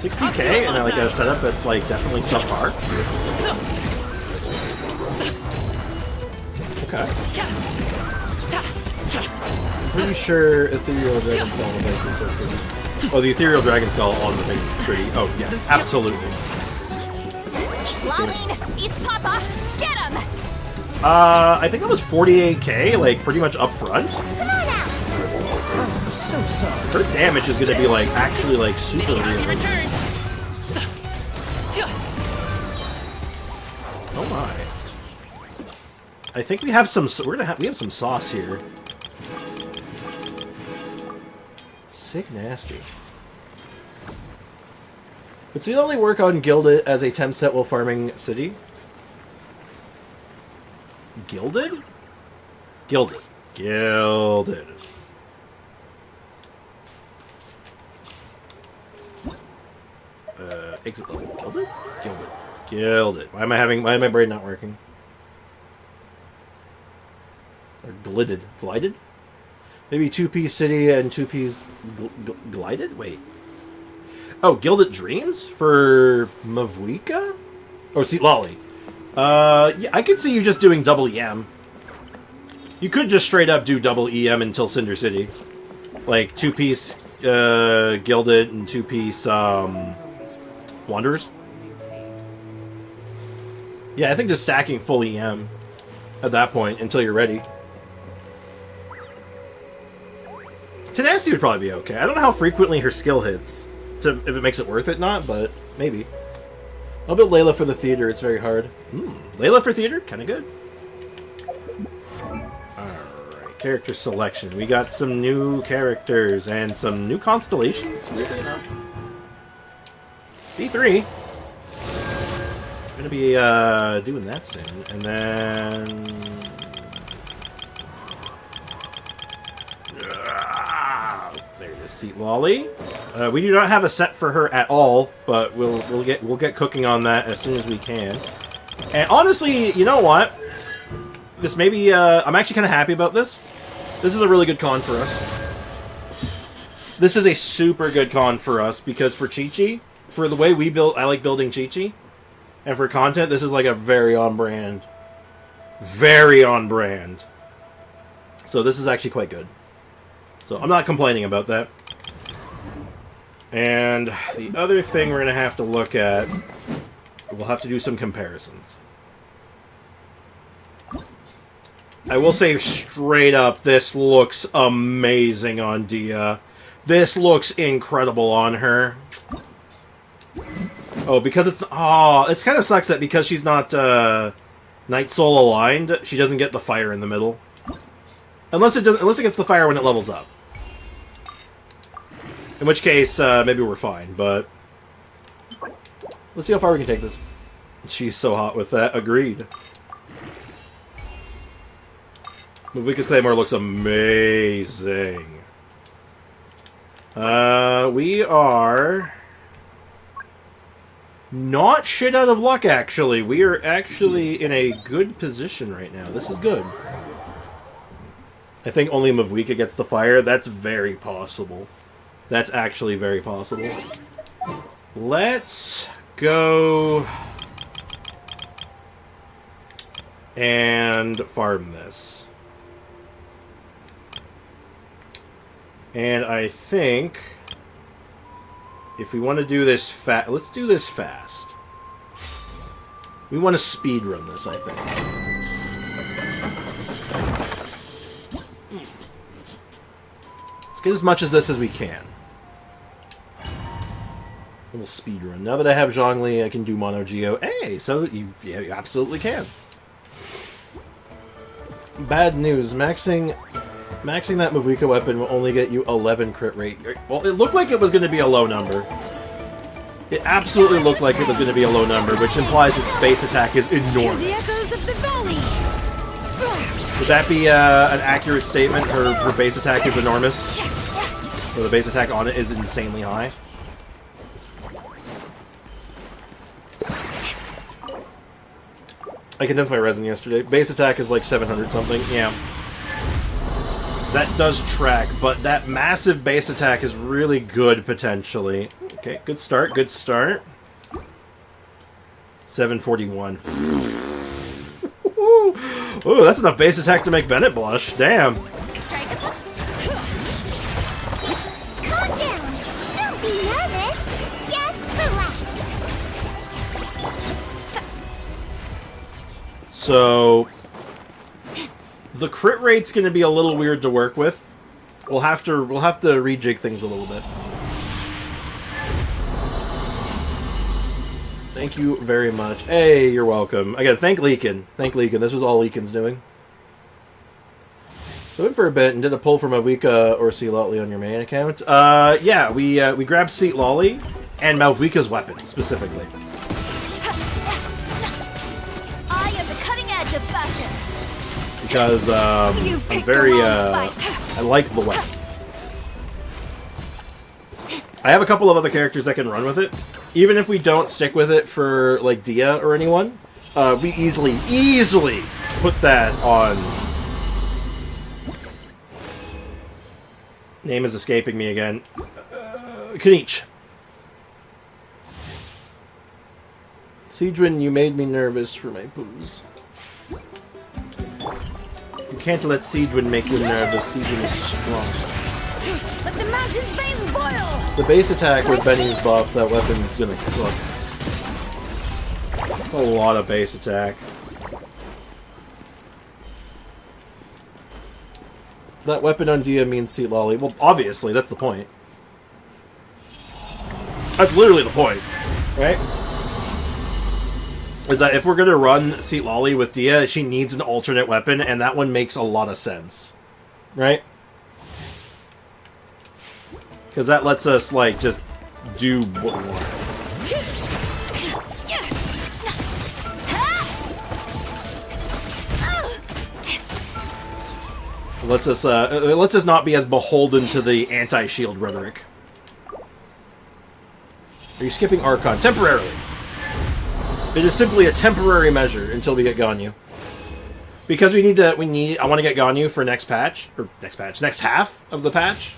60k and like a setup that's like definitely subpar. Okay. Pretty sure Ethereal Dragon Skull will make this so pretty. Oh, the Ethereal Dragon Skull on the big pretty. Oh, yes, absolutely. Lolene, East Papa, get him! I think that was 48k, like pretty much up front. Come on out! Oh, so sorry. Her damage is gonna be like actually like super real. Oh my! I think we have some. We have some sauce here. Sick nasty. Would Seat Lolly work on Gilded as a temp set while farming City? Gilded? Gilded. Gilded. Exit level. Gilded? Gilded. Gilded. Why am my brain not working? Or glided. Glided? Maybe 2-piece City and 2-piece glided? Wait. Oh, Gilded Dreams? For Mavuika? Oh, Seat Lolly. Yeah, I could see you just doing double EM. You could just straight up do double EM until Cinder City. Like, 2-piece Gilded and 2-piece Wanderers. Yeah, I think just stacking full EM at that point until you're ready. Tenacity would probably be okay. I don't know how frequently her skill hits, if it makes it worth it not, but maybe. I'll build Layla for the theater, it's very hard. Layla for theater? Kinda good. Alright, character selection. We got some new characters and some new constellations, weirdly enough. C3. Gonna be doing that soon. And then... there it is, Seat Lolly. We do not have a set for her at all, but we'll get cooking on that as soon as we can. And honestly, you know what? This may be I'm actually kind of happy about this. This is a really good con for us. This is a super good con for us because for Chi-Chi, for the way we build, I like building Chi-Chi, and for content, this is like a very on brand. Very on brand. So this is actually quite good. So I'm not complaining about that. And the other thing we're going to have to look at, we'll have to do some comparisons. I will say straight up, this looks amazing on Dehya. This looks incredible on her. Oh, because it's... Oh, it kind of sucks that because she's not Night Soul aligned, she doesn't get the fire in the middle. Unless it gets the fire when it levels up. In which case, maybe we're fine, but... let's see how far we can take this. She's so hot with that. Agreed. Mavuika's Claymore looks amazing. We are... not shit out of luck, actually. We are actually in a good position right now. This is good. I think only Mavuika gets the fire. That's very possible. That's actually very possible. Let's go and farm this. And I think if we want to do this fast, let's do this fast. We want to speed run this, I think. Let's get as much of this as we can. And we'll speed run. Now that I have Zhongli, I can do Mono Geo. Hey, so you absolutely can. Bad news. Maxing that Mavuika weapon will only get you 11 crit rate. Well, it looked like it was going to be a low number. It absolutely looked like it was going to be a low number, which implies its base attack is enormous. Would that be an accurate statement? Her base attack is enormous? Or the base attack on it is insanely high? I condensed my resin yesterday. Base attack is like 700 something. Yeah. That does track, but that massive base attack is really good, potentially. Okay, good start, good start. 741. Ooh, that's enough base attack to make Bennett blush. Damn. Calm down. Don't be nervous. Just relax. So the crit rate's going to be a little weird to work with. We'll have to rejig things a little bit. Thank you very much. Hey, you're welcome. Again, thank Leakin. Thank Leakin. This was all Leakin's doing. So in for a bit and did a pull from Mavuika or Seat Lolly on your main account. Yeah, we grabbed Seat Lolly And Malvika's weapon, specifically. I am the cutting edge of fashion. Because, I'm very, I like the weapon. I have a couple of other characters that can run with it. Even if we don't stick with it for, like, Dehya or anyone, we easily put that on... Name is escaping me again. Kanich. Siegwin, you made me nervous for my booze. You can't let Siegwin make you nervous. Siegwin is strong. Let the mountain's veins boil! The base attack with Benny's buff, that weapon's gonna cook. That's a lot of base attack. That weapon on Dehya means Seat Lolly. Well, obviously, that's the point. That's literally the point, right? Is that if we're gonna run Seat Lolly with Dehya, she needs an alternate weapon, and that one makes a lot of sense. Right? Because that lets us, like, just do what we want. It lets us not be as beholden to the anti-shield rhetoric. Are you skipping Archon? Temporarily. It is simply a temporary measure until we get Ganyu. Because I want to get Ganyu for next half of the patch.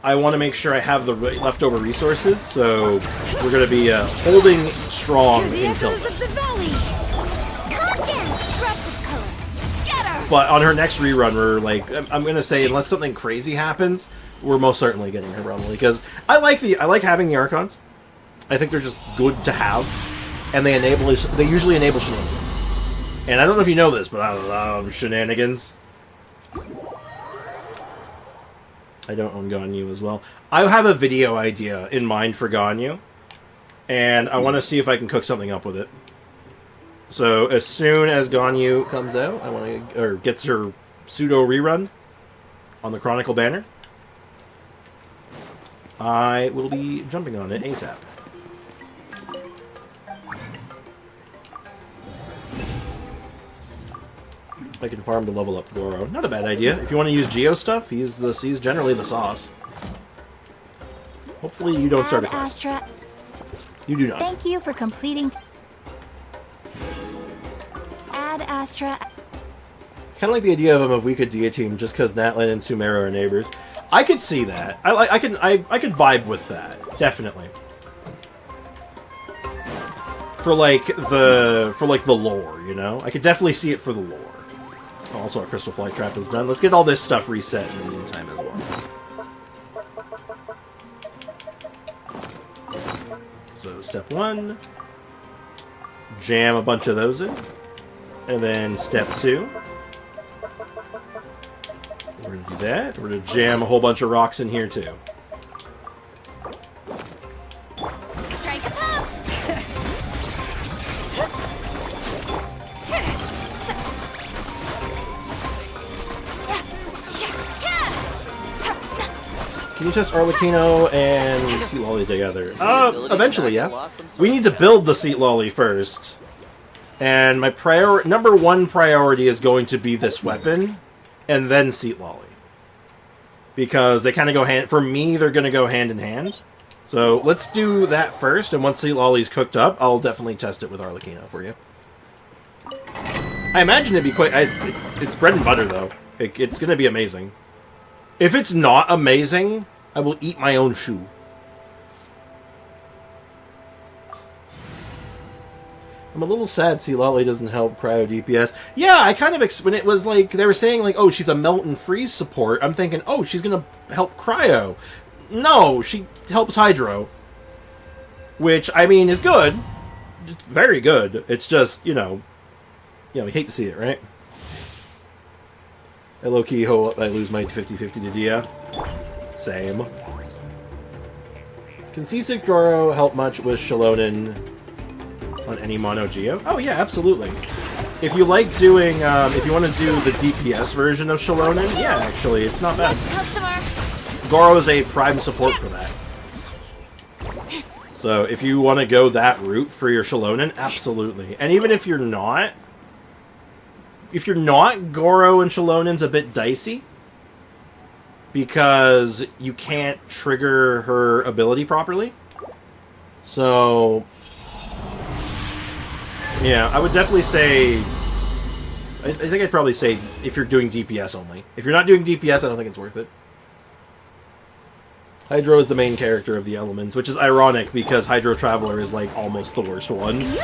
I want to make sure I have the leftover resources, so we're going to be holding strong until then. But on her next rerun, we're like, I'm going to say, unless something crazy happens, we're most certainly getting her probably. Because I like having the Archons. I think they're just good to have. And they usually enable shenanigans. And I don't know if you know this, but I love shenanigans. I don't own Ganyu as well. I have a video idea in mind for Ganyu. And I want to see if I can cook something up with it. So as soon as Ganyu comes out, gets her pseudo rerun on the Chronicle banner, I will be jumping on it ASAP. I can farm to level up Goro. Not a bad idea. If you want to use Geo stuff, he's generally the sauce. Hopefully you don't start a quest. You do not. Thank you for completing. Add Astra. Kind of like the idea of a Mavika Dehya team just because Natlan and Sumeru are neighbors. I could see that. I could vibe with that. Definitely. For the lore, you know? I could definitely see it for the lore. Also, our Crystal Flight Trap is done. Let's get all this stuff reset in the meantime as well. So, step 1. Jam a bunch of those in. And then step 2. We're going to do that. We're going to jam a whole bunch of rocks in here too. Strike a pop! Can you test Arlecchino and Seat Lolly together? Eventually, yeah. We need to build the Seat Lolly first. And my number one priority is going to be this weapon, and then Seat Lolly. Because they kind of go hand... For me, they're going to go hand in hand. So let's do that first, and once Seat Lolly's cooked up, I'll definitely test it with Arlecchino for you. I imagine it'd be quite... it's bread and butter, though. It's going to be amazing. If it's not amazing, I will eat my own shoe. I'm a little sad Seat Lolly doesn't help Cryo DPS. Yeah, I kind of... when it was like... They were saying, like, oh, she's a melt and freeze support. I'm thinking, oh, she's going to help Cryo. No, she helps Hydro. Which, I mean, is good. It's very good. It's just, you know, you hate to see it, right? I low-key hope I lose my 50-50 to Dehya. Same. Can C6 Goro help much with Shalonen on any mono Geo? Oh yeah, absolutely. If you like doing, if you want to do the DPS version of Shalonen, yeah, actually, it's not bad. Goro is a prime support for that. So if you want to go that route for your Shalonen, absolutely. And even if you're not, Goro and Shalonen's a bit dicey. Because you can't trigger her ability properly. So, yeah, I would definitely say... I think I'd probably say if you're doing DPS only. If you're not doing DPS, I don't think it's worth it. Hydro is the main character of the elements, which is ironic because Hydro Traveler is like almost the worst one. Lend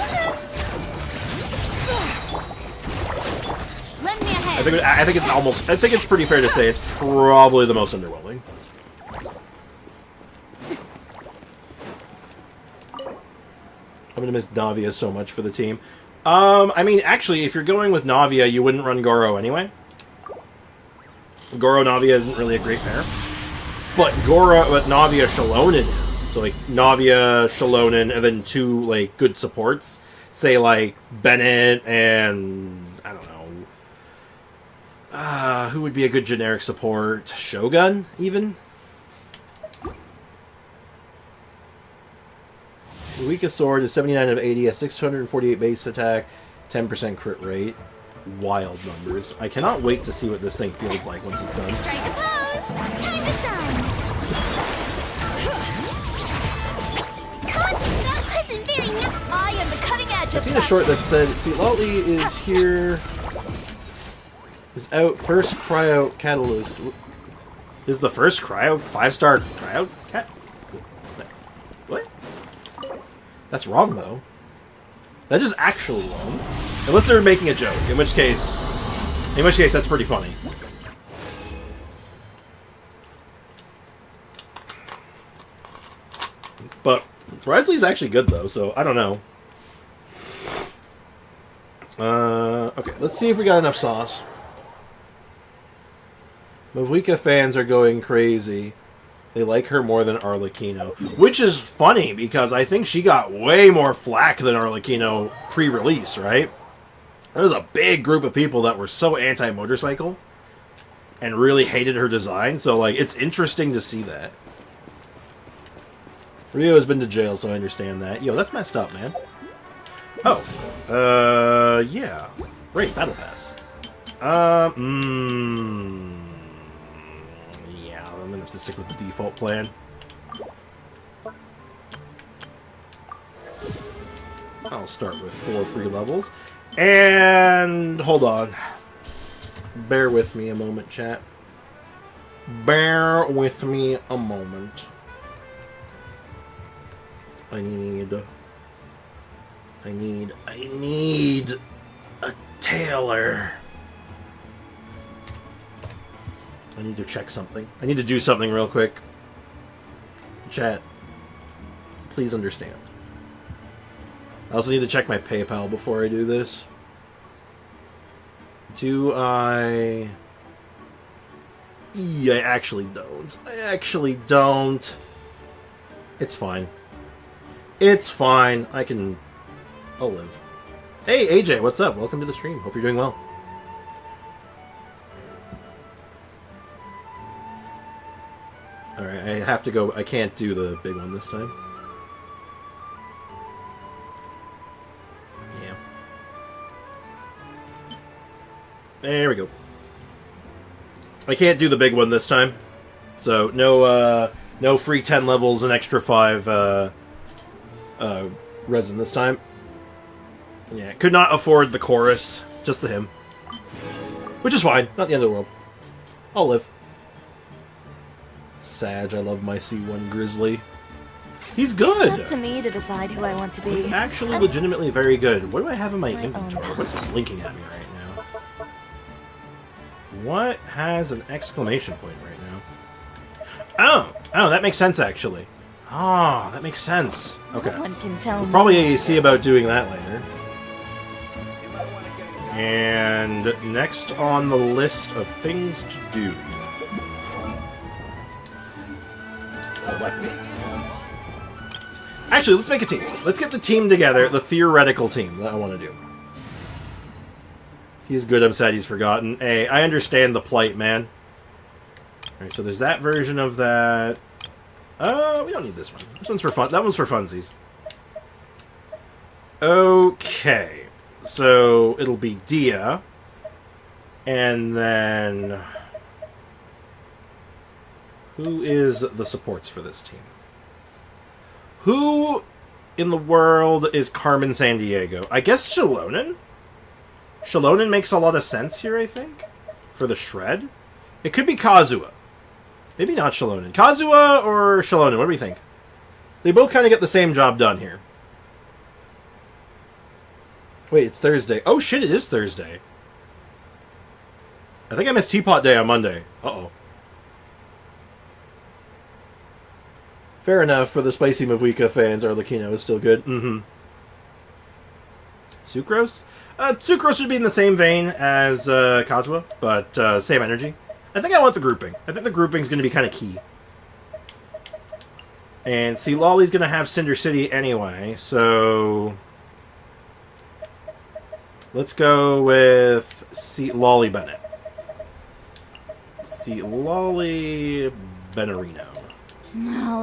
me a hand. I think it's pretty fair to say it's probably the most underwhelming. I'm gonna miss Navia so much for the team. I mean, actually, if you're going with Navia, you wouldn't run Goro anyway. Goro Navia isn't really a great pair. But Navia Shalonen is. So, like, Navia, Shalonen, and then two, like, good supports. Say, like, Bennett and... I don't know. Who would be a good generic support? Shogun, even? Weakest sword is 79 of 80, a 648 base attack, 10% crit rate. Wild numbers. I cannot wait to see what this thing feels like once it's done. Strike a pose! Time to shine! Cut! That wasn't very nice! I am the cutting edge I've of seen a short that said, see, Lolly is here, is out, first cryo catalyst. Is the first cryo, 5-star cryo cat? What? That's wrong, though. That is actually wrong. Unless they're making a joke, in which case, that's pretty funny. But Risley's actually good, though, so I don't know. Okay, let's see if we got enough sauce. Mavika fans are going crazy. They like her more than Arlecchino. Which is funny, because I think she got way more flack than Arlecchino pre-release, right? There was a big group of people that were so anti-motorcycle and really hated her design, so, like, it's interesting to see that. Rio has been to jail, so I understand that. Yo, that's messed up, man. Oh. Yeah. Great, Battle Pass. Yeah, I'm gonna have to stick with the default plan. I'll start with 4 free levels. And hold on. Bear with me a moment, chat. Bear with me a moment. I need a tailor. I need to check something. I need to do something real quick. Chat, please understand. I also need to check my PayPal before I do this. Do I... Yeah, I actually don't. It's fine. It's fine. I'll live. Hey, AJ, what's up? Welcome to the stream. Hope you're doing well. Alright, I have to go. I can't do the big one this time. Yeah. There we go. I can't do the big one this time. So, no free 10 levels and extra 5, resin this time. Yeah, could not afford the chorus, just the hymn. Which is fine, not the end of the world. I'll live. Sag, I love my C1 Grizzly. He's good! It's up to me to decide who I want to be. He's actually legitimately very good. What do I have in my inventory? What's blinking at me right now? What has an exclamation point right now? Oh, that makes sense, actually. Oh, that makes sense. Okay. No one can tell We'll probably see about doing that later. And next on the list of things to do. Actually, let's make a team. Let's get the team together, the theoretical team that I want to do. He's good, I'm sad he's forgotten. Hey, I understand the plight, man. Alright, so there's that version of that. We don't need this one. This one's for fun. That one's for funsies. Okay. So, it'll be Dehya. And then... who is the supports for this team? Who in the world is Carmen Sandiego? I guess Shalonen? Shalonen makes a lot of sense here, I think. For the shred. It could be Kazuha. Maybe not Shalonen. Kazuha or Shalonen, what do we think? They both kind of get the same job done here. Wait, it's Thursday. Oh shit, it is Thursday. I think I missed Teapot Day on Monday. Uh-oh. Fair enough, for the Spicy Mavuika fans, Arlecchino is still good. Mm-hmm. Sucrose? Sucrose would be in the same vein as Kazuha, but same energy. I think I want the grouping. I think the grouping's going to be kind of key. And see, Lolly's going to have Cinder City anyway, so... let's go with Lolly Bennett. Lolly Bennerino.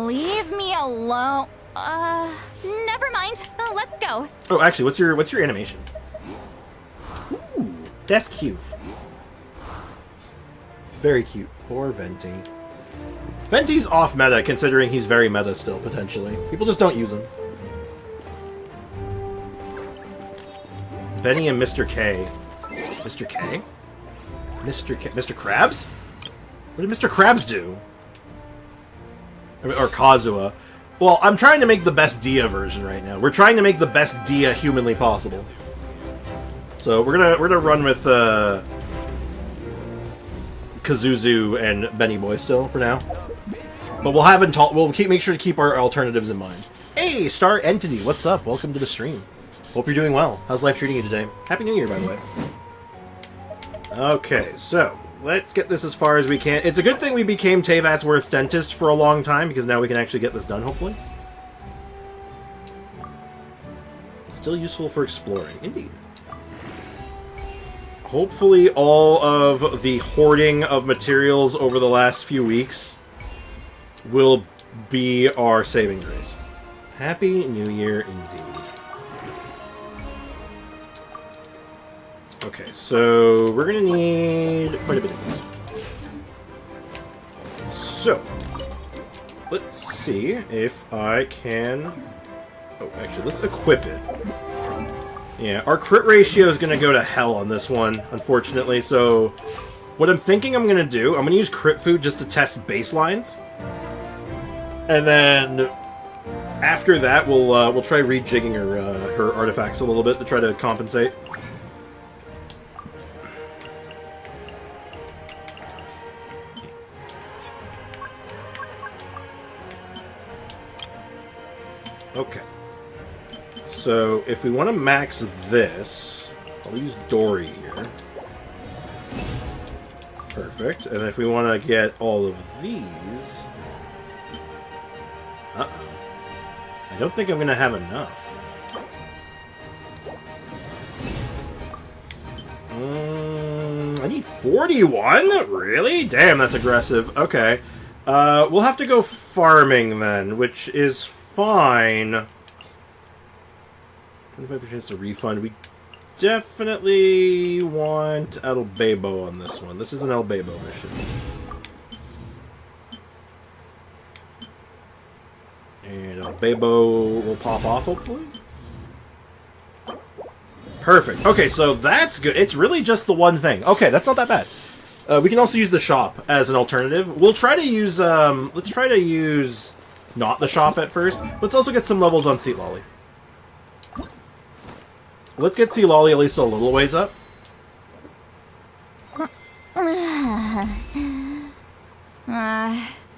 Leave me alone. Never mind. Let's go. Oh, actually, what's your animation? Ooh, that's cute. Very cute. Poor Venti. Venti's off meta, considering he's very meta still, potentially. People just don't use him. Benny and Mr. K. Mr. K? Mr. K? Mr. Krabs? What did Mr. Krabs do? Or Kazuha. Well, I'm trying to make the best Dehya version right now. We're trying to make the best Dehya humanly possible. So we're gonna run with Kazuzu and Benny Boy still for now. But we'll make sure to keep our alternatives in mind. Hey, Star Entity, what's up? Welcome to the stream. Hope you're doing well. How's life treating you today? Happy New Year, by the way. Okay, so let's get this as far as we can. It's a good thing we became Teyvat's dentist for a long time, because now we can actually get this done, hopefully. Still useful for exploring, indeed. Hopefully all of the hoarding of materials over the last few weeks will be our saving grace. Happy New Year, indeed. Okay, so we're gonna need quite a bit of these. So, let's see if I can... oh, actually, let's equip it. Yeah, our crit ratio is gonna go to hell on this one, unfortunately, so... what I'm thinking I'm gonna do, I'm gonna use crit food just to test baselines. And then... after that, we'll try rejigging her artifacts a little bit to try to compensate. Okay. So, if we want to max this, I'll use Dory here. Perfect. And if we want to get all of these... uh-oh. I don't think I'm going to have enough. I need 41? Really? Damn, that's aggressive. Okay. We'll have to go farming then, which is fine. 25% to refund. We definitely want El Bebo on this one. This is an El Bebo mission. And El Bebo will pop off, hopefully. Perfect. Okay, so that's good. It's really just the one thing. Okay, that's not that bad. We can also use the shop as an alternative. We'll try to use, let's try to use not the shop at first. Let's also get some levels on Seat Lolly. Let's get Sea Lolly at least a little ways up.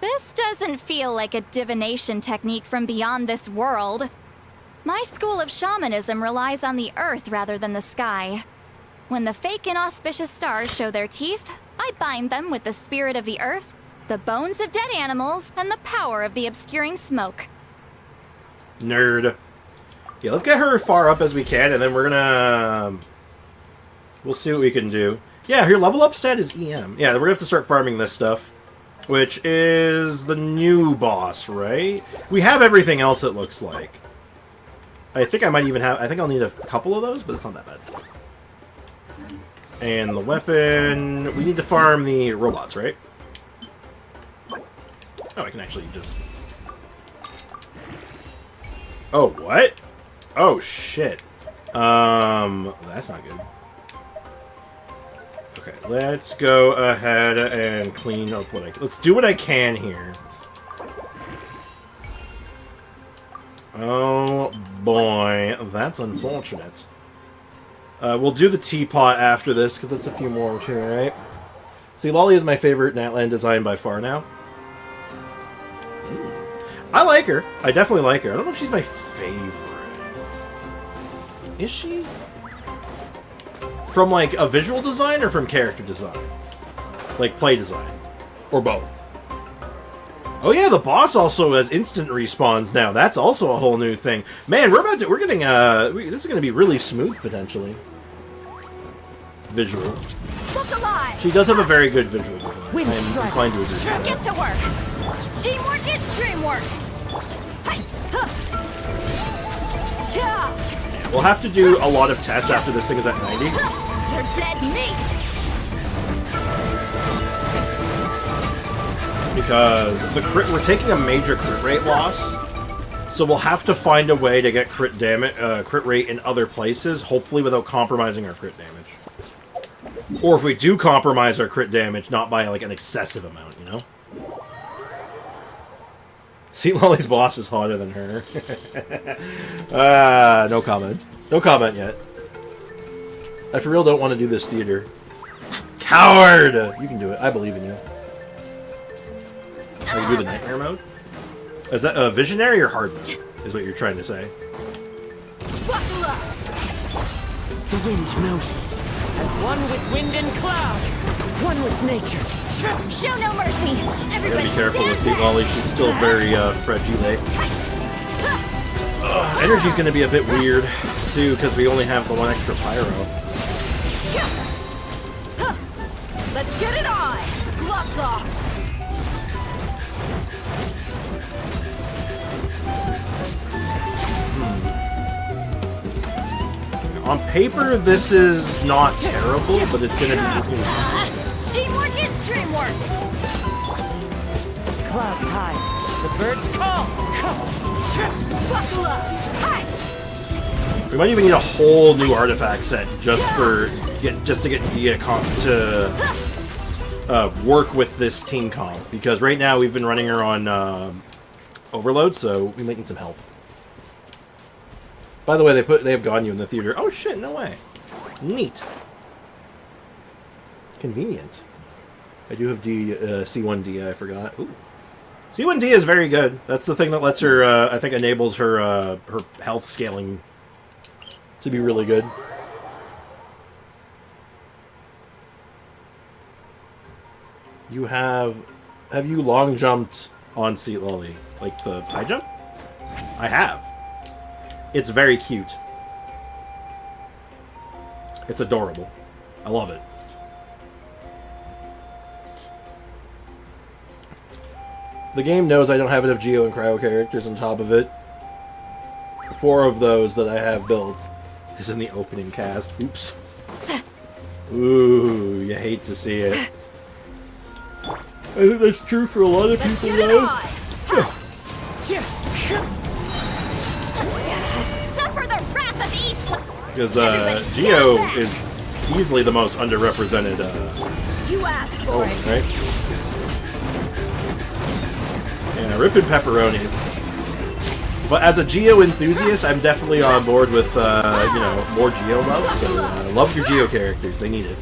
This doesn't feel like a divination technique from beyond this world. My school of shamanism relies on the earth rather than the sky. When the fake inauspicious stars show their teeth, I bind them with the spirit of the earth, the bones of dead animals, and the power of the obscuring smoke. Nerd. Yeah, let's get her far up as we can, and then we're gonna... we'll see what we can do. Yeah, her level up stat is EM. Yeah, we're gonna have to start farming this stuff. which is the new boss, right? We have everything else, it looks like. I think I might even have... I think I'll need a couple of those, but it's not that bad. And the weapon... We need to farm the robots, right? Oh, I can actually just... Oh, what? Oh, shit. That's not good. Okay, let's go ahead and clean up what I can. Let's do what I can here. Oh, boy. That's unfortunate. We'll do the teapot after this, because that's a few more too, right? See, Lolly is my favorite Natlan design by far now. I like her. I definitely like her. I don't know if she's my favorite. Is she? From, like, a visual design or from character design? Like, play design? Or both? Oh yeah, the boss also has instant respawns now. That's also a whole new thing. Man, we're getting, this is gonna be really smooth, potentially. Visual. Look alive! She does have a very good visual design. I am inclined to agree. Get to work! Teamwork is dreamwork! We'll have to do a lot of tests after this thing is at 90. You're dead meat! Because we're taking a major crit rate loss, so we'll have to find a way to get crit rate in other places, hopefully without compromising our crit damage. Or if we do compromise our crit damage, not by like an excessive amount, you know? See, Lolly's boss is hotter than her. No comment. No comment yet. I for real don't want to do this theater. Coward! You can do it. I believe in you. Are you do the nightmare mode? Is that a visionary or hard mode? Is what you're trying to say. Buckle up! The wind knows me. As one with wind and cloud, one with nature. Show no mercy! Gotta Everybody be careful with stand Seat Lolly. She's still very fragile. Energy's gonna be a bit weird, too, because we only have the one extra pyro. Let's get it on! Gloves off! On paper, this is not terrible, but it's gonna be... Teamwork is dreamwork! Clouds high, the birds call. Buckle up! Hi! We might even need a whole new artifact set just to get Dehya to work with this team comp, because right now we've been running her on overload, so we might need some help. By the way, they have Ganyu in the theater. Oh shit, no way. Neat. Convenient. I do have C1D, I forgot. Ooh. C1D is very good. That's the thing that lets her, I think enables her her health scaling to be really good. Have you long jumped on Seat Lolly? Like the high jump? I have. It's very cute. It's adorable. I love it. The game knows I don't have enough Geo and Cryo characters on top of it. 4 of those that I have built is in the opening cast. Oops. Ooh, you hate to see it. I think that's true for a lot of people, though. Suffer the wrath of East! Because Geo is easily the most underrepresented. You asked for it. Right? Yeah, ripping pepperonis. But as a Geo enthusiast, I'm definitely on board with, you know, more Geo love. So love your Geo characters; they need it.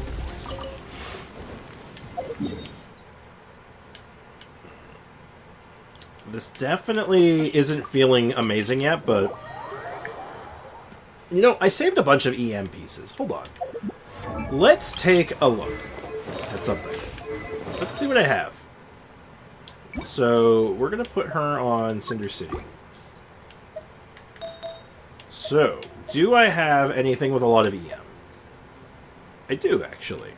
This definitely isn't feeling amazing yet, but you know, I saved a bunch of EM pieces. Hold on. Let's take a look at something. Let's see what I have. So, we're going to put her on Cinder City. So, do I have anything with a lot of EM? I do, actually.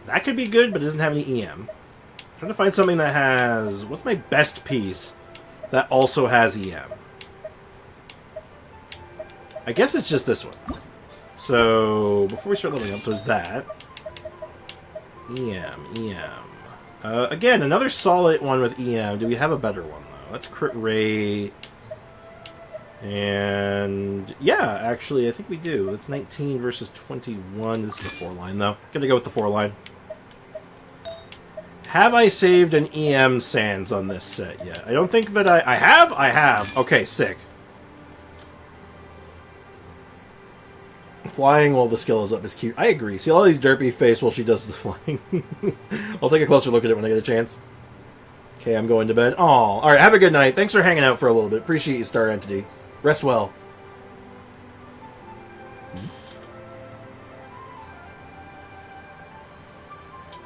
That could be good, but it doesn't have any EM. Trying to find something that has... What's my best piece that also has EM? I guess it's just this one. So, before we start leveling up, so is that. EM. Again, another solid one with EM. Do we have a better one, though? That's crit rate. And yeah, actually, I think we do. It's 19 versus 21. This is a 4-line, though. Gonna go with the 4-line. Have I saved an EM Sans on this set yet? I don't think that I have? I have. Okay, sick. Flying while the skill is up is cute. I agree. See all these derpy face while she does the flying. I'll take a closer look at it when I get a chance. Okay, I'm going to bed. Aw. Alright, have a good night. Thanks for hanging out for a little bit. Appreciate you, Star Entity. Rest well.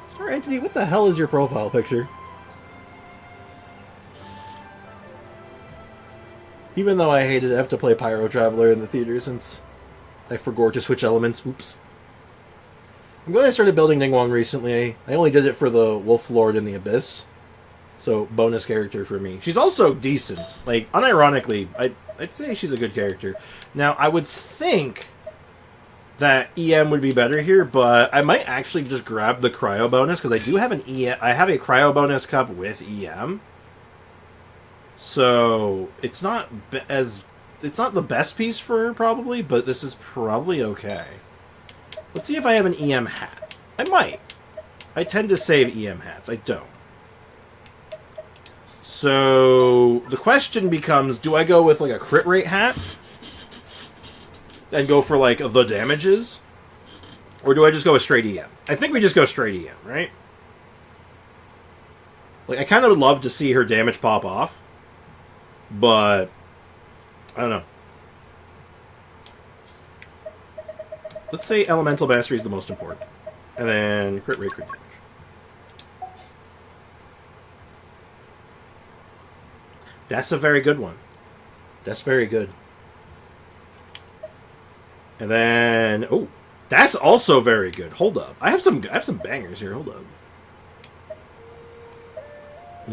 Star Entity, what the hell is your profile picture? Even though I hated it, I have to play Pyro Traveler in the theater since I forgot to switch elements. Oops. I'm glad I started building Ningguang recently. I only did it for the Wolf Lord in the Abyss. So, bonus character for me. She's also decent. Like, unironically, I'd say she's a good character. Now, I would think that EM would be better here, but I might actually just grab the Cryo bonus, because I do have an EM... I have a Cryo bonus cup with EM. So, it's not as... It's not the best piece for her, probably, but this is probably okay. Let's see if I have an EM hat. I might. I tend to save EM hats. I don't. So, the question becomes, do I go with, like, a crit rate hat? And go for, like, the damages? Or do I just go with straight EM? I think we just go straight EM, right? Like, I kind of would love to see her damage pop off. But... I don't know. Let's say Elemental Mastery is the most important. And then crit rate, crit damage. That's a very good one. That's very good. And then... Oh! That's also very good. Hold up. I have some bangers here. Hold up. A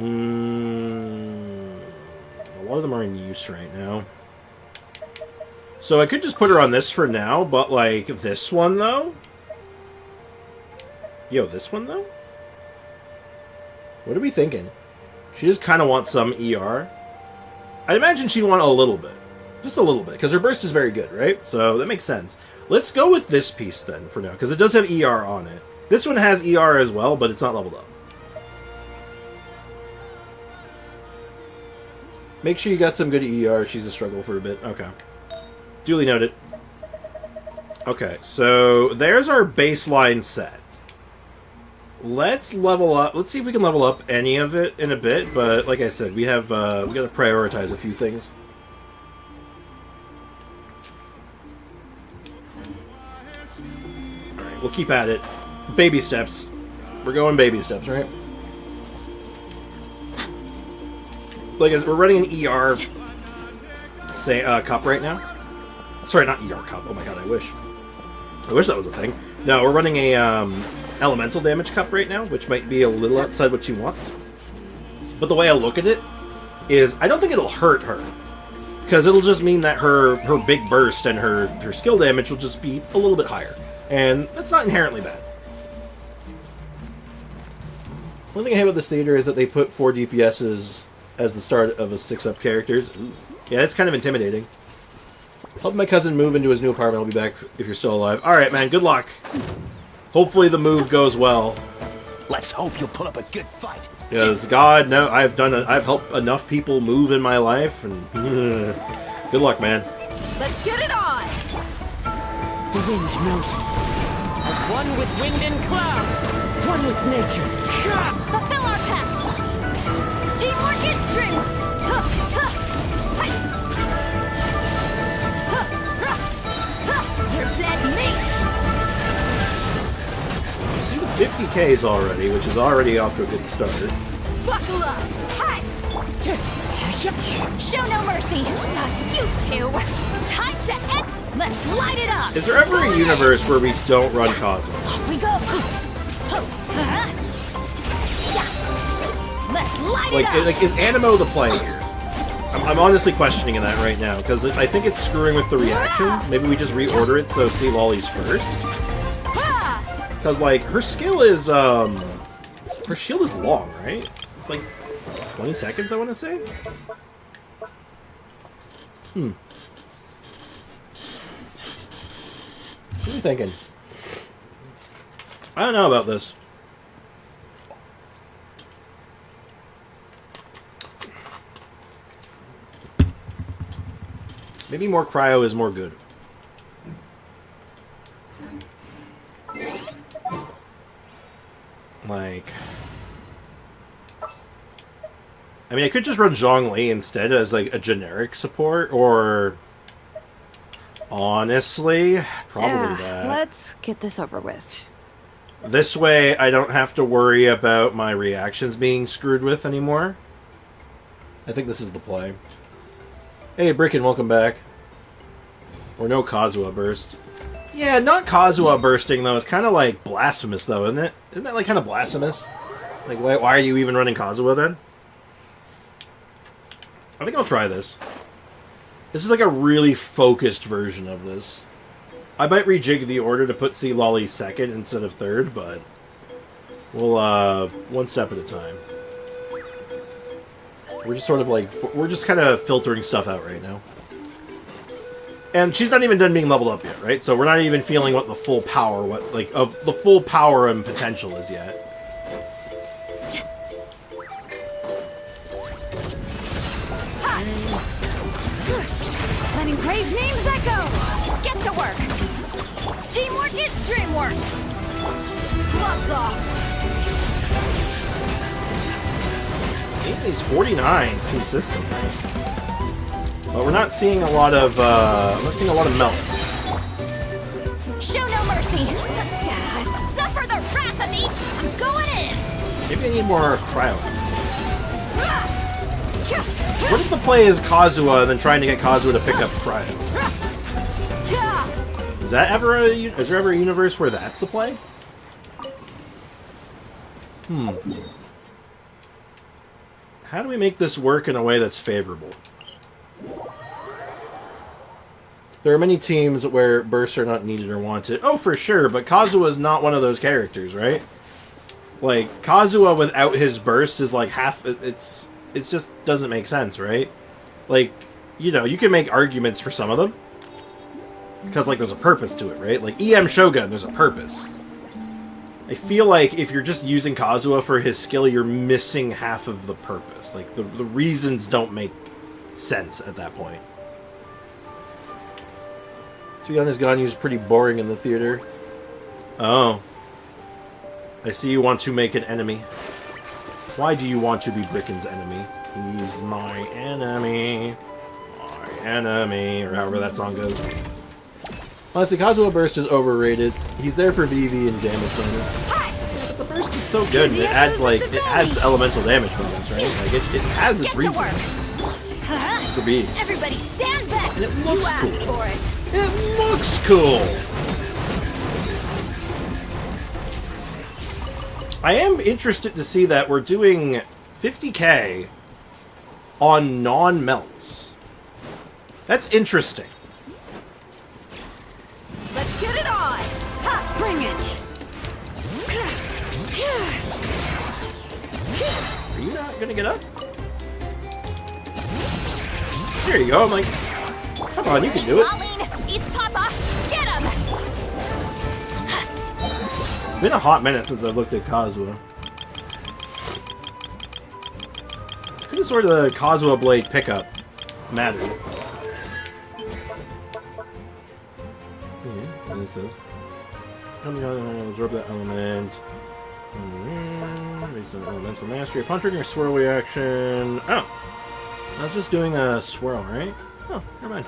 lot of them are in use right now. So I could just put her on this for now, but, like, this one, though? Yo, this one, though? What are we thinking? She just kind of wants some ER. I imagine she'd want a little bit. Just a little bit, because her burst is very good, right? So that makes sense. Let's go with this piece, then, for now, because it does have ER on it. This one has ER as well, but it's not leveled up. Make sure you got some good ER. She's a struggle for a bit. Okay. Duly noted. Okay, so there's our baseline set. Let's level up. Let's see if we can level up any of it in a bit. But like I said, we have we got to prioritize a few things. All right, we'll keep at it. Baby steps. We're going baby steps, right? Like we're running an ER, say cup right now. Sorry, not ER cup. Oh my god, I wish that was a thing. No, we're running a elemental damage cup right now, which might be a little outside what she wants. But the way I look at it is, I don't think it'll hurt her, because it'll just mean that her big burst and her skill damage will just be a little bit higher, and that's not inherently bad. One thing I hate about this theater is that they put 4 DPSs as the start of a 6-up characters. Ooh. Yeah, it's kind of intimidating. Help my cousin move into his new apartment. I'll be back if you're still alive. Alright, man, good luck. Hopefully the move goes well. Let's hope you'll put up a good fight. Because, God, no, I've helped enough people move in my life, and good luck, man. Let's get it on! The wind knows me. As one with wind and cloud, one with nature. Fulfill our pact! Teamwork is strength! You're dead meat! See the 50Ks already, which is already off to a good start. Buckle up! Hi! Show no mercy! You two! Time to end! Let's light it up! Is there ever a universe where we don't run Cosmo? Off we go! Let's light Like, it up. like is Animo the play here? I'm honestly questioning that right now, because I think it's screwing with the reactions. Maybe we just reorder it so see Lolly's first. Because, like, her skill is, her shield is long, right? It's like 20 seconds, I want to say? What are you thinking? I don't know about this. Maybe more cryo is more good. Like... I mean, I could just run Zhongli instead as, like, a generic support, or... Honestly, probably that. Let's get this over with. This way, I don't have to worry about my reactions being screwed with anymore. I think this is the play. Hey, Bricken, welcome back. Or no Kazuha burst. Yeah, not Kazuha bursting, though. It's kind of, like, blasphemous, though, isn't it? Isn't that, like, kind of blasphemous? Like, why are you even running Kazuha, then? I think I'll try this. This is, like, a really focused version of this. I might rejig the order to put C. Lolly second instead of third, but... we'll, one step at a time. We're just sort of, like... we're just kind of filtering stuff out right now. And she's not even done being leveled up yet, right? So we're not even feeling what the full power, of the full power and potential is yet. Letting brave names echo. Get to work. Teamwork is dreamwork. Gloves off. Seeing these 49s consistently. But we're not seeing a lot of, I'm not seeing a lot of melts. Show no mercy. Suffer the wrath of me. I'm going in. Maybe I need more cryo. What if the play is Kazuha and then trying to get Kazuha to pick up cryo? Is there ever a universe where that's the play? How do we make this work in a way that's favorable? There are many teams where bursts are not needed or wanted. Oh, for sure, but Kazuha is not one of those characters, right? Like, Kazuha without his burst is like half... It just doesn't make sense, right? Like, you know, you can make arguments for some of them. Because, like, there's a purpose to it, right? Like, EM Shogun, there's a purpose. I feel like if you're just using Kazuha for his skill, you're missing half of the purpose. Like, the reasons don't make sense at that point. To be honest, Ganyu is pretty boring in the theater. Oh. I see you want to make an enemy. Why do you want to be Bricken's enemy? He's my enemy. My enemy. Or however that song goes. Honestly, Kazuha Burst is overrated. He's there for VV and damage bonus. But the Burst is so good. It adds, like, it adds elemental damage bonus, right? Like, it has its reason to be. Everybody stand back. And it looks cool. For it. It looks cool! I am interested to see that we're doing 50k on non-melts. That's interesting. Let's get it on! Ha! Bring it! Are you not gonna get up? There you go, I'm like... Come on, you can do it. East Papa, get him! It's been a hot minute since I've looked at Kazuha. Could have sort of the Kazuha Blade pickup mattered. What is this? Absorb that element. Based on elemental mastery. Upon triggering a swirl reaction. Oh! I was just doing a swirl, right? Oh, never mind.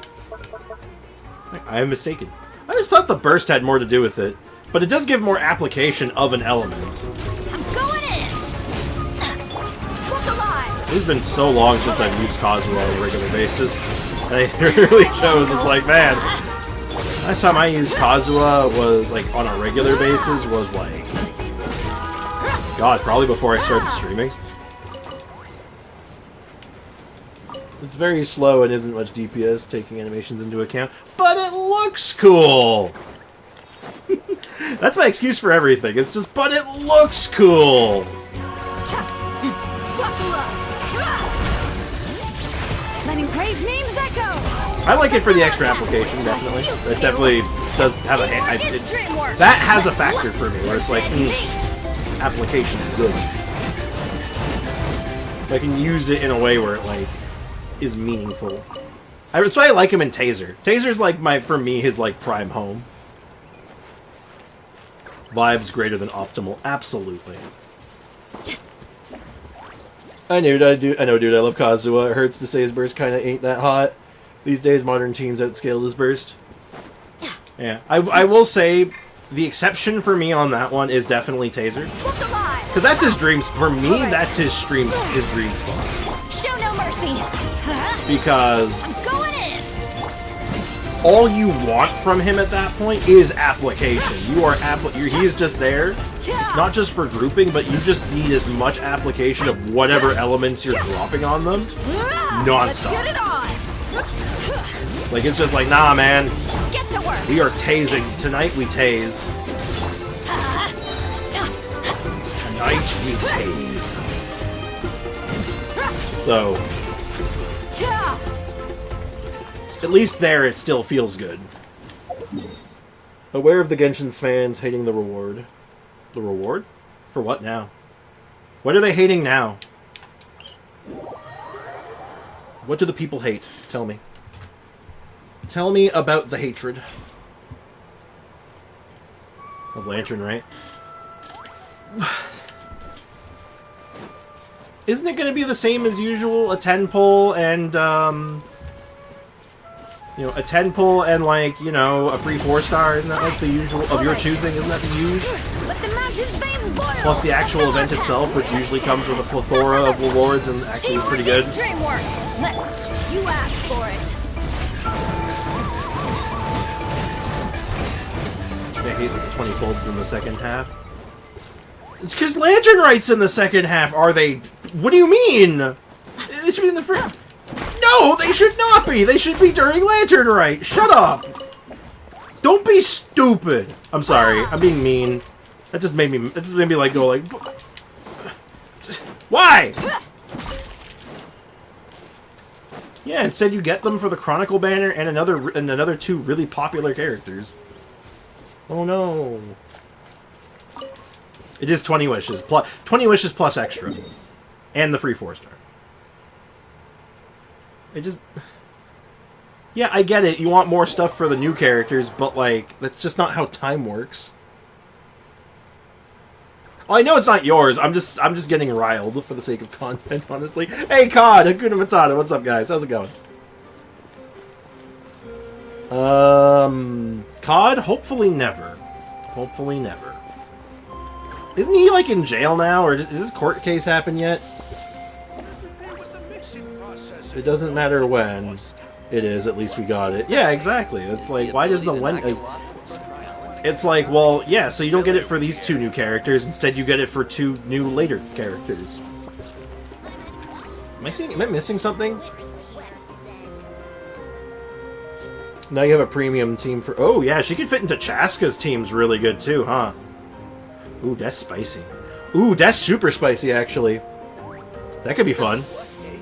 I am mistaken. I just thought the burst had more to do with it, but it does give more application of an element. I'm going in. Look alive. It's been so long since I've used Kazuha on a regular basis, and it really shows. It's like, man, last time I used Kazuha was like on a regular basis was like, God, probably before I started streaming. It's very slow and isn't much DPS, taking animations into account, but it looks cool! That's my excuse for everything. It's just, but it looks cool! Let engraved names echo! I like it for the extra application, definitely. It definitely does have a hand. That has a factor for me, where it's like, application is good. I can use it in a way where it, like, is meaningful. That's why I like him in Taser. Taser's, like, for me, his, like, prime home. Vibes greater than optimal. Absolutely. I know, dude. I love Kazuha. It hurts to say his burst kind of ain't that hot. These days, modern teams outscale his burst. Yeah. I will say, the exception for me on that one is definitely Taser. Because that's his dreams. For me, that's his dream spot. Show no mercy. Because I'm going in. all you want from him at that point is application. He is just there, not just for grouping, but you just need as much application of whatever elements you're dropping on them, non-stop. Let's get it on. Like, it's just like, nah, man. Get to work. We are tasing. Tonight we tase. Tonight we tase. So, at least there it still feels good. Aware of the Genshin's fans hating the reward. The reward? For what now? What are they hating now? What do the people hate? Tell me. Tell me about the hatred. Of Lantern, right? Isn't it going to be the same as usual? A 10 pull and, you know, a 10 pull and, like, you know, a free 4-star? Isn't that, like, the usual of your choosing? Isn't that the usual? Plus the actual event itself, which usually comes with a plethora of rewards and actually is pretty good. You asked for it. I hate that the 20 pulls in the second half. It's because Lantern Right's in the second half, are they? What do you mean? They should be in the first. No, they should not be! They should be during Lantern Right! Shut up! Don't be stupid! I'm sorry, I'm being mean. That just made me like, go like... Why? Yeah, instead you get them for the Chronicle banner and another 2 really popular characters. Oh no. It is 20 wishes. 20 wishes plus extra. And the free 4-star. It just... Yeah, I get it. You want more stuff for the new characters, but, like, that's just not how time works. Well, I know it's not yours. I'm just getting riled for the sake of content, honestly. Hey, COD! Hakuna Matata! What's up, guys? How's it going? COD? Hopefully never. Hopefully never. Isn't he, like, in jail now, or did his court case happen yet? It doesn't matter when it is, at least we got it. Yeah, exactly. It's like, why does the when... it's like, well, yeah, so you don't get it for these 2 new characters, instead you get it for 2 new later characters. Am I missing something? Now you have a premium team for... Oh, yeah, she could fit into Chaska's teams really good, too, huh? Ooh, that's spicy. Ooh, that's super spicy, actually. That could be fun.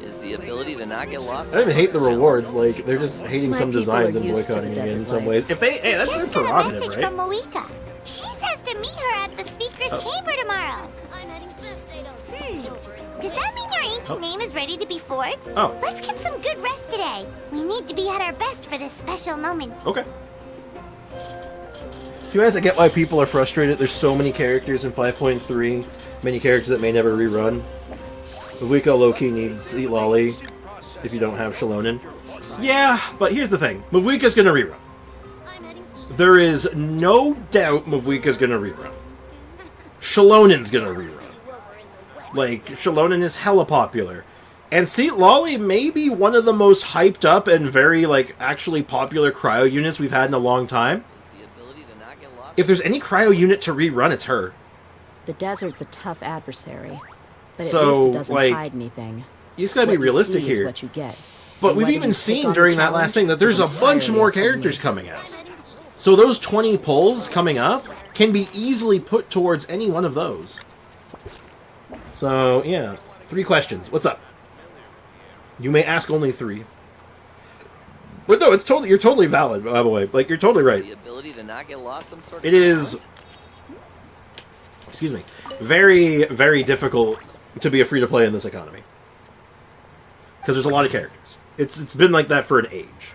Is the ability to not get lost. I don't even hate the rewards, like, they're just hating some designs and boycotting it in some ways. If they... Hey, that's their prerogative, right? From Moika. She says to meet her at the speaker's chamber tomorrow. Does that mean your ancient name is ready to be forged? Oh. Let's get some good rest today. We need to be at our best for this special moment. Okay. To be honest, I get why people are frustrated. There's so many characters in 5.3, many characters that may never rerun. Mavuika low-key needs Eat Lolly if you don't have Shalonen. Yeah, but here's the thing. Mavuika's gonna rerun. There is no doubt Mavuika's gonna rerun. Shalonen's gonna rerun. Like, Shalonen is hella popular. And Seat Lolly may be one of the most hyped up and very, like, actually popular cryo units we've had in a long time. If there's any cryo unit to rerun, it's her. The desert's a tough adversary, but So, at least it doesn't like, hide anything. You just gotta be realistic What you see here. is what you get. But we've even seen during that last thing that there's a bunch more characters coming out. So those 20 pulls coming up can be easily put towards any one of those. So, yeah. 3 questions. What's up? You may ask only 3. But no, you're totally valid, by the way. Like, you're totally right. The ability to not get lost some sort of it is, excuse me, very, very difficult to be a free-to-play in this economy. Because there's a lot of characters. It's been like that for an age.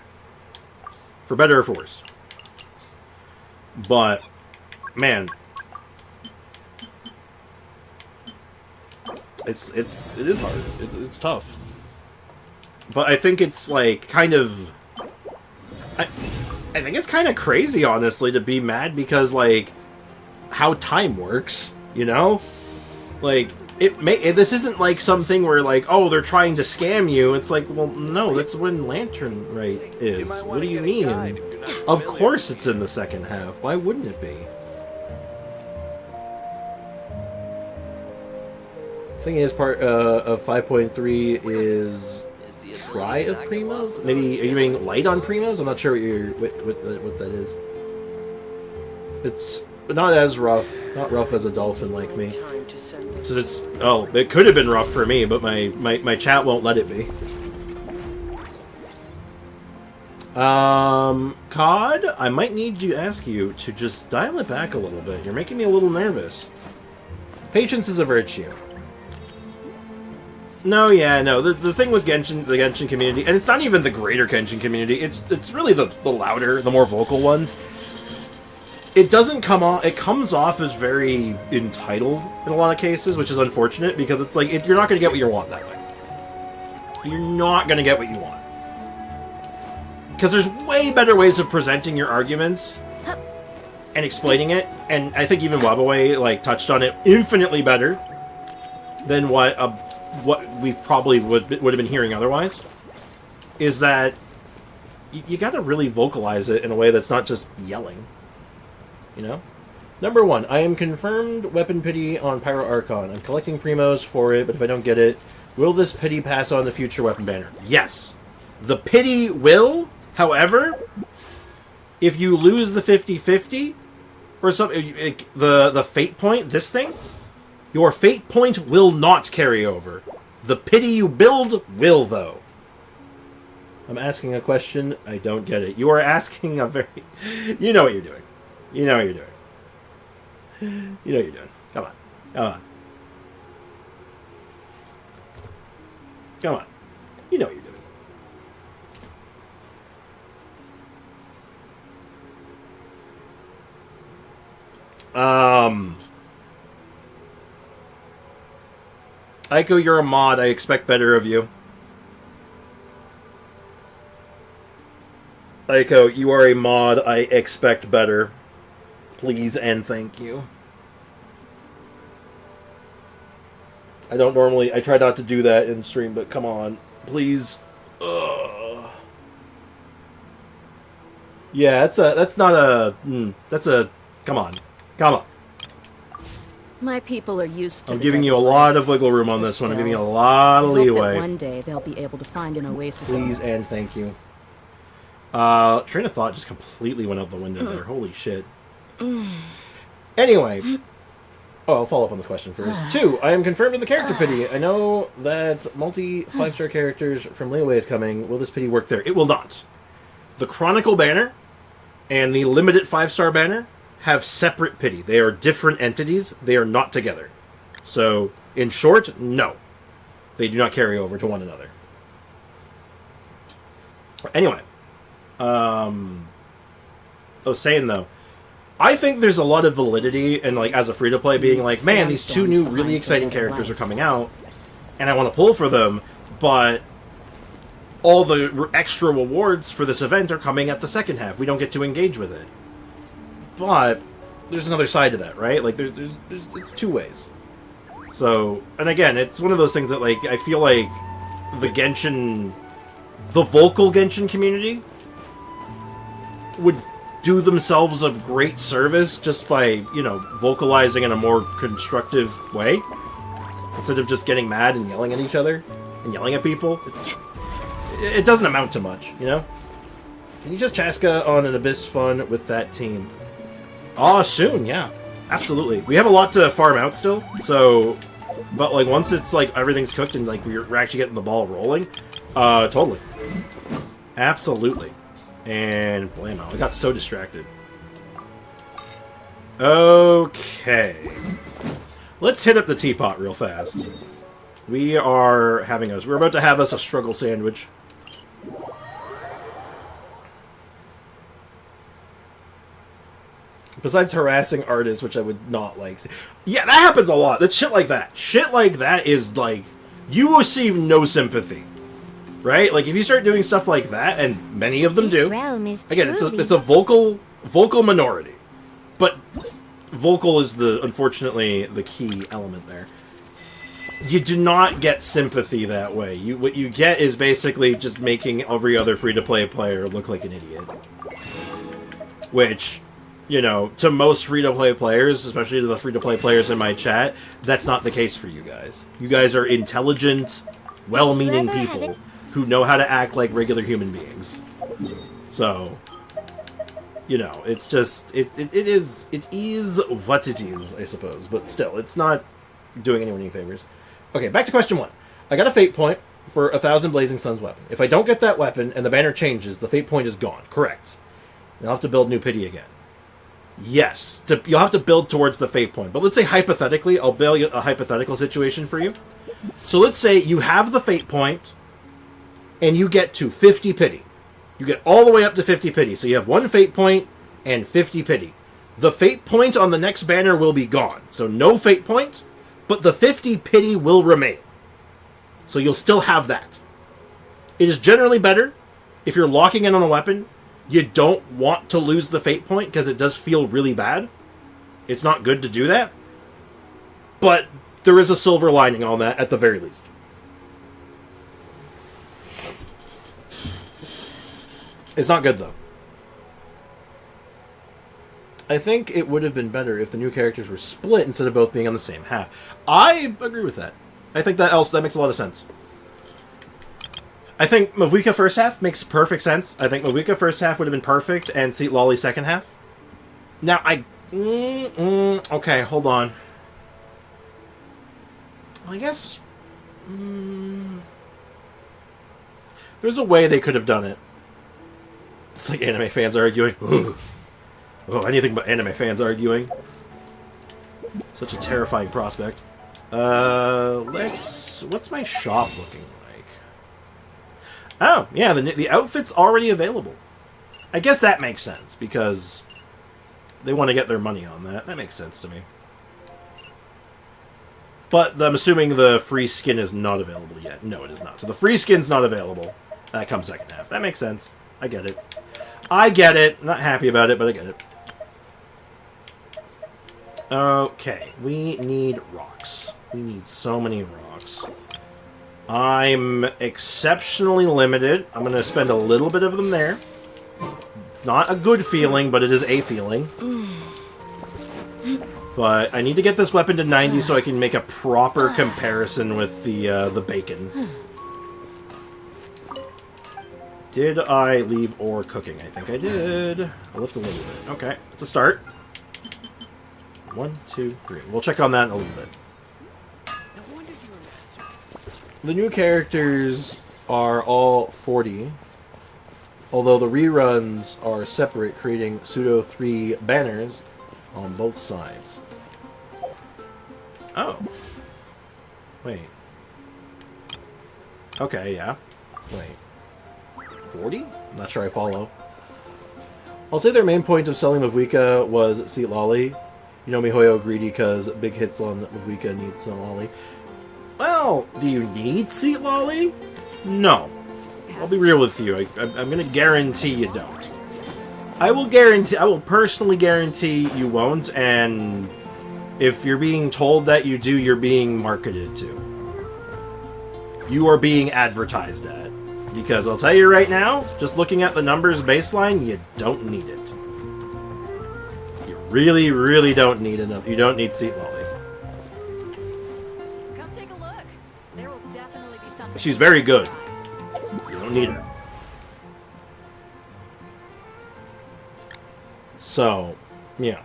For better or for worse. But, man, it is hard. It's tough. But I think it's like kind of, I think it's kind of crazy, honestly, to be mad because like how time works, you know? Like this isn't like something where like, oh, they're trying to scam you. It's like, well, no, that's when Lantern Rite is. What do you mean? Of course it's in the second half. Why wouldn't it be? Thing is, part of 5.3 is try of primos. Maybe are you meaning light on primos? I'm not sure what that is. It's not as rough, not rough as a dolphin like me. So it could have been rough for me, but my chat won't let it be. COD, I might need to ask you to just dial it back a little bit. You're making me a little nervous. Patience is a virtue. No, yeah, no. The thing with Genshin, the Genshin community, and it's not even the greater Genshin community, it's really the louder, the more vocal ones. It doesn't come off, it comes off as very entitled in a lot of cases, which is unfortunate, because it's like, you're not going to get what you want that way. You're not going to get what you want. Because there's way better ways of presenting your arguments and explaining it, and I think even Wabaway like touched on it infinitely better than what we probably would have been hearing otherwise. Is that you got to really vocalize it in a way that's not just yelling. You know? Number 1, I am confirmed weapon pity on Pyro Archon. I'm collecting primos for it, but if I don't get it, will this pity pass on to future weapon banner? Yes. The pity will, however, if you lose the 50-50, or something, the fate point, this thing, your fate point will not carry over. The pity you build will, though. I'm asking a question, I don't get it. You are asking a very... You know what you're doing. You know what you're doing. You know what you're doing. Come on. Come on. Come on. You know what you're doing. Aiko, you're a mod. I expect better of you. Aiko, you are a mod. I expect better. Please and thank you. I don't normally... I try not to do that in stream, but come on. Please. Ugh. Yeah, that's not a... that's a... Come on. Come on. My people are used to I'm giving you a lot of wiggle room on this one. I'm giving you a lot of leeway. One day they'll be able to find an oasis. Please and thank you. Train of thought just completely went out the window there. Holy shit. Anyway. Oh, I'll follow up on this question first. 2, I am confirmed with the character pity. I know that multi 5-star characters from Leeway is coming. Will this pity work there? It will not. The Chronicle banner and the limited 5-star banner have separate pity. They are different entities. They are not together. So, in short, no. They do not carry over to one another. Anyway. I was saying, though, I think there's a lot of validity in, like, as a free-to-play being like, man, these 2 new really exciting characters are coming out, and I want to pull for them, but all the extra rewards for this event are coming at the second half. We don't get to engage with it. But there's another side to that, right? Like, there's it's 2 ways. So, and again, it's one of those things that, like, I feel like the vocal Genshin community would do themselves a great service just by, you know, vocalizing in a more constructive way. Instead of just getting mad and yelling at each other and yelling at people. it doesn't amount to much, you know? Can you just Chaska on an Abyss Fun with that team? Oh, soon, yeah. Absolutely. We have a lot to farm out still, so... But, like, once it's, like, everything's cooked and, like, we're actually getting the ball rolling, totally. Absolutely. And, blammo. I got so distracted. Okay. Let's hit up the teapot real fast. We're about to have us a struggle sandwich. Besides harassing artists, which I would not like. Yeah, that happens a lot. That's shit like that. Shit like that is like, you receive no sympathy. Right? Like, if you start doing stuff like that, and many of them do. Again, it's a vocal minority. But vocal is unfortunately the key element there. You do not get sympathy that way. What you get is basically just making every other free-to-play player look like an idiot. Which, you know, to most free-to-play players, especially to the free-to-play players in my chat, that's not the case for you guys. You guys are intelligent, well-meaning people who know how to act like regular human beings. So, you know, it's just, it is what it is, I suppose. But still, it's not doing anyone any favors. Okay, back to question 1. I got a fate point for 1,000 Blazing Sun's weapon. If I don't get that weapon and the banner changes, the fate point is gone. Correct. And I'll have to build New Pity again. Yes, you'll have to build towards the fate point. But let's say hypothetically, I'll build a hypothetical situation for you. So let's say you have the fate point and you get to 50 pity. You get all the way up to 50 pity. So you have 1 fate point and 50 pity. The fate point on the next banner will be gone. So no fate point, but the 50 pity will remain. So you'll still have that. It is generally better if you're locking in on a weapon. You don't want to lose the fate point because it does feel really bad. It's not good to do that. But there is a silver lining on that at the very least. It's not good though. I think it would have been better if the new characters were split instead of both being on the same half. I agree with that. I think that makes a lot of sense. I think Mavuika first half makes perfect sense. I think Mavuika first half would have been perfect, and Seat Lolly second half. Now, okay, hold on. Well, I guess... there's a way they could have done it. It's like anime fans arguing. Oh, anything but anime fans arguing. Such a terrifying prospect. What's my shop looking like? Oh, yeah, the outfit's already available. I guess that makes sense, because they want to get their money on that. That makes sense to me. But I'm assuming the free skin is not available yet. No, it is not. So the free skin's not available. That comes second half. That makes sense. I get it. I get it. I'm not happy about it, but I get it. Okay, we need rocks. We need so many rocks. I'm exceptionally limited. I'm going to spend a little bit of them there. It's not a good feeling, but it is a feeling. But I need to get this weapon to 90 so I can make a proper comparison with the bacon. Did I leave ore cooking? I think I did. I left a little bit. Okay, it's a start. 1, 2, 3. We'll check on that in a little bit. The new characters are all 40, although the reruns are separate, creating pseudo 3 banners on both sides. Oh. Wait. Okay, yeah. Wait. 40? I'm not sure I follow. I'll say their main point of selling Mavuika was Seat Lolly. You know MiHoYo greedy because big hits on Mavuika needs some Lolly. Well, do you need Seat Lolly? No. I'll be real with you. I'm going to guarantee you don't. I will personally guarantee you won't, and if you're being told that you do, you're being marketed to. You are being advertised at. Because I'll tell you right now, just looking at the numbers baseline, you don't need it. You really, really don't need enough. You don't need Seat Lolly. Come take a look. There will definitely be something. She's very good. You don't don't need her. So, yeah.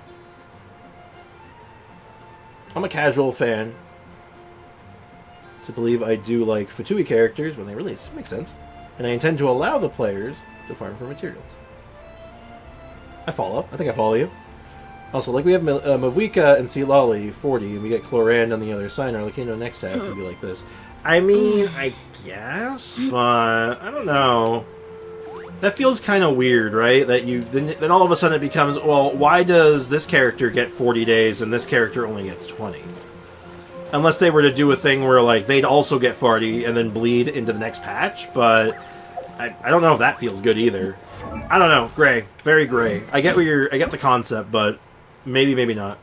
I'm a casual fan. To believe I do like Fatui characters when they release. Makes sense. And I intend to allow the players to farm for materials. I follow. I think I follow you. Also, like we have Mavuika and Silali 40, and we get Cloran on the other side, and Arlecchino next half would be like this. I mean, I guess, but I don't know. That feels kind of weird, right? That you then all of a sudden it becomes, well, why does this character get 40 days and this character only gets 20? Unless they were to do a thing where like they'd also get 40 and then bleed into the next patch, but I don't know if that feels good either. I don't know, gray, very gray. I get the concept, but maybe not.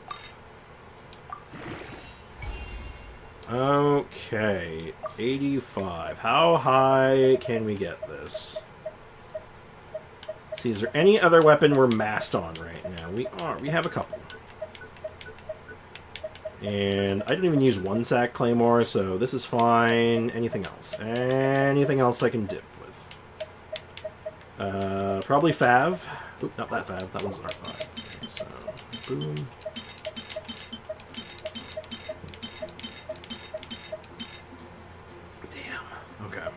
Okay, 85. How high can we get this? Let's see, is there any other weapon we're massed on right now? We have a couple. And I don't even use one sack claymore, so this is fine. Anything else? Anything else I can dip with? Probably Fav. Oop, not that Fav. That one's an R5. Okay, so, boom. Damn. Okay.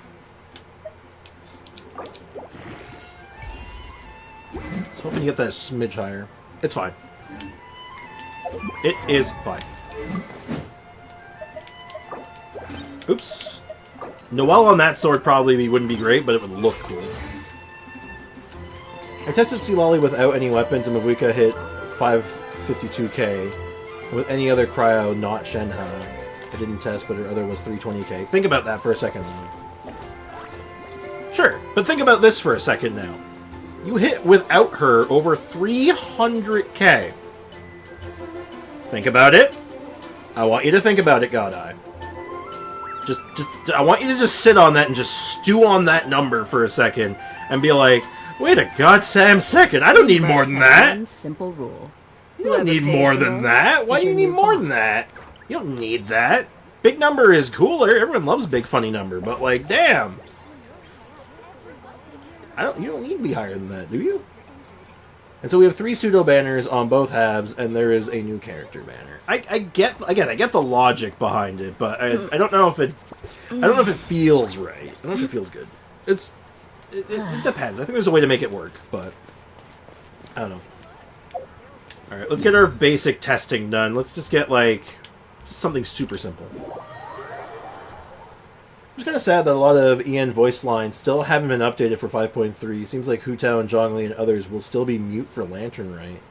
So hoping to get that smidge higher. It's fine. It is fine. Oops. Noelle on that sword probably wouldn't be great, but it would look cool. I tested Silali without any weapons, and Mavuika hit 552k. With any other cryo, not Shenhe. I didn't test, but her other was 320k. Think about that for a second, though. Sure, but think about this for a second now. You hit without her over 300k. Think about it. I want you to think about it, God Eye. I want you to just sit on that and just stew on that number for a second and be like, wait a goddamn second, I don't need more than that. One simple rule. You don't need more than that. Why do you need more than that? You don't need that. Big number is cooler. Everyone loves big funny number, but like, damn. You don't need to be higher than that, do you? And so we have 3 pseudo banners on both halves, and there is a new character banner. I get the logic behind it, but I don't know if it feels right. I don't know if it feels good. It depends. I think there's a way to make it work, but I don't know. All right, let's get our basic testing done. Let's just get just something super simple. I'm just kind of sad that a lot of EN voice lines still haven't been updated for 5.3. Seems like Hu Tao and Zhongli and others will still be mute for Lantern Rite.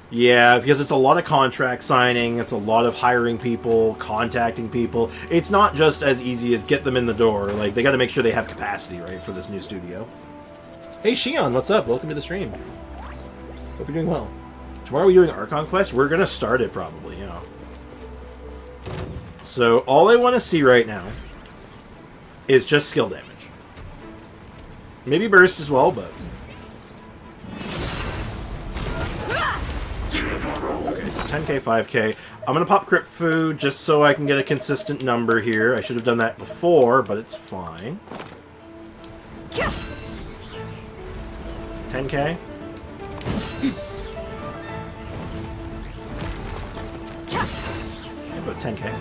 Yeah, because it's a lot of contract signing, it's a lot of hiring people, contacting people. It's not just as easy as get them in the door. Like, they got to make sure they have capacity, right, for this new studio. Hey, Shion, what's up? Welcome to the stream. Hope you're doing well. Tomorrow we're doing Archon Quest. We're going to start it, probably, yeah. So, all I want to see right now is just skill damage. Maybe burst as well, but... Okay, so 10k, 5k. I'm going to pop crypt food just so I can get a consistent number here. I should have done that before, but it's fine. 10k. About 10k.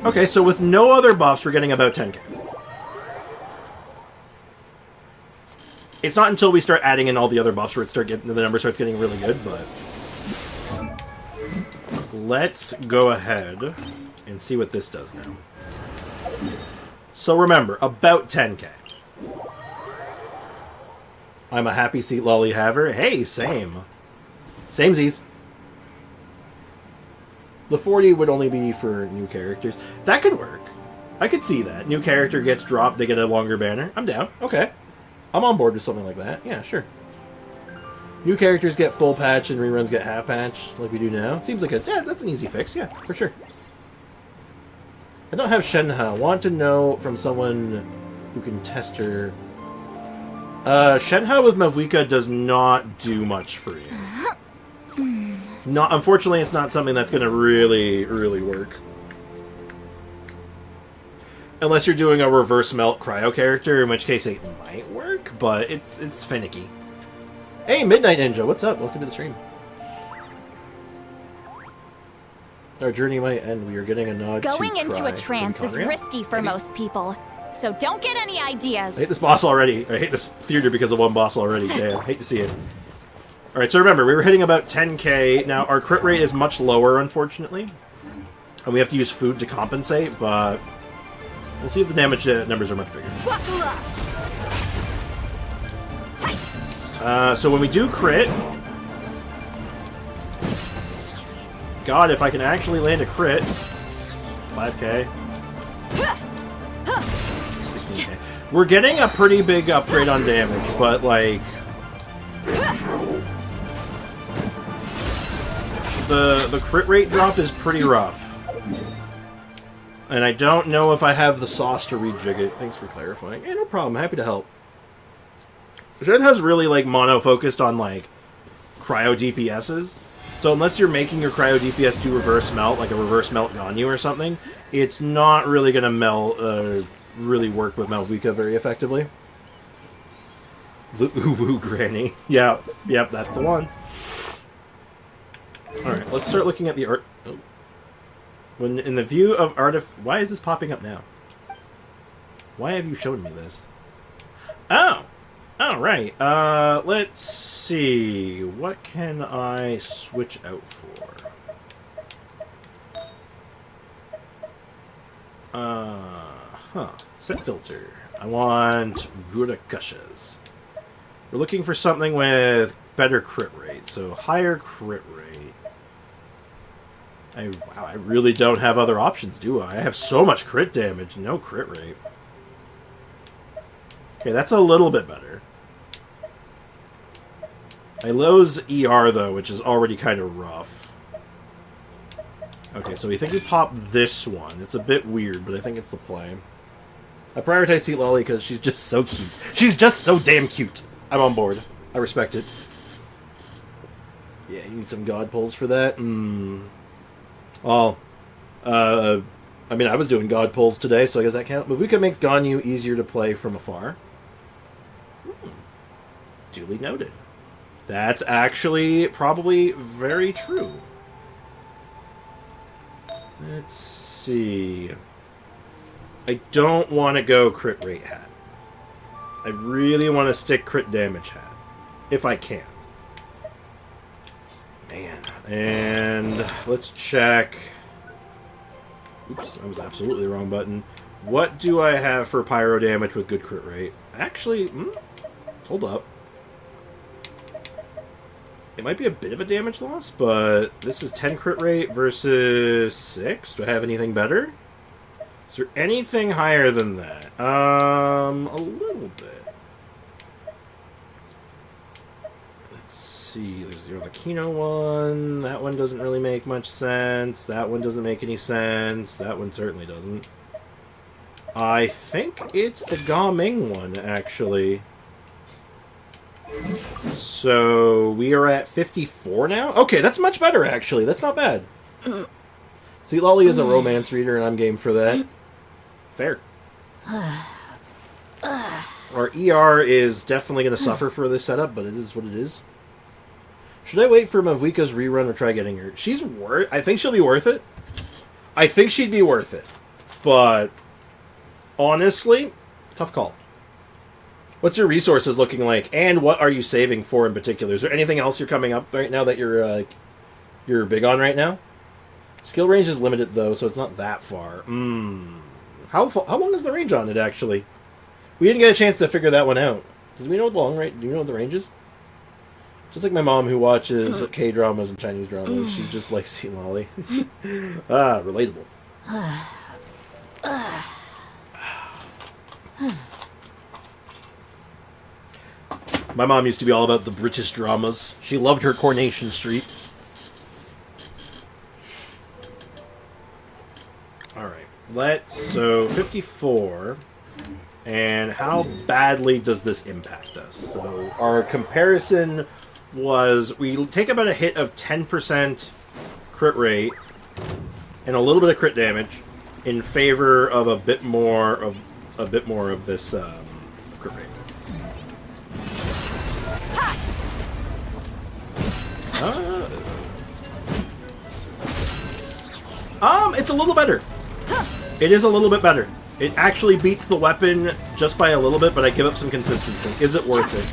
Okay, so with no other buffs, we're getting about 10k. It's not until we start adding in all the other buffs where the number starts getting really good, but... Let's go ahead and see what this does now. So remember, about 10k. I'm a happy seat lolly haver. Hey, same. Samesies. The 40 would only be for new characters. That could work. I could see that. New character gets dropped, they get a longer banner. I'm down. Okay. I'm on board with something like that. Yeah, sure. New characters get full patch and reruns get half patch, like we do now. Seems like that's an easy fix. Yeah, for sure. I don't have Shenhe. Want to know from someone who can test her. Shenhe with Mavuika does not do much for you. Unfortunately, it's not something that's going to really, really work. Unless you're doing a reverse melt cryo character, in which case it might work, but it's finicky. Hey, Midnight Ninja, what's up? Welcome to the stream. Our journey might end. We are getting a nod Going to into cry. a trance is risky for most people, so don't get any ideas. I hate this boss already. I hate this theater because of one boss already. Damn, hate to see it. Alright, so remember, we were hitting about 10k. Now, our crit rate is much lower, unfortunately. And we have to use food to compensate, but we'll see if the damage numbers are much bigger. So when we do crit... God, if I can actually land a crit... 5k. 16k. We're getting a pretty big upgrade on damage, but, like... The crit rate drop is pretty rough. And I don't know if I have the sauce to rejig it. Thanks for clarifying. Yeah, no problem. Happy to help. Jen has really, like, mono-focused on, like, cryo DPSs. So unless you're making your cryo DPS do reverse melt, like a reverse melt Ganyu or something, it's not really going to really work with Malvika very effectively. The Uwu Granny. Yeah, yep, that's the one. Alright, let's start looking at the art... Oh. When in the view of why is this popping up now? Why have you shown me this? Oh! Alright, let's see. What can I switch out for? Set filter. I want Vurakushas. We're looking for something with better crit rate, so higher crit rate. Wow, I really don't have other options, do I? I have so much crit damage, no crit rate. Okay, that's a little bit better. I lose ER, though, which is already kind of rough. Okay, so we think we pop this one. It's a bit weird, but I think it's the play. I prioritize Seat Lolly because she's just so cute. She's just so damn cute. I'm on board. I respect it. Yeah, you need some god pulls for that? Well, I mean, I was doing god pulls today, so I guess that counts. Mavuka makes Ganyu easier to play from afar. Duly noted. That's actually probably very true. Let's see. I don't want to go crit rate hat. I really want to stick crit damage hat. If I can. Man. And let's check. Oops, that was absolutely the wrong button. What do I have for pyro damage with good crit rate? Actually, hold up. It might be a bit of a damage loss, but this is 10 crit rate versus 6. Do I have anything better? Is there anything higher than that? A little bit. Let's see. There's the Arlecchino one. That one doesn't really make much sense. That one doesn't make any sense. That one certainly doesn't. I think it's the Gaming one, actually. So, we are at 54 now? Okay, that's much better, actually. That's not bad. See, Lolly is a romance reader, and I'm game for that. Fair. Our ER is definitely going to suffer for this setup, but it is what it is. Should I wait for Mavuika's rerun or try getting her? She's I think she'll be worth it. I think she'd be worth it. But, honestly, tough call. What's your resources looking like, and what are you saving for in particular? Is there anything else you're coming up right now that you're big on right now? Skill range is limited though, so it's not that far. How long is the range on it actually? We didn't get a chance to figure that one out. Do we know what do you know what the range is? Just like my mom who watches K-dramas and Chinese dramas, she just likes seeing Lolly. Relatable. My mom used to be all about the British dramas. She loved her Coronation Street. Alright, so 54. And how badly does this impact us? So our comparison was, we take about a hit of 10% crit rate and a little bit of crit damage. in favor of a bit more of this crit rate. It's a little better. It is a little bit better. It actually beats the weapon just by a little bit, but I give up some consistency. Is it worth it?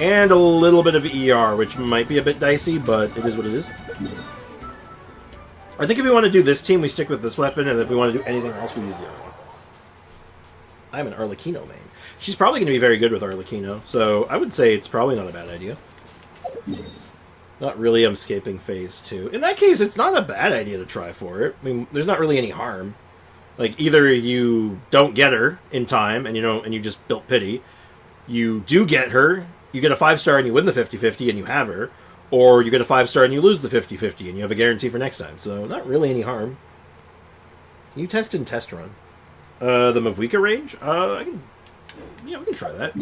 And a little bit of ER, which might be a bit dicey, but it is what it is. I think if we want to do this team, we stick with this weapon, and if we want to do anything else, we use the other one. I'm an Arlecchino main. She's probably going to be very good with Arlecchino, so I would say it's probably not a bad idea. Not really, I'm skipping phase 2. In that case, it's not a bad idea to try for it. I mean, there's not really any harm. Like, either you don't get her in time, and you just built pity. You do get her, you get a 5-star and you win the 50-50 and you have her. Or you get a 5-star and you lose the 50-50 and you have a guarantee for next time. So, not really any harm. Can you test in test run? The Mavwika range? We can try that.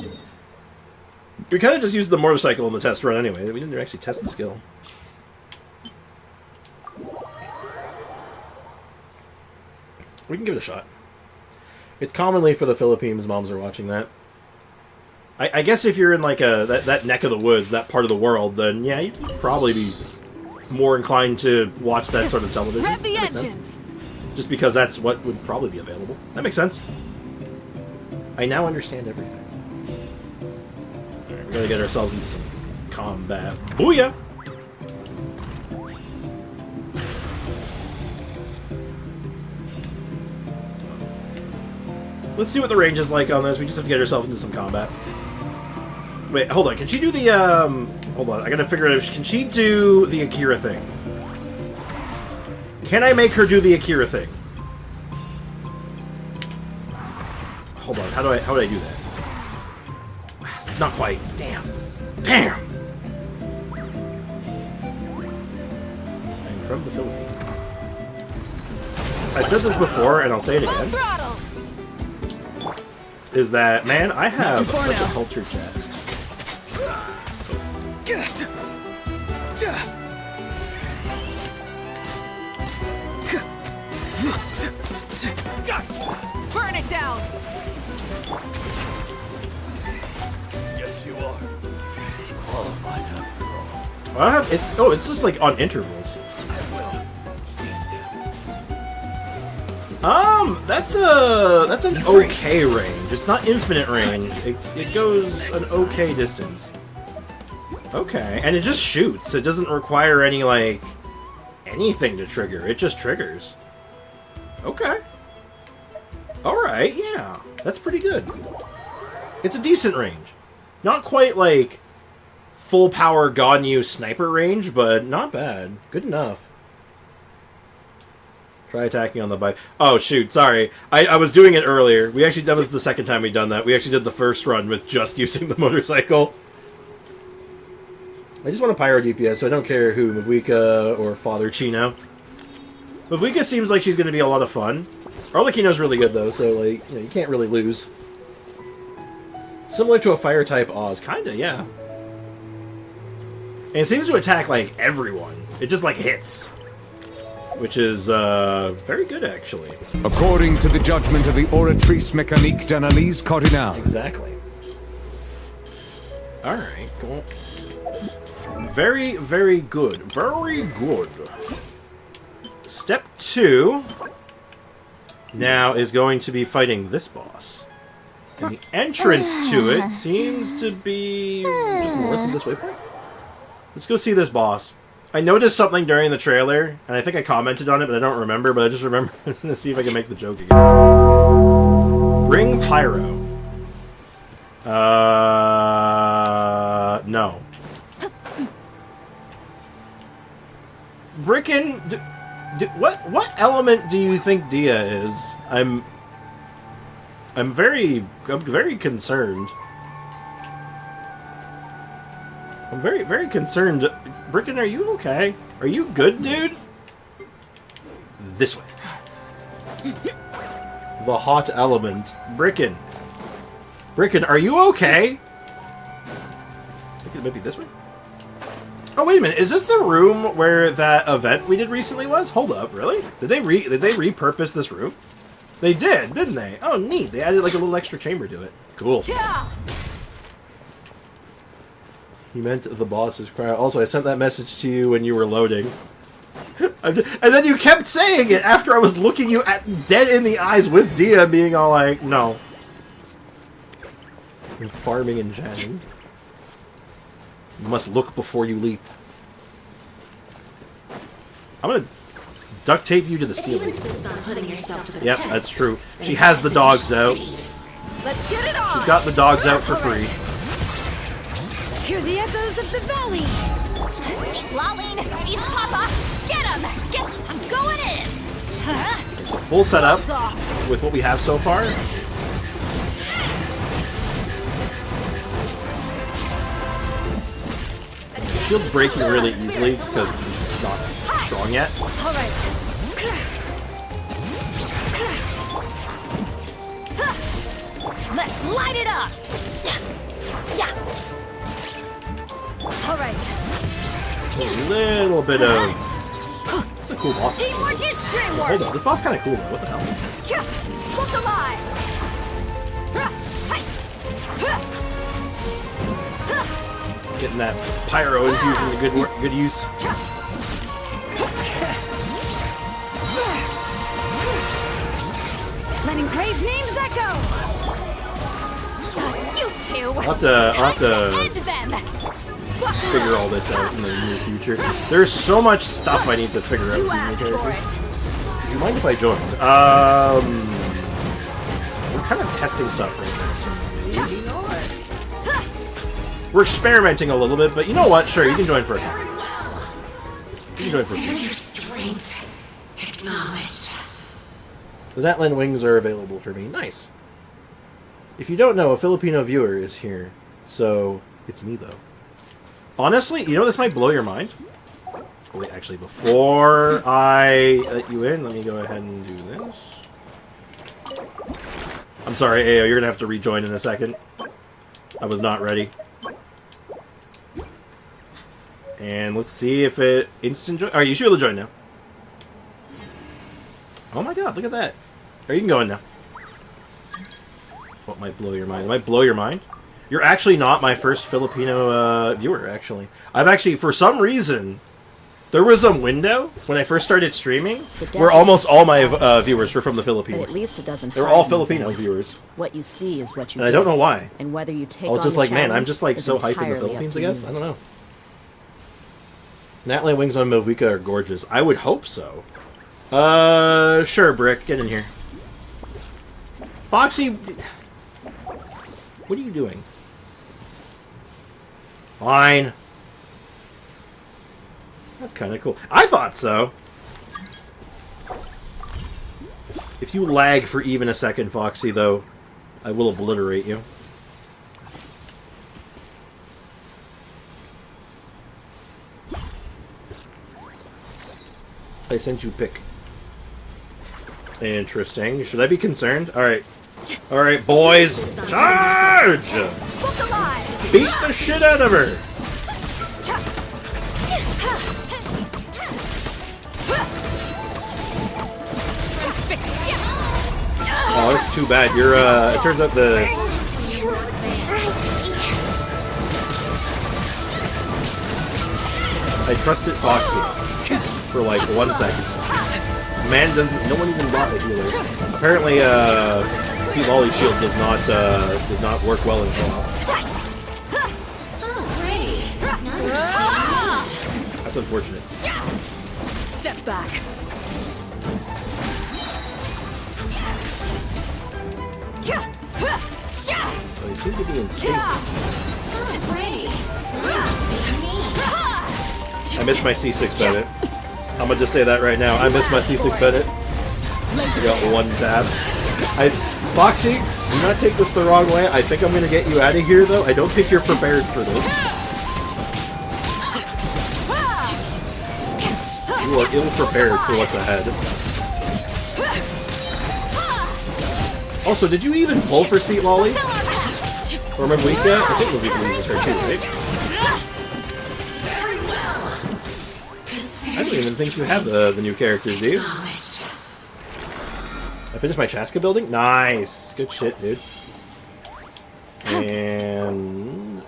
We kind of just used the motorcycle in the test run anyway. We didn't actually test the skill. We can give it a shot. It's commonly for the Philippines, moms are watching that. I guess if you're in like that neck of the woods, that part of the world, then yeah, you'd probably be more inclined to watch that sort of television. Rev the That makes engines! sense. Just because that's what would probably be available. That makes sense. I now understand everything. Alright, we gotta get ourselves into some combat. Booyah! Let's see what the range is like on this. We just have to get ourselves into some combat. Wait, hold on. Can she do the, Hold on. I gotta figure out if can she do the Akira thing? Can I make her do the Akira thing? Hold on. How do I do that? Not quite. Damn. Damn! I'm from the Philippines. I've said this before, and I'll say it again. Is that, man, I have such a culture chat. Burn it down! Yes, you are. Qualified after all. I have, it's just like on intervals. That's an okay range. It's not infinite range. It goes an okay distance. Okay, and it just shoots. It doesn't require any, like, anything to trigger. It just triggers. Okay. Alright, yeah. That's pretty good. It's a decent range. Not quite, like, full power Ganyu sniper range, but not bad. Good enough. Try attacking on the bike. Oh, shoot, sorry. I was doing it earlier. That was the second time we'd done that. We actually did the first run with just using the motorcycle. I just want a pyro DPS, so I don't care who, Mavwika or Father Chino. Mavwika seems like she's going to be a lot of fun. Arlecchino's really good, though, so, like, you can't really lose. Similar to a fire-type Oz. Kinda, yeah. And it seems to attack, like, everyone. It just, like, hits. Which is, very good, actually. According to the judgment of the oratrice mécanique d'analyse cardinale. Exactly. Alright, cool. Very, very good. Very good. Step 2 now is going to be fighting this boss. And the entrance to it seems to be just north of this waypoint. Let's go see this boss. I noticed something during the trailer, and I think I commented on it, but I don't remember, but I just remember to see if I can make the joke again. Bring Pyro. No. Bricken, what element do you think Dehya is? I'm very concerned. I'm very concerned. Bricken, are you okay? Are you good, dude? This way. The hot element. Bricken. Bricken, are you okay? I think it might be this way. Oh, wait a minute. Is this the room where that event we did recently was? Hold up, really? Did they repurpose this room? They did, didn't they? Oh, neat. They added like a little extra chamber to it. Cool. Yeah. You meant the boss's cry. Also, I sent that message to you when you were loading. And then you kept saying it after I was looking you dead in the eyes with Dehya being all like, no. And farming and jamming. You must look before you leap. I'm gonna duct tape you to the ceiling. Yep, that's true. She has the dogs out. Let's get it on. She's got the dogs out for free. Hear the echoes of the valley. Lolling, eat Papa. Get him. I'm going in. It's a full setup with what we have so far. Shield's breaking really easily just because it's not strong yet. All right. Let's light it up. Yeah. All right. A little bit of... It's a cool boss. Teamwork is dreamwork. Hold on, this boss kind of cool though. What the hell? Look alive. Getting that pyro infusion to good use. Letting grave names echo. You two. I'll have to figure all this out in the near future. There's so much stuff I need to figure out. You asked for it. Do you mind if I joined? We're kind of testing stuff right now, so maybe not. We're experimenting a little bit, but you know what? Sure, you can join for a couple. You can join for a few. Your strength acknowledged. The Zatland wings are available for me. Nice. If you don't know, a Filipino viewer is here, so it's me though. Honestly, you know this might blow your mind. Wait, actually, before I let you in, let me go ahead and do this. I'm sorry, Ayo, you're gonna have to rejoin in a second. I was not ready. And let's see if it instant join. Alright, you should be able to join now. Oh my god, look at that. Alright, you can go in now. What might blow your mind? It might blow your mind? You're actually not my first Filipino viewer, actually. I've actually, for some reason, there was a window when I first started streaming where almost all my viewers were from the Philippines. But at least it doesn't. They were all Filipino viewers. What you see is what you. And I don't know why. And whether you take. I was just on like, the man, I'm just like is so hyped in the entirely up Philippines, to I guess. you. I don't know. Natlan wings on Movika are gorgeous. I would hope so. Sure, Brick, get in here. Foxy, what are you doing? Fine. That's kind of cool. I thought so. If you lag for even a second, Foxy, though, I will obliterate you. I sent you pick. Interesting. Should I be concerned? Alright. Alright, boys. Charge! Beat the shit out of her! Oh, that's too bad. You're, it turns out I trusted Foxy for like 1 second. Man doesn't. No one even bought a healer. Apparently, Sea Volley Shield does not work well in co-op. That's unfortunate. Step back. So they seem to be in stasis. I missed my C6 Bennett. I'm gonna just say that right now. I missed my C6 Bennett. I got one tab. Foxy, do not take this the wrong way. I think I'm gonna get you out of here, though. I don't think you're prepared for this. You are ill-prepared for what's ahead. Also, did you even pull for Seat Lolly? Or Movika? I think Movika uses her too, right? I don't even think you have the new characters, do you? I finished my Chaska building? Nice! Good shit, dude. And...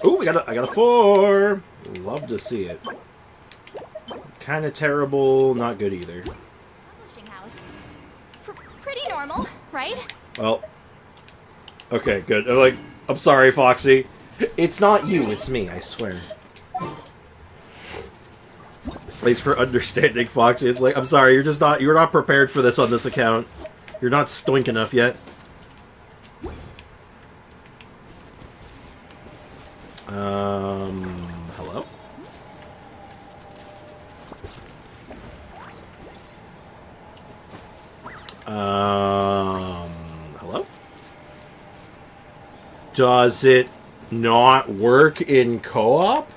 Ooh, I got a 4! Love to see it. Kind of terrible, not good either. Publishing house. Pretty normal, right? Well, okay, good. I'm sorry, Foxy. It's not you, it's me, I swear. Thanks for understanding, Foxy. It's like, I'm sorry, you're not prepared for this on this account. You're not stoink enough yet. Hello? Hello? Does it not work in co-op?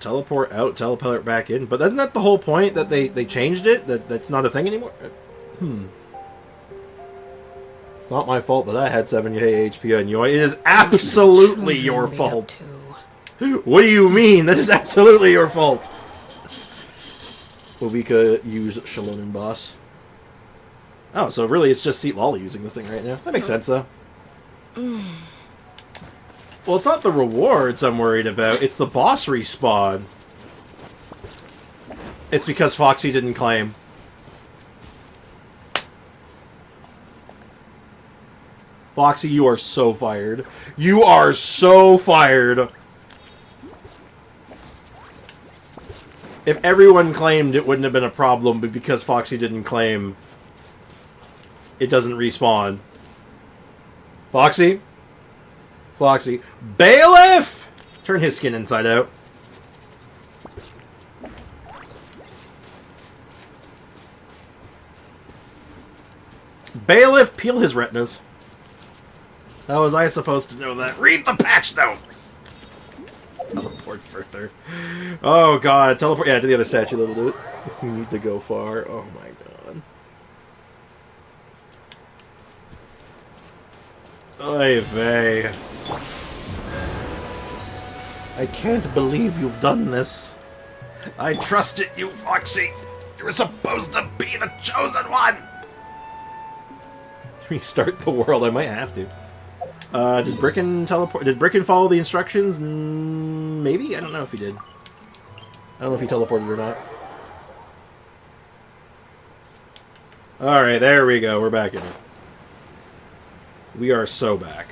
Teleport out, teleport back in. But isn't that the whole point, that they changed it? That's not a thing anymore? It's not my fault that I had 7k HP on you. It is absolutely your fault. What do you mean? That is absolutely your fault. Ovika use Shalonen boss. Oh, so really it's just Seat Lolly using this thing right now. That makes sense, though. Well, it's not the rewards I'm worried about. It's the boss respawn. It's because Foxy didn't claim. Foxy, you are so fired. You are so fired. If everyone claimed, it wouldn't have been a problem, but because Foxy didn't claim, it doesn't respawn. Foxy? Foxy. Bailiff! Turn his skin inside out. Bailiff, peel his retinas. How was I supposed to know that? Read the patch notes! Teleport further. Oh god, teleport. Yeah, to the other statue, that'll do it. We need to go far. Oh my god. Oy vey. I can't believe you've done this. I trusted you, Foxy. You were supposed to be the chosen one. Restart the world. I might have to. Did Bricken teleport? Did Bricken follow the instructions? Maybe? I don't know if he did. I don't know if he teleported or not. Alright, there we go. We're back in it. We are so back.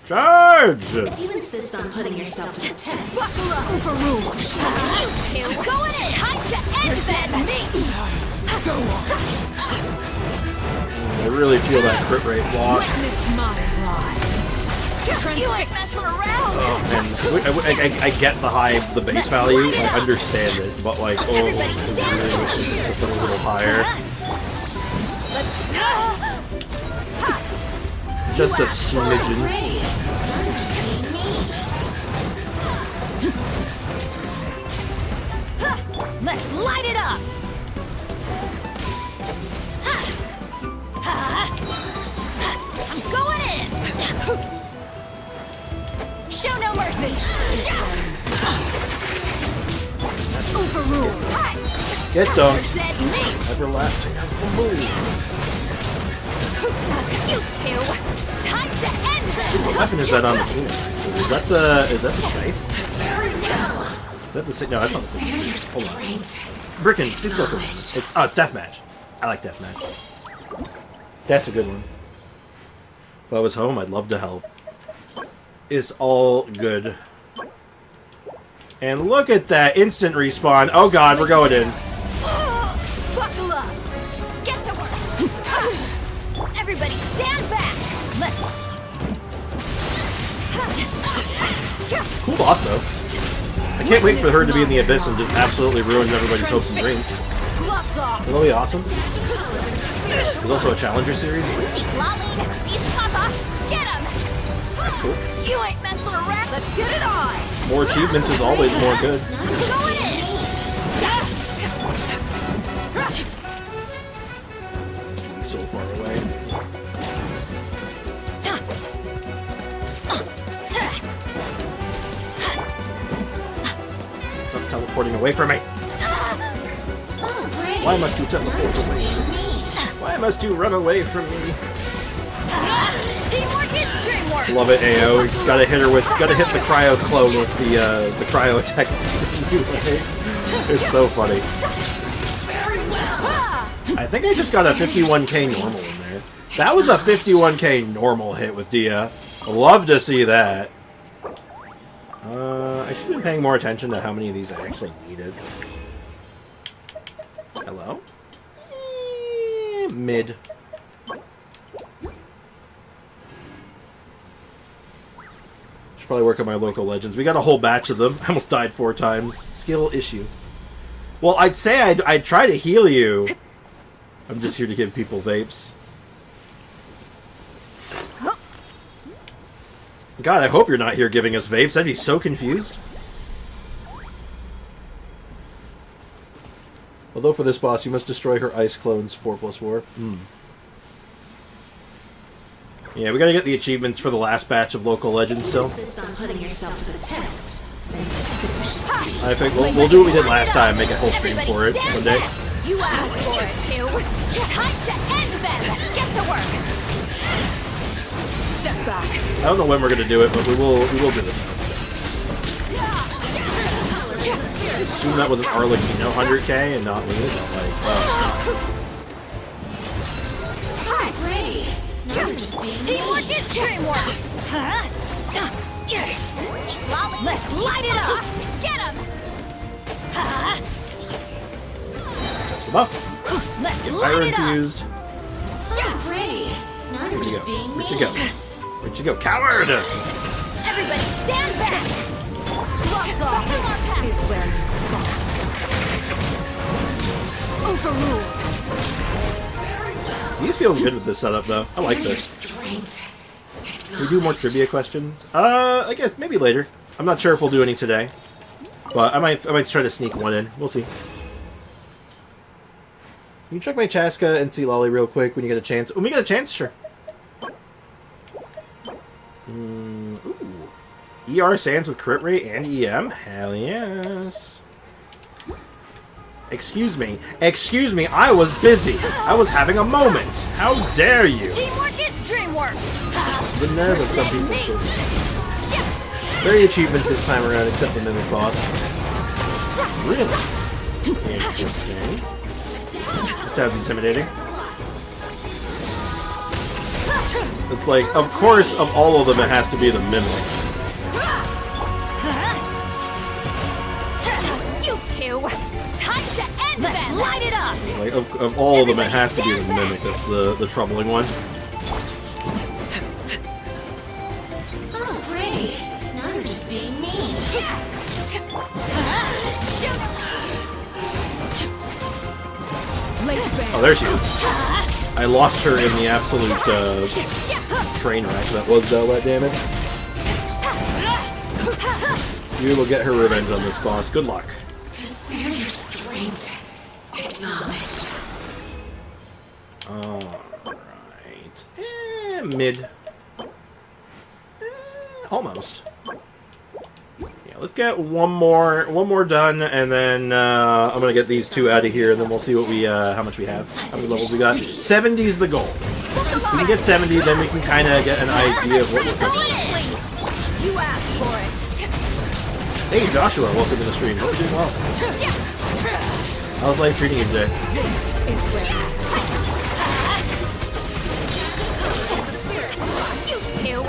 Charge! If you insist on putting yourself to the test, Overruled. You two, go in it. Time to end that meat. Go on. I really feel that crit rate loss. Witness my rise. You ain't messing around. Oh man, I get the base value. I understand it, but like, it's just a little higher. Just a smidgen. Let's light it up. I'm going in. Show no mercy. Overruled. Get dunked. Dead meat. Everlasting as the moon. You two. Time to end this. What weapon is that on the floor? Is that the scythe? Is that the scythe? No, that's not the scythe. Hold on. Bricken, stay still for a moment. It's deathmatch. I like deathmatch. That's a good one. If I was home, I'd love to help. It's all good. And look at that instant respawn. Oh god, we're going in. Buckle up. Get to work. Everybody stand back. Let's. Cool boss, though. I can't wait for her to be in the abyss and just absolutely ruin everybody's hopes and dreams. Gloves off. That'll be awesome. There's also a Challenger series. Papa, get him. That's cool. You ain't messing around. Let's get it on. More achievements is always more good. He's so far away. Stop teleporting away from me. Why must you teleport away from me? Why must you run away from me? Love it, AO. You gotta hit her with, gotta hit the cryo clone with the cryo attack. It's so funny. I think I just got a 51k normal in there. That was a 51k normal hit with Dehya. Love to see that. I should have been paying more attention to how many of these I actually needed. Hello? Mid. Should probably work on my local legends. We got a whole batch of them. I almost died 4 times. Skill issue. Well, I'd say I'd try to heal you. I'm just here to give people vapes. God, I hope you're not here giving us vapes. I'd be so confused. Although for this boss, you must destroy her ice clones 4+4. Yeah, we gotta get the achievements for the last batch of local legends still. I think we'll do what we did last time, make a whole stream for it one day. You asked for it too. Time to end them. Get to work. Step back. I don't know when we're gonna do it, but we will do it. I assume that was an Arlecchino 100k and not me. Like, Ready. Now we're just being Teamwork is dreamwork. Let's light it up. Get him. the buff. Let's Get light fire it up. infused. Ready. Now Where'd you're you just go? being Where'd me. you go? Where'd you go? Coward! Everybody stand back. Lots off is where you fall. Overruled. These feel good with this setup, though. I like this. Can we do more trivia questions? I guess maybe later. I'm not sure if we'll do any today, but I might try to sneak one in. We'll see. Can you check my Chaska and see Lolly real quick when you get a chance? When we get a chance, sure. Ooh. ER Sands with crit rate and EM? Hell yes. Excuse me. Excuse me, I was busy. I was having a moment. How dare you? Teamwork is dreamwork. The nerve of some people. Very achievement this time around, except the mimic boss. Really? Interesting. That sounds intimidating. It's like, of course, of all of them, it has to be the mimic. You two, time to end them. Light it up. Like, of all of them, it has to be the mimic that's the troubling one. Oh, great. Now you're just being mean. Oh, there she is. I lost her in the absolute train wreck that was Dehya, damn it. You will get her revenge on this boss. Good luck. Consider your strength acknowledged. Alright. Mid. Almost. Yeah, let's get one more done, and then I'm gonna get these two out of here, and then we'll see what we how much we have, how many levels we got. 70's the goal. If we can get 70, then we can kind of get an idea of what we're cooking. You asked for it. Hey Joshua, welcome to the stream. Hope you're doing well. How's life treating you today? This is where you two,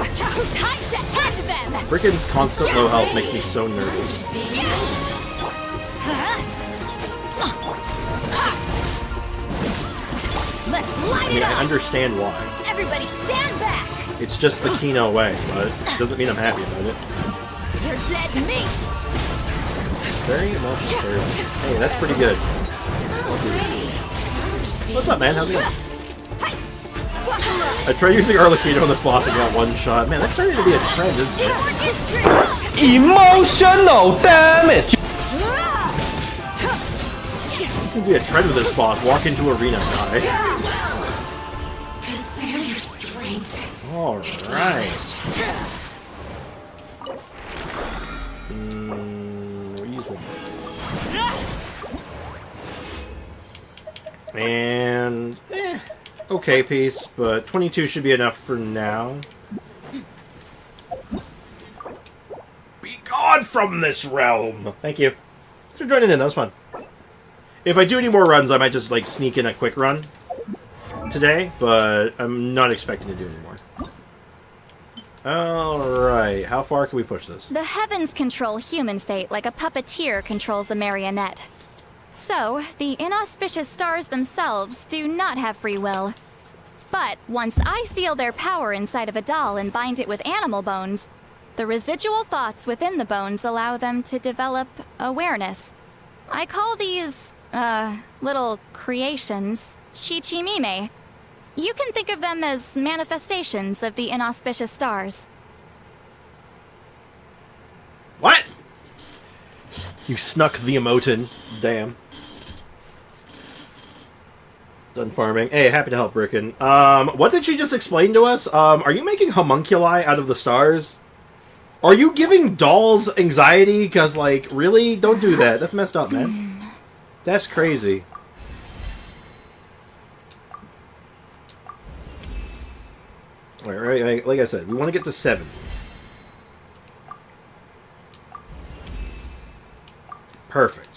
time to end them. Frickin's constant low health makes me so nervous. Let's I light mean, it I up. understand why. Everybody stand back. It's just the Kino way, but it doesn't mean I'm happy about it. You're dead meat. Very emotional. Hey, that's pretty good. What's up, man? How's it going? I tried using Arlecchino on this boss and got one shot. Man, that's starting to be a trend, isn't it? Emotional damage! Seems to be a trend with this boss. Walk into arena and die. Consider your strength. Alright. We'll use one more. And... okay piece, but 22 should be enough for now. Be gone from this realm! Thank you. Thanks for joining in, that was fun. If I do any more runs, I might just, like, sneak in a quick run today, but I'm not expecting to do any more. Alright, how far can we push this? The heavens control human fate like a puppeteer controls a marionette. So, the inauspicious stars themselves do not have free will. But once I seal their power inside of a doll and bind it with animal bones, the residual thoughts within the bones allow them to develop awareness. I call these, little creations Chi-Chi-Mime. You can think of them as manifestations of the inauspicious stars. What? You snuck the emotin. Damn. Done farming. Hey, happy to help, Rickon. What did she just explain to us? Are you making homunculi out of the stars? Are you giving dolls anxiety? Because, like, really? Don't do that. That's messed up, man. That's crazy. Alright, like I said, we want to get to 7. Perfect.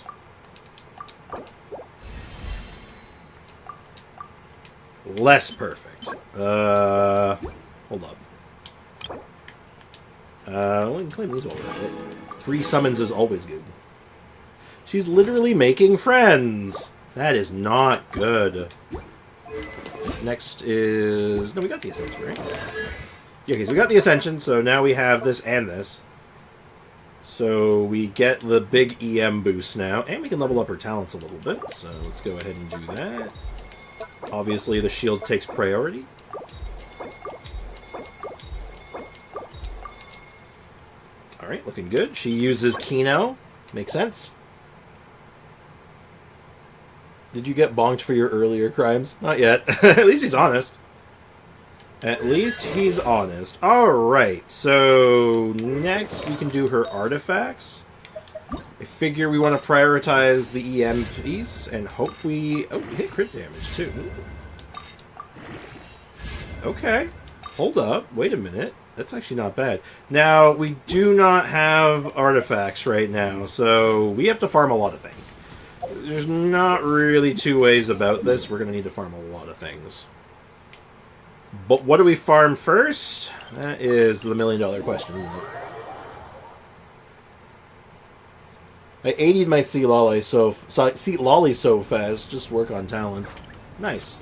Less perfect. Hold up. We can claim these all right. Free summons is always good. She's literally making friends! That is not good. Next is... no, we got the Ascension, right? Yeah, okay, so we got the Ascension, so now we have this and this. So we get the big EM boost now, and we can level up her talents a little bit, so let's go ahead and do that. Obviously, the shield takes priority. Alright, looking good. She uses Kino. Makes sense. Did you get bonked for your earlier crimes? Not yet. At least he's honest. At least he's honest. Alright, so next we can do her artifacts. I figure we want to prioritize the EM piece and hope we... oh, we hit crit damage too. Okay. Hold up. Wait a minute. That's actually not bad. Now, we do not have artifacts right now, so we have to farm a lot of things. There's not really two ways about this. We're going to need to farm a lot of things. But what do we farm first? That is the million-dollar question, isn't it? I 80'd my sea lolly so fast. Just work on talents. Nice.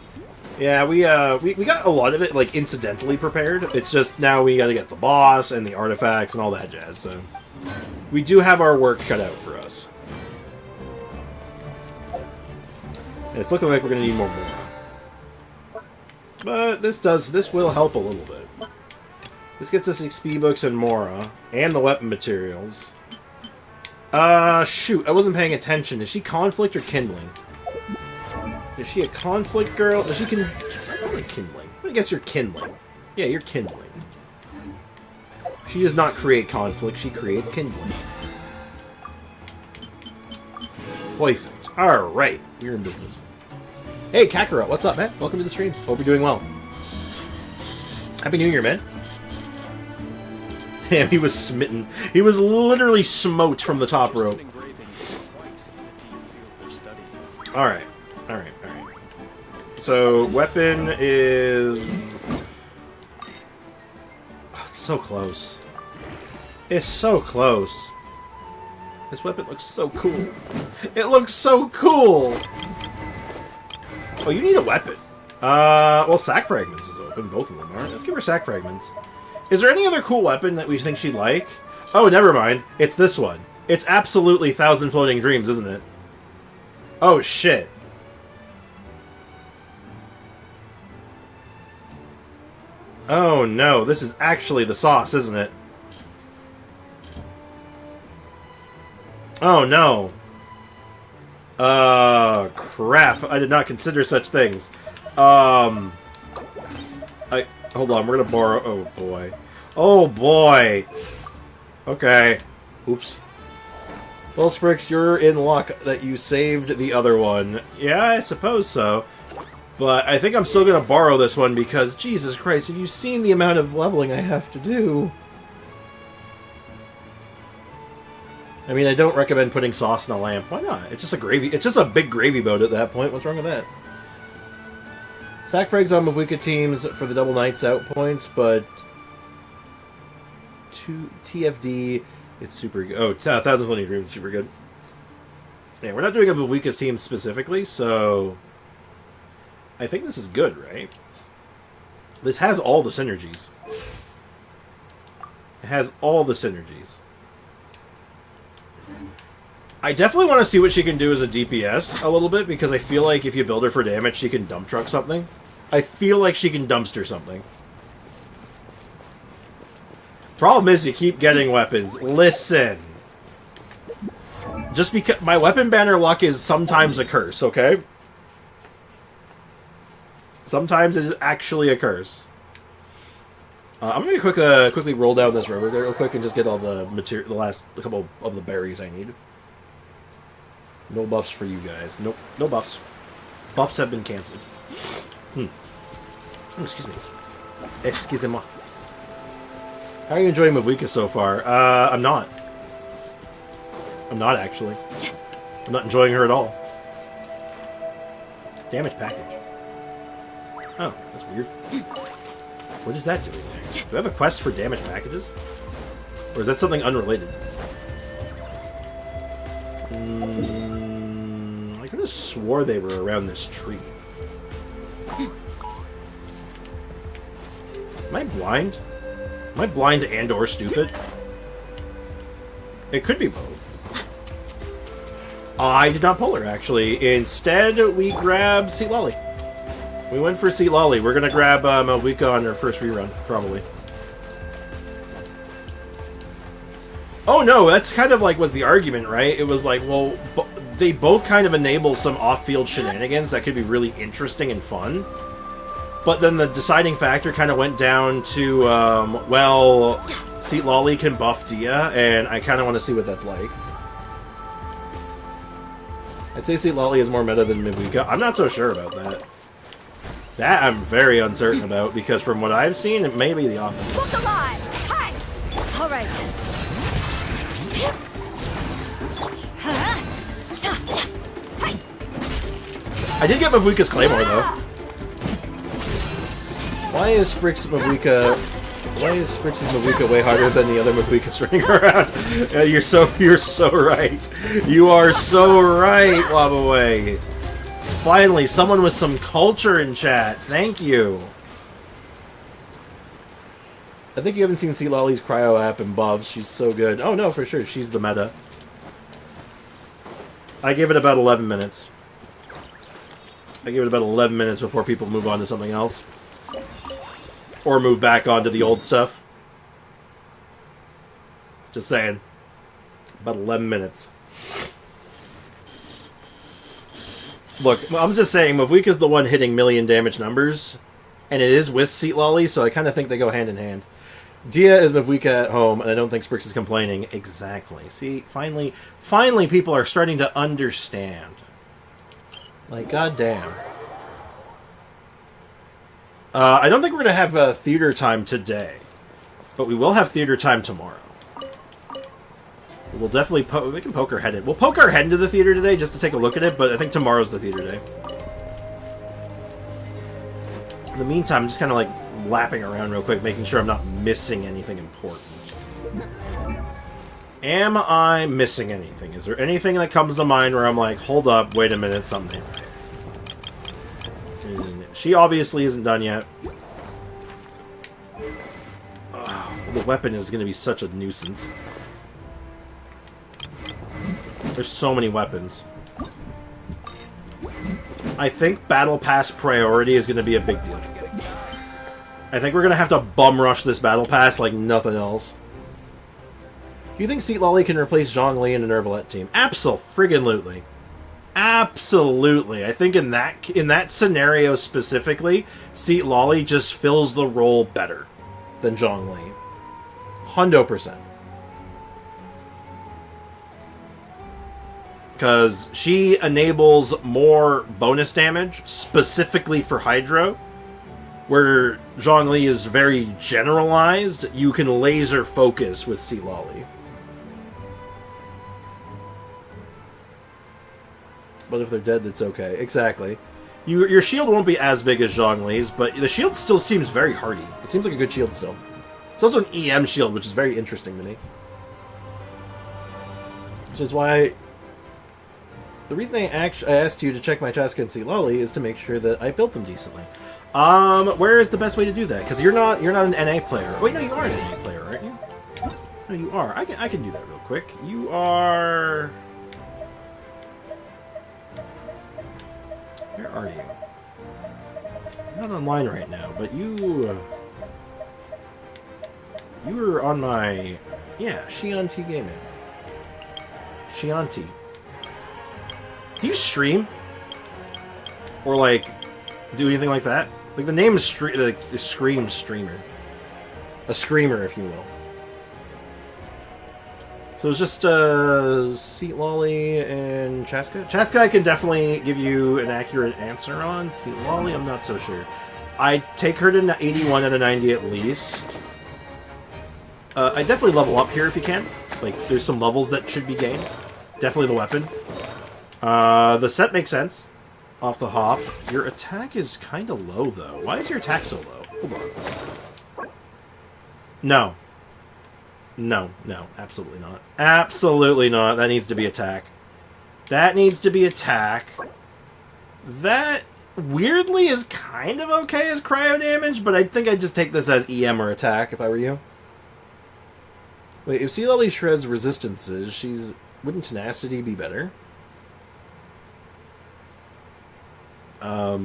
Yeah, we got a lot of it, like, incidentally prepared. It's just now we got to get the boss and the artifacts and all that jazz, so... we do have our work cut out for us. And it's looking like we're going to need more Mora. But this will help a little bit. This gets us XP books and Mora, and the weapon materials. Shoot, I wasn't paying attention. Is she conflict or kindling? Is she a conflict girl? Is she probably kindling. I guess you're kindling. Yeah, you're kindling. She does not create conflict, she creates kindling. Perfect. Alright, we're in business. Hey, Kakarot, what's up, man? Welcome to the stream. Hope you're doing well. Happy New Year, man. Damn, he was smitten. He was literally smote from the top rope. Alright. Alright. So, weapon is... oh, it's so close. It's so close. This weapon looks so cool. It looks so cool! Oh, you need a weapon. Well, Sack Fragments is open. Both of them are. Let's give her Sack Fragments. Is there any other cool weapon that we think she'd like? Oh, never mind. It's this one. It's absolutely Thousand Floating Dreams, isn't it? Oh, shit. Oh no, this is actually the sauce, isn't it? Oh no. Crap. I did not consider such things. Hold on, we're gonna borrow... Oh boy. Oh boy! Okay. Oops. Well, Sprix, you're in luck that you saved the other one. Yeah, I suppose so. But I think I'm still gonna borrow this one because, Jesus Christ, have you seen the amount of leveling I have to do? I mean, I don't recommend putting sauce in a lamp. Why not? It's just a gravy. It's just a big gravy boat at that point. What's wrong with that? Sack frags on Mavuka teams for the double Knights out points, but... TFD, it's super good. Oh, 1,020 Dreams is super good. Yeah, we're not doing a Mavuka's team specifically, so... I think this is good, right? This has all the synergies. It has all the synergies. I definitely want to see what she can do as a DPS a little bit, because I feel like if you build her for damage, she can dump truck something. I feel like she can dumpster something. Problem is, you keep getting weapons. Listen. Just because my weapon banner luck is sometimes a curse, okay? Sometimes it is actually a curse. I'm going to quickly roll down this river real quick and just get all the material, the last couple of the berries I need. No buffs for you guys. Nope, no buffs. Buffs have been cancelled. Oh, excuse me. Excusez-moi. How are you enjoying Mavuka so far? I'm not. I'm not, actually. I'm not enjoying her at all. Damage package. Oh, that's weird. What is that doing there? Do I have a quest for damage packages? Or is that something unrelated? I could have swore they were around this tree. Am I blind? Am I blind and or stupid? It could be both. I did not pull her, actually. Instead, we grabbed Seat Lolly. We went for Seat Lolly. We're going to grab Mavuka on her first rerun, probably. Oh no, that's kind of like was the argument, right? It was like, well, they both kind of enable some off-field shenanigans that could be really interesting and fun. But then the deciding factor kind of went down to, well, Seat Lolly can buff Dehya, and I kind of want to see what that's like. I'd say Seat Lolly is more meta than Mavuka. I'm not so sure about that. That I'm very uncertain about, because from what I've seen, it may be the opposite. Book alive! Hi! Alright. I did get Mavuka's Claymore, though. Why is Sprix's Mavuka way harder than the other Mavukas running around? Yeah, you're so right. You are so right, Wabaway. Finally, someone with some culture in chat. Thank you. I think you haven't seen Seat Lolly's Cryo app and buffs. She's so good. Oh no, for sure. She's the meta. I gave it about 11 minutes. I give it about 11 minutes before people move on to something else. Or move back onto the old stuff. Just saying. About 11 minutes. Look, I'm just saying, Mavuka's the one hitting million damage numbers. And it is with Seat Lolly, so I kind of think they go hand in hand. Dehya is Mavuka at home, and I don't think Sprix is complaining. Exactly. See, finally people are starting to understand. Like, goddamn. I don't think we're going to have theater time today. But we will have theater time tomorrow. We'll definitely we can poke our head in. We'll poke our head into the theater today just to take a look at it, but I think tomorrow's the theater day. In the meantime, I'm just kind of like lapping around real quick, making sure I'm not missing anything important. Am I missing anything? Is there anything that comes to mind where I'm like, hold up, wait a minute, something ain't right? She obviously isn't done yet. Oh, the weapon is going to be such a nuisance. There's so many weapons. I think Battle Pass priority is going to be a big deal to get. I think we're gonna have to bum rush this battle pass like nothing else. Do you think Seat Lolly can replace Zhongli in an Nervalette team? Abso-friggin-lutely. Absolutely. I think in that scenario specifically, Seat Lolly just fills the role better than Zhongli. 100%. Because she enables more bonus damage, specifically for Hydro, where Zhongli is very generalized. You can laser focus with Seat Lolly. But if they're dead, that's okay. Exactly. Your shield won't be as big as Zhongli's, but the shield still seems very hardy. It seems like a good shield still. It's also an EM shield, which is very interesting to me. Which is why... The reason I asked you to check my Chaska and Seat Lolly is to make sure that I built them decently. Where is the best way to do that? Because you're not an NA player. Wait, no, you are an NA player, aren't you? No, you are. I can do that real quick. You are... Where are you? You're not online right now, but you were on my... Yeah, Shianti Gaming. Shianti. Do you stream? Or, like, do anything like that? Like, the name is Scream Streamer. A screamer, if you will. So it's just, Seat Lolly and Chaska? Chaska I can definitely give you an accurate answer on. Seat Lolly, I'm not so sure. I'd take her to 81 out of 90 at least. I definitely level up here if you can. Like, there's some levels that should be gained. Definitely the weapon. The set makes sense. Off the hop. Your attack is kind of low, though. Why is your attack so low? Hold on. No. No, absolutely not. Absolutely not. That needs to be attack. That needs to be attack. That, weirdly, is kind of okay as cryo damage, but I think I'd just take this as EM or attack if I were you. Wait, if Seat Lolly shreds resistances, wouldn't tenacity be better? What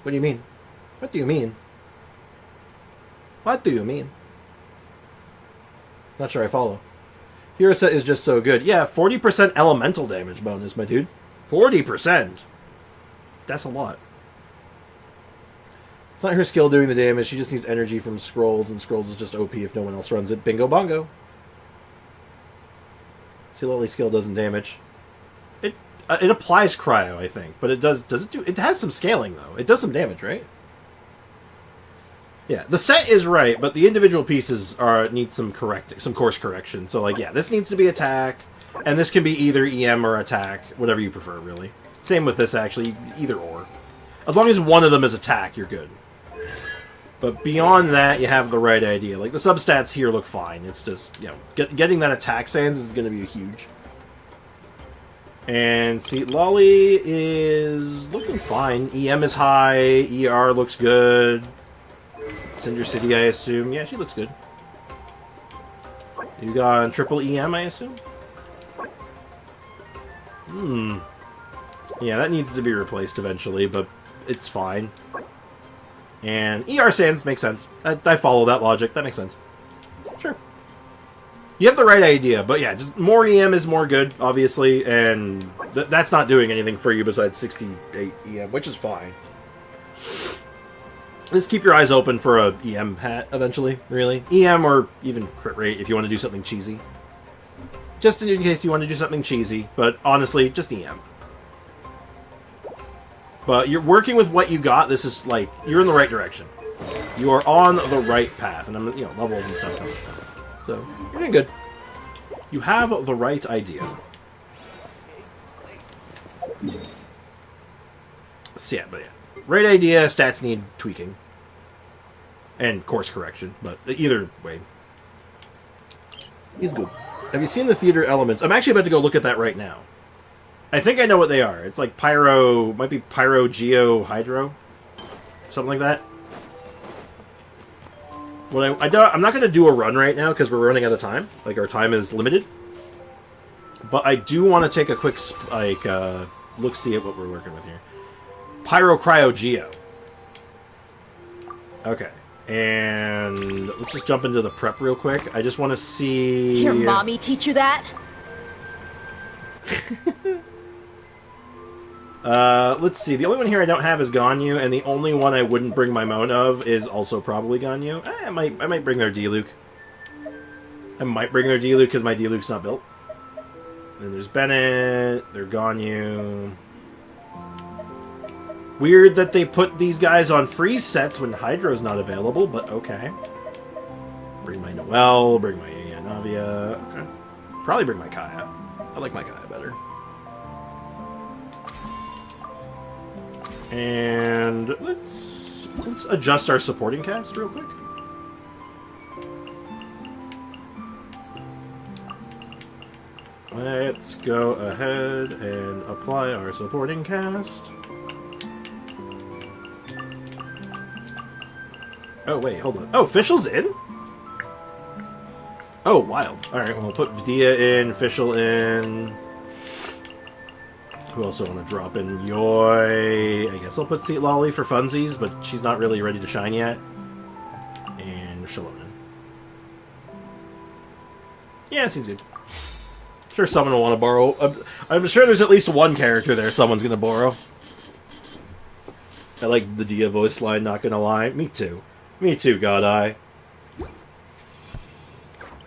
do you mean? What do you mean? What do you mean? Not sure I follow. Hero set is just so good. Yeah, 40% elemental damage bonus, my dude. 40%! That's a lot. It's not her skill doing the damage, she just needs energy from scrolls, and scrolls is just OP if no one else runs it. Bingo bongo. Seat Lolly's skill doesn't damage. It applies cryo, I think, but it does it do... It has some scaling, though. It does some damage, right? Yeah, the set is right, but the individual pieces need some course correction. So, like, yeah, this needs to be attack, and this can be either EM or attack, whatever you prefer, really. Same with this, actually, either or. As long as one of them is attack, you're good. But beyond that, you have the right idea. Like, the substats here look fine. It's just, you know, getting that attack sans is going to be huge. And Seat Lolly is looking fine. EM is high. ER looks good. Cinder City, I assume. Yeah, she looks good. You got triple EM, I assume? Yeah, that needs to be replaced eventually, but it's fine. And ER Sands makes sense. I follow that logic. That makes sense. Sure. You have the right idea, but yeah, just more EM is more good, obviously, and that's not doing anything for you besides 68 EM, which is fine. Just keep your eyes open for a EM hat eventually, really. EM or even crit rate if you want to do something cheesy. Just in case you want to do something cheesy, but honestly, just EM. But you're working with what you got. This is like, you're in the right direction. You are on the right path, and I'm, you know, levels and stuff coming. So, you're doing good. You have the right idea. So yeah, but yeah. Right idea, stats need tweaking. And course correction, but either way. He's good. Have you seen the theater elements? I'm actually about to go look at that right now. I think I know what they are. It's like Pyro, might be Pyro, Geo, Hydro? Something like that. Well, I'm not going to do a run right now because we're running out of time. Like, our time is limited. But I do want to take a quick, like, look-see at what we're working with here. Pyro, Cryo, Geo. Okay. And let's just jump into the prep real quick. I just want to see... Your mommy teach you that? Let's see. The only one here I don't have is Ganyu, and the only one I wouldn't bring my Mon of is also probably Ganyu. I might bring their Diluc. I might bring their Diluc because my Diluc's not built. Then there's Bennett, their Ganyu. Weird that they put these guys on freeze sets when Hydro's not available, but okay. Bring my Noelle, bring my Navia. Okay. Probably bring my Kaya. I like my Kaya better. And let's adjust our supporting cast real quick. Let's go ahead and apply our supporting cast. Oh, wait, hold on. Oh, Fischl's in? Oh, wild. Alright, well, we'll put Dehya in, Fischl in. Who else I want to drop in? Yoi. I guess I'll put Seat Lolly for funsies, but she's not really ready to shine yet. And Shallonen. Yeah, it seems good. Sure, someone will want to borrow. I'm sure there's at least one character there someone's going to borrow. I like the Dehya voice line, not going to lie. Me too. Me too, God Eye.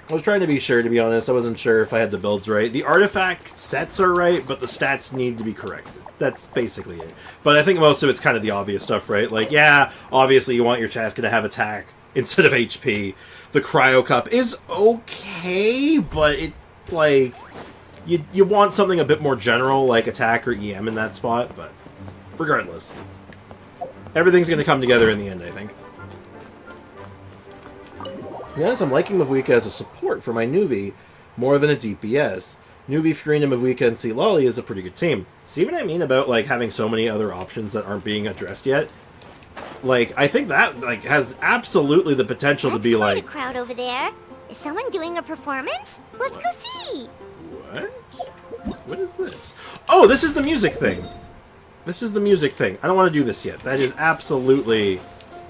I was trying to be sure, to be honest. I wasn't sure if I had the builds right. The artifact sets are right, but the stats need to be corrected. That's basically it. But I think most of it's kind of the obvious stuff, right? Like, yeah, obviously you want your Chaska to have attack instead of HP. The Cryo Cup is okay, but it's like... You want something a bit more general, like attack or EM in that spot, but regardless. Everything's going to come together in the end, I think. To be honest, I'm liking Mavuika as a support for my Nuvi more than a DPS. Nuvi, Furina, Mavuika, and Seat Lolly is a pretty good team. See what I mean about like having so many other options that aren't being addressed yet? Like, I think that like has absolutely the potential to be like... a crowd over there. Is someone doing a performance? Let's go see! What? What is this? Oh, this is the music thing! This is the music thing. I don't want to do this yet. That is absolutely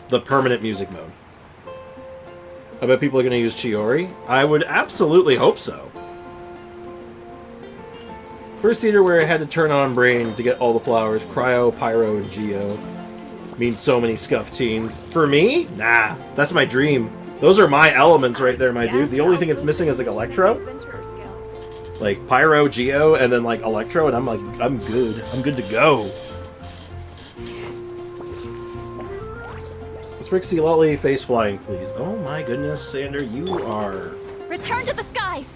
the permanent music mode. I bet people are going to use Chiori. I would absolutely hope so. First theater where I had to turn on Brain to get all the flowers. Cryo, Pyro, and Geo. Means so many scuffed teens. For me? Nah. That's my dream. Those are my elements right there, my dude. The only thing it's missing is like Electro. Like Pyro, Geo, and then like Electro, and I'm like, I'm good. I'm good to go. Rixie Lolly face flying, please. Oh my goodness, Sander, you are... Return to the skies!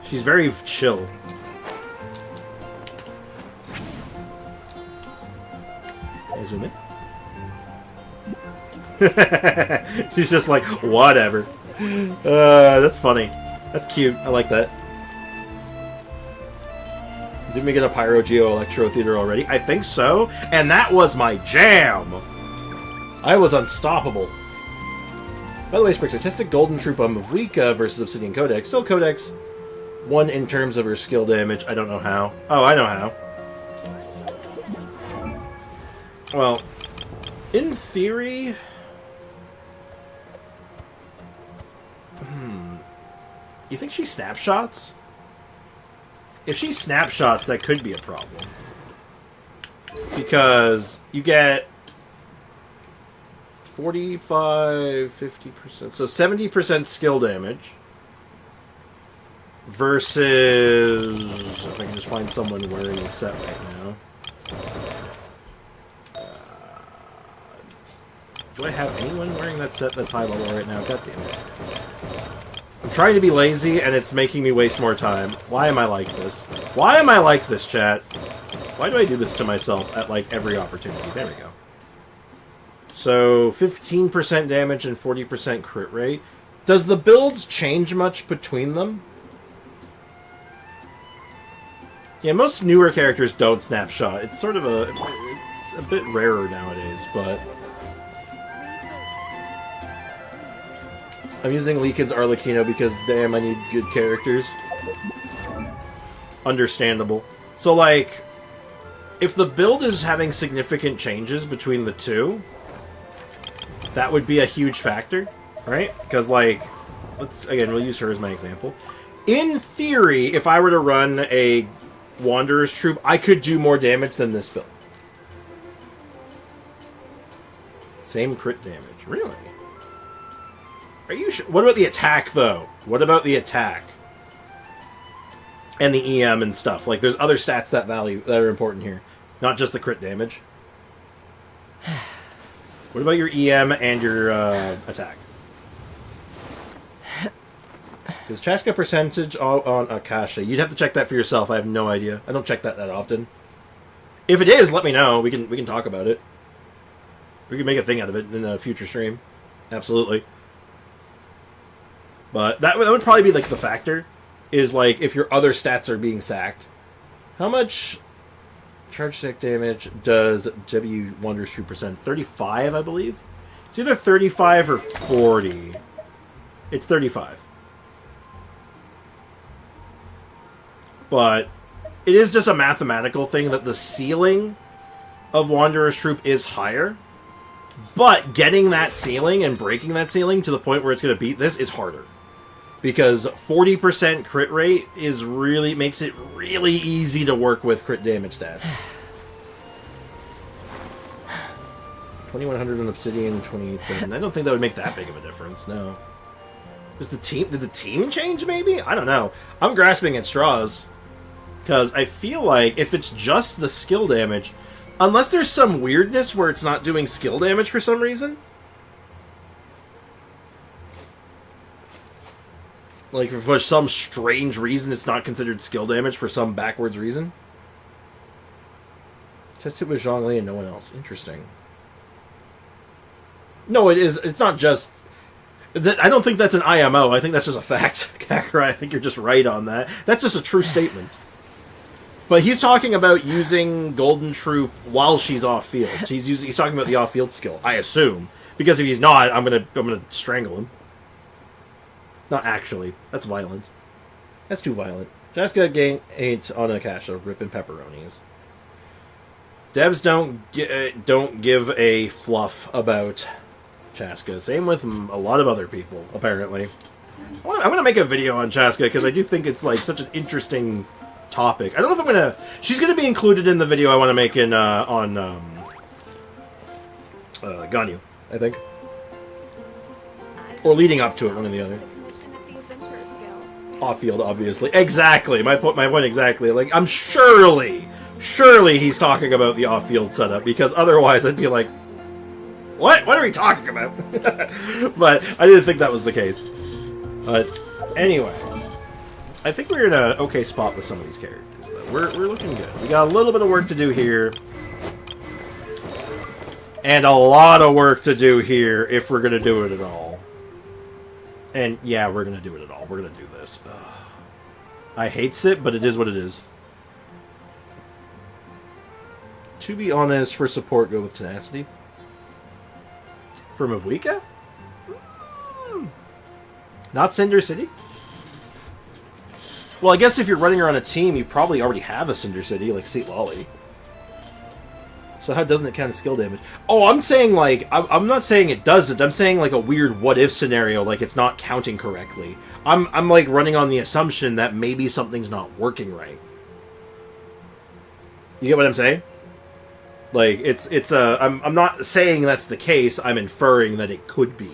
She's very chill. Can I zoom in? She's just like, whatever. That's funny. That's cute. I like that. Didn't we get a Pyro Geo Electro Theater already? I think so. And that was my jam! I was unstoppable. By the way, Sprick, statistic Golden Troop on Mavuika versus Obsidian Codex. Still Codex. One in terms of her skill damage. I don't know how. Oh, I know how. Well, in theory... You think she snapshots? If she snapshots, that could be a problem. Because you get 45, 50%, so 70% skill damage versus, if I can just find someone wearing the set right now. Do I have anyone wearing that set that's high level right now? God damn it. I'm trying to be lazy, and it's making me waste more time. Why am I like this? Why am I like this, chat? Why do I do this to myself at, like, every opportunity? There we go. So, 15% damage and 40% crit rate. Does the builds change much between them? Yeah, most newer characters don't snapshot. It's sort of it's a bit rarer nowadays, but... I'm using Leakin's Arlecchino because, damn, I need good characters. Understandable. So, like, if the build is having significant changes between the two, that would be a huge factor, right? Because, like, we'll use her as my example. In theory, if I were to run a Wanderer's Troop, I could do more damage than this build. Same crit damage. Really? Are you sure? What about the attack, though? What about the attack? And the EM and stuff. Like, there's other stats that are important here. Not just the crit damage. What about your EM and your attack? Is Chaska percentage on Akasha? You'd have to check that for yourself. I have no idea. I don't check that often. If it is, let me know. We can talk about it. We can make a thing out of it in a future stream. Absolutely. But that would probably be, like, the factor. Is, like, if your other stats are being sacked. How much charge stack damage does W Wanderer's Troop percent? 35, I believe? It's either 35 or 40. It's 35. But it is just a mathematical thing that the ceiling of Wanderer's Troop is higher. But getting that ceiling and breaking that ceiling to the point where it's going to beat this is harder. Because 40% crit rate makes it really easy to work with crit damage stats. 2100 on Obsidian, 28.7. I don't think that would make that big of a difference, no. Did the team change, maybe? I don't know. I'm grasping at straws. Because I feel like if it's just the skill damage, unless there's some weirdness where it's not doing skill damage for some reason. Like, for some strange reason it's not considered skill damage for some backwards reason. Test it with Zhongli and no one else. Interesting. No, it is. It's not just... I don't think that's an IMO. I think that's just a fact, Kakra. I think you're just right on that. That's just a true statement. But he's talking about using Golden Troop while she's off-field. He's talking about the off-field skill, I assume. Because if he's not, I'm gonna strangle him. Not actually. That's violent. That's too violent. Jessica gain 8 on Akasha, ripping pepperonis. Devs don't give a fluff about Chaska. Same with a lot of other people, apparently. I'm going to make a video on Chaska, because I do think it's like such an interesting topic. I don't know if I'm going to... She's going to be included in the video I want to make in on Ganyu, I think. Or leading up to it, one or the other. Off-field, obviously. Exactly. My point exactly. Like, I'm surely he's talking about the off-field setup, because otherwise I'd be like, what are we talking about? But I didn't think that was the case. But anyway, I think we're in an okay spot with some of these characters, though. We're looking good. We got a little bit of work to do here. And a lot of work to do here if we're going to do it at all. And yeah, we're going to do it at all. We're going to do this. Ugh. I hate it, but it is what it is. To be honest, for support, go with Tenacity. For Mavuika? Not Cinder City? Well, I guess if you're running her on a team, you probably already have a Cinder City, like Seat Lolly. So how doesn't it count as skill damage? Oh, I'm saying, like, I'm not saying it doesn't. I'm saying, like, a weird what-if scenario, like it's not counting correctly. I'm like, running on the assumption that maybe something's not working right. You get what I'm saying? Like, I'm not saying that's the case. I'm inferring that it could be.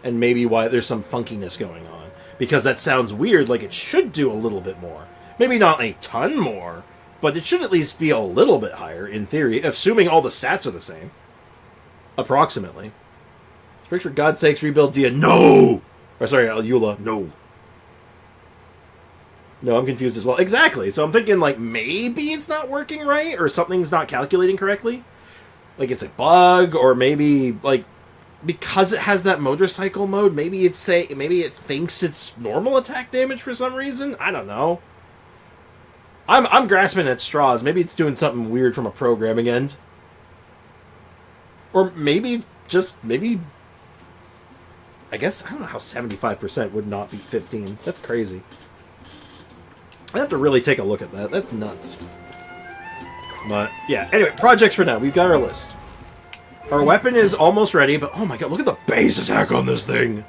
And maybe why there's some funkiness going on. Because that sounds weird, like it should do a little bit more. Maybe not a ton more, but it should at least be a little bit higher, in theory, assuming all the stats are the same. Approximately. Speaks for God's sakes, rebuild Dehya. No! Or sorry, Eula. No. No, I'm confused as well. Exactly. So I'm thinking, like, maybe it's not working right, or something's not calculating correctly. Like, it's a bug, or maybe, like, because it has that motorcycle mode, maybe it thinks it's normal attack damage for some reason? I don't know. I'm grasping at straws. Maybe it's doing something weird from a programming end. Or maybe, I guess, I don't know how 75% would not be 15. That's crazy. I'd have to really take a look at that. That's nuts. But, yeah. Anyway, projects for now. We've got our list. Our weapon is almost ready, but oh my god, look at the base attack on this thing!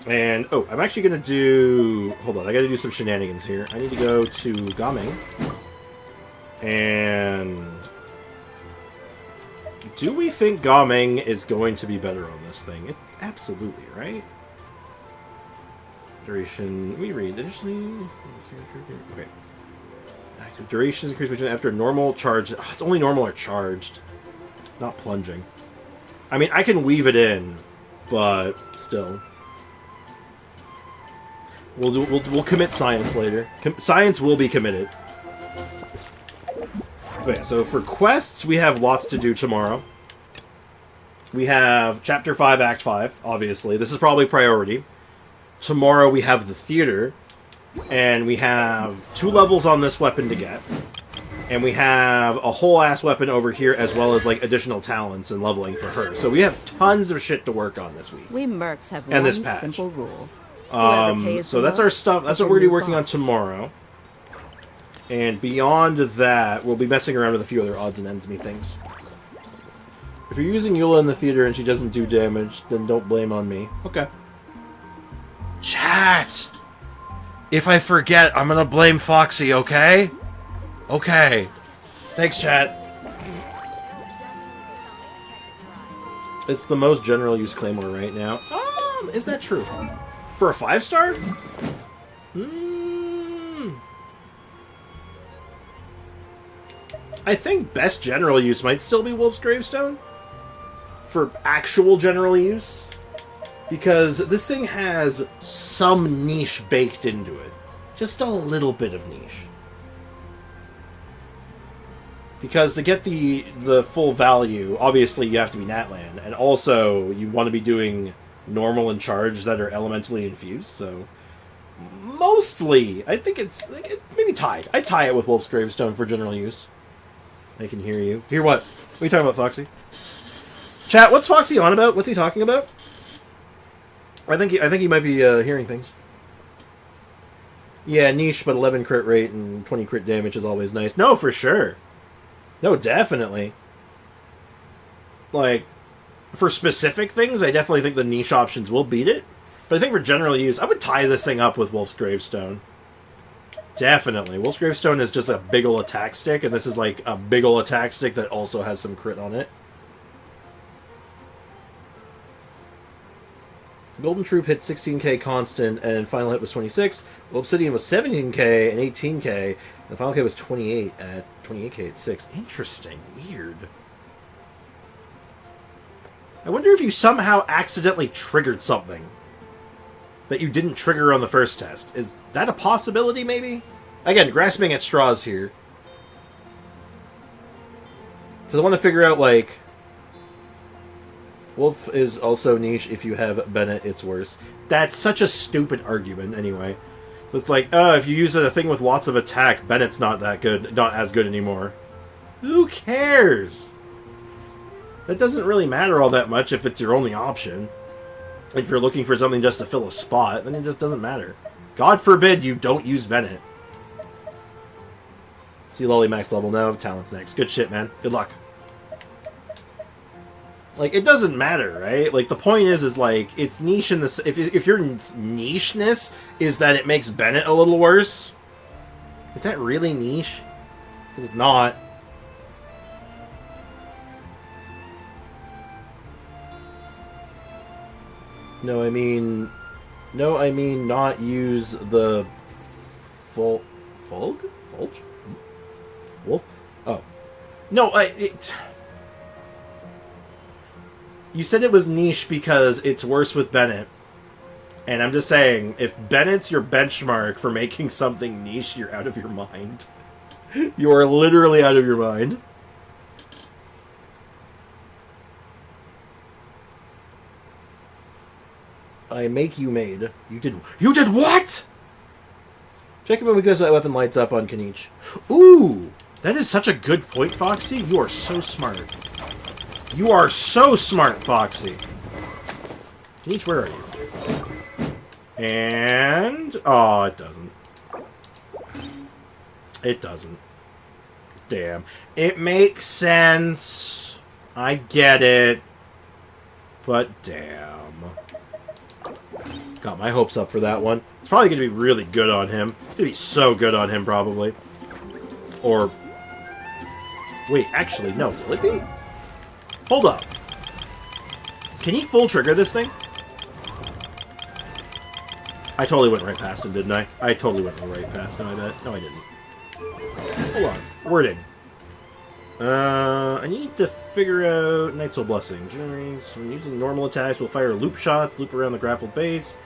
And, oh, I'm actually going to do... Hold on, I got to do some shenanigans here. I need to go to Gaming. And... Do we think Gaming is going to be better on this thing? Absolutely, right? Duration... We read. Additionally... Okay. Active duration is increased between after normal charge... Oh, it's only normal or charged. Not plunging. I mean, I can weave it in, but still... We'll commit science later. Science will be committed. Okay, so for quests, we have lots to do tomorrow. We have Chapter 5, Act 5, obviously. This is probably priority. Tomorrow we have the theater. And we have 2 levels on this weapon to get. And we have a whole-ass weapon over here, as well as, like, additional talents and leveling for her. So we have tons of shit to work on this week. We mercs have and one this patch. simple rule. So that's our stuff. That's what we're going to be working on tomorrow. And beyond that, we'll be messing around with a few other odds and ends me things. If you're using Eula in the theater and she doesn't do damage, then don't blame on me. Okay. Chat! If I forget, I'm going to blame Foxy, okay? Okay. Thanks, chat. It's the most general use Claymore right now. Is that true? For a 5-star? I think best general use might still be Wolf's Gravestone. For actual general use. Because this thing has some niche baked into it. Just a little bit of niche. Because to get the full value, obviously you have to be Natlan. And also, you want to be doing normal and charged that are elementally infused, so... Mostly, I think it's... maybe tied. I'd tie it with Wolf's Gravestone for general use. I can hear you. Hear what? What are you talking about, Foxy? Chat, what's Foxy on about? What's he talking about? I think he might be hearing things. Yeah, niche, but 11 crit rate and 20 crit damage is always nice. No, for sure. No, definitely. Like, for specific things, I definitely think the niche options will beat it. But I think for general use, I would tie this thing up with Wolf's Gravestone. Definitely. Wolf's Gravestone is just a big ol' attack stick, and this is like a big ol' attack stick that also has some crit on it. Golden Troop hit 16k constant, and final hit was 26. Well, Obsidian was 17k and 18k. The final hit was 28k at 6. Interesting. Weird. I wonder if you somehow accidentally triggered something that you didn't trigger on the first test. Is that a possibility, maybe? Again, grasping at straws here. So I want to figure out, like... Wolf is also niche. If you have Bennett, it's worse. That's such a stupid argument, anyway. It's like, if you use a thing with lots of attack, Bennett's not that good, not as good anymore. Who cares? That doesn't really matter all that much if it's your only option. If you're looking for something just to fill a spot, then it just doesn't matter. God forbid you don't use Bennett. See Lolly max level now. Talent's next. Good shit, man. Good luck. Like, it doesn't matter, right? Like, the point is like, it's niche in this... If your nicheness is that it makes Bennett a little worse, is that really niche? Because it's not. No, I mean not use the... Fulg? Fulge? Wolf? Oh. No, you said it was niche because it's worse with Bennett. And I'm just saying, if Bennett's your benchmark for making something niche, you're out of your mind. You are literally out of your mind. I make you made. You did what? Check it when because that weapon lights up on Kanich. Ooh! That is such a good point, Foxy. You are so smart. You are so smart, Foxy. Kanich, where are you? And... oh, it doesn't. It doesn't. Damn. It makes sense. I get it. But damn. Got my hopes up for that one. It's probably going to be really good on him. It's going to be so good on him, probably. Or... Wait, actually, no. Will it be? Hold up. Can he full trigger this thing? I totally went right past him, didn't I? I totally went right past him, I bet. No, I didn't. Hold on. Wording. I need to figure out Night's Soul Blessing. When using normal attacks, we'll fire loop shots, loop around the grappled base.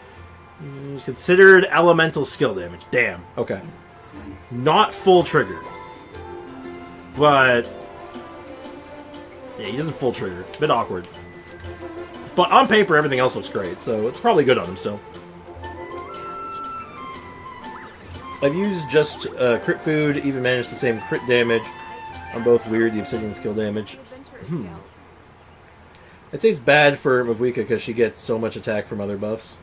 Considered elemental skill damage. Damn. Okay. Not full trigger. But... yeah, he doesn't full trigger. Bit awkward. But on paper, everything else looks great, so it's probably good on him still. I've used just crit food, even managed the same crit damage on both weird, the obsidian skill damage. I'd say it's bad for Mavuika because she gets so much attack from other buffs.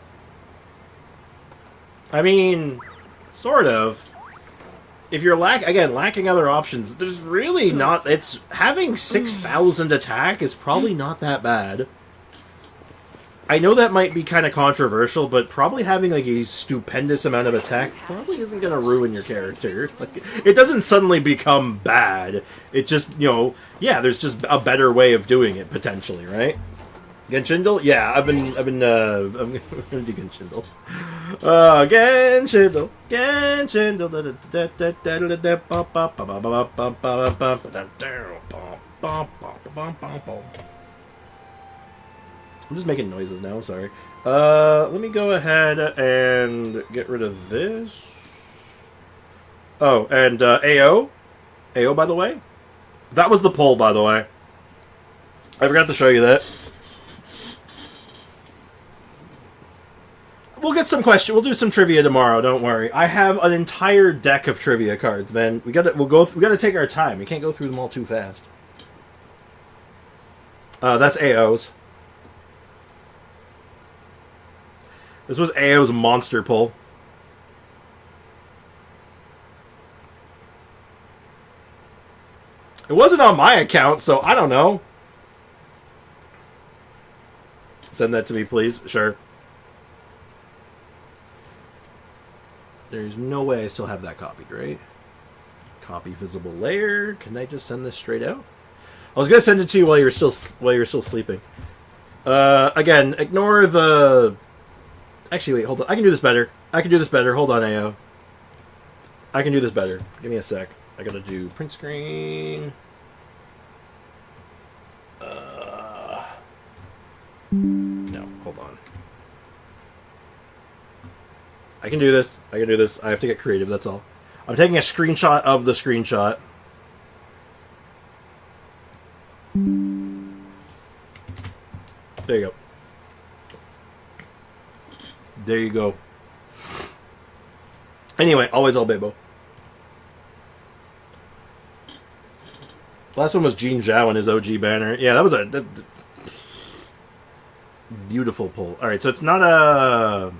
I mean, sort of. If you're lacking other options, there's really not... It's having 6,000 attack is probably not that bad. I know that might be kind of controversial, but probably having like a stupendous amount of attack probably isn't going to ruin your character. Like, it doesn't suddenly become bad. It just, you know, yeah, there's just a better way of doing it potentially, right? Genshindle? Yeah, I'm gonna do Genshindle. Genshindle. I'm just making noises now, sorry. Let me go ahead and get rid of this. Oh, and AO. AO, by the way. That was the poll, by the way. I forgot to show you that. We'll get some questions. We'll do some trivia tomorrow. Don't worry. I have an entire deck of trivia cards, man. We gotta take our time. We can't go through them all too fast. That's AO's. This was AO's monster pull. It wasn't on my account, so I don't know. Send that to me, please. Sure. There's no way I still have that copied, right? Copy visible layer. Can I just send this straight out? I was gonna send it to you while you're still sleeping. Again, ignore the. Actually, wait, hold on. I can do this better. Hold on, AO. I can do this better. Give me a sec. I gotta do print screen. No, hold on. I can do this. I have to get creative, that's all. I'm taking a screenshot of the screenshot. There you go. There you go. Anyway, always all Bebo. Last one was Jean Zhao and his OG banner. Yeah, that was a beautiful pull. All right, so it's not a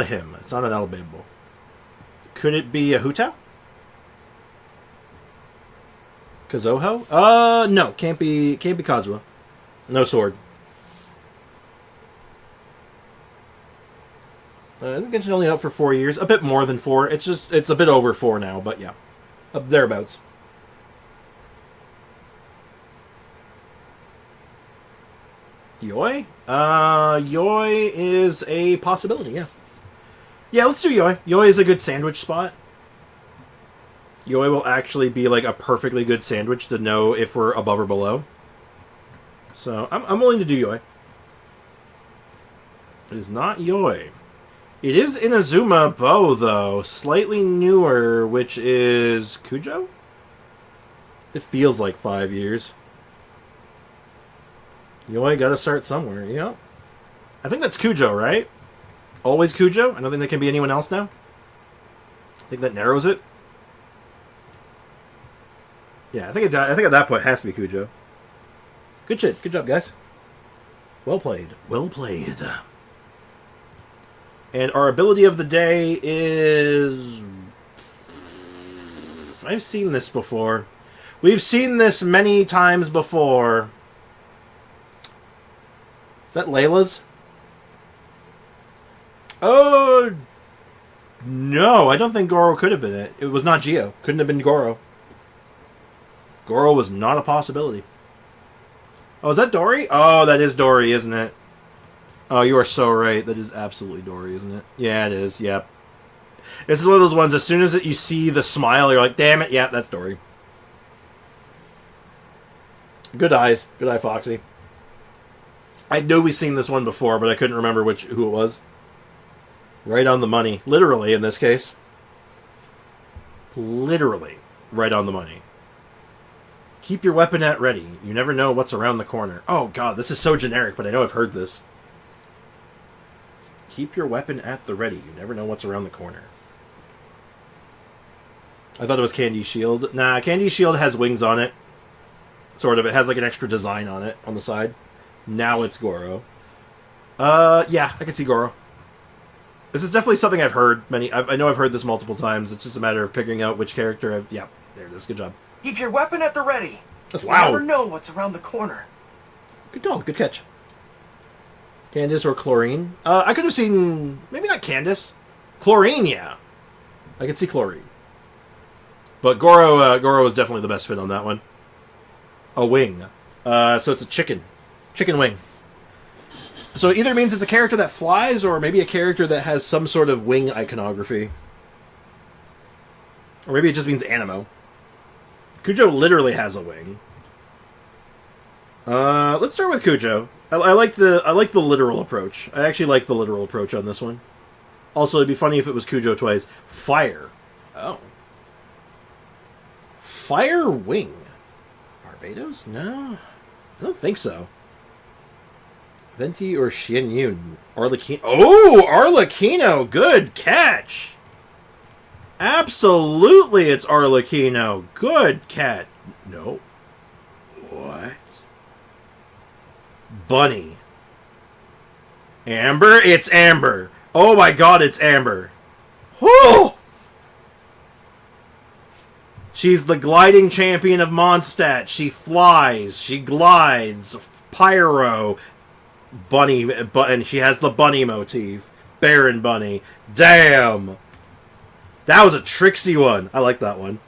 him. It's not an El Bebo. Could it be a Hutao? Kazuho? No, can't be Kazuha. No sword. I think it's only out for 4 years. A bit more than 4. It's a bit over 4 now, but yeah. Thereabouts. Yoi? Yoi is a possibility, yeah. Yeah, let's do Yoi. Yoi is a good sandwich spot. Yoi will actually be like a perfectly good sandwich to know if we're above or below. So, I'm willing to do Yoi. It is not Yoi. It is Inazuma Bow, though. Slightly newer, which is Kujo? It feels like 5 years. Yoi gotta start somewhere, yeah. I think that's Kujo, right? Always Kujo? I don't think there can be anyone else now. I think that narrows it. Yeah, I think at that point it has to be Kujo. Good shit. Good job, guys. Well played. Well played. And our ability of the day is I've seen this before. We've seen this many times before. Is that Layla's? Oh, no. I don't think Goro could have been it. It was not Geo. Couldn't have been Goro. Goro was not a possibility. Oh, is that Dory? Oh, that is Dory, isn't it? Oh, you are so right. That is absolutely Dory, isn't it? Yeah, it is. Yep. This is one of those ones, as soon as you see the smile, you're like, damn it, yeah, that's Dory. Good eyes. Good eye, Foxy. I know we've seen this one before, but I couldn't remember who it was. Right on the money. Literally, in this case. Literally. Right on the money. Keep your weapon at ready. You never know what's around the corner. Oh, God, this is so generic, but I know I've heard this. Keep your weapon at the ready. You never know what's around the corner. I thought it was Candy's shield. Nah, Candy's shield has wings on it. Sort of. It has like an extra design on it, on the side. Now it's Goro. Yeah, I can see Goro. This is definitely something I've heard I know I've heard this multiple times. It's just a matter of picking out which character yeah, there it is. Good job. Keep your weapon at the ready. That's loud. You never know what's around the corner. Good call. Good catch. Candace or Chlorine? I could have seen... Maybe not Candace. Chlorine, yeah. I could see Chlorine. But Goro was definitely the best fit on that one. A wing. So it's a chicken. Chicken wing. So it either means it's a character that flies, or maybe a character that has some sort of wing iconography. Or maybe it just means Animo. Kujo literally has a wing. Let's start with Kujo. I like the literal approach. I actually like the literal approach on this one. Also, it'd be funny if it was Kujo twice. Fire. Oh. Fire wing. Barbados? No. I don't think so. Venti or Xianyun? Arlecchino. Oh! Arlecchino! Good catch! Absolutely it's Arlecchino. Good cat. No. What? Bunny. Amber? It's Amber. Oh my god, it's Amber. Whoo! She's the gliding champion of Mondstadt. She flies. She glides. Pyro. Bunny. And she has the bunny motif. Baron Bunny. Damn! That was a tricksy one. I like that one.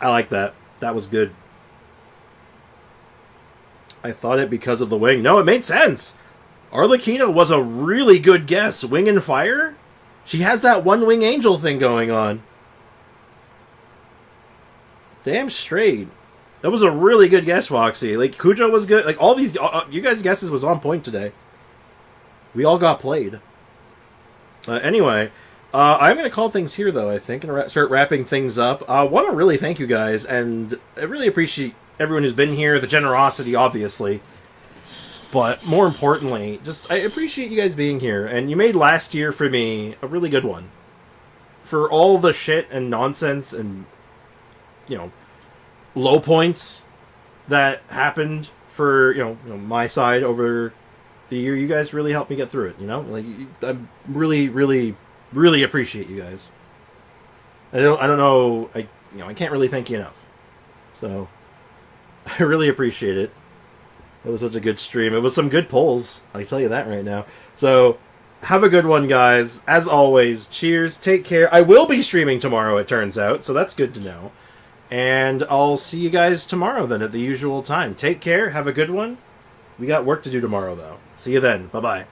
I like that. That was good. I thought it because of the wing. No, it made sense. Arlecchino was a really good guess. Wing and fire? She has that one wing angel thing going on. Damn straight. That was a really good guess, Foxy. Like, Kujo was good. Like, all these... you guys' guesses was on point today. We all got played. Anyway, I'm going to call things here, though, I think, and start wrapping things up. I want to really thank you guys, and I really appreciate everyone who's been here, the generosity, obviously. But more importantly, just I appreciate you guys being here, and you made last year, for me, a really good one. For all the shit and nonsense and, you know, low points that happened for, you know my side over the year, you guys really helped me get through it, you know? Like, I really, really, really appreciate you guys. I don't know, I can't really thank you enough. So, I really appreciate it. It was such a good stream. It was some good polls, I tell you that right now. So, have a good one, guys. As always, cheers, take care. I will be streaming tomorrow, it turns out, so that's good to know. And I'll see you guys tomorrow, then, at the usual time. Take care, have a good one. We got work to do tomorrow, though. See you then. Bye-bye.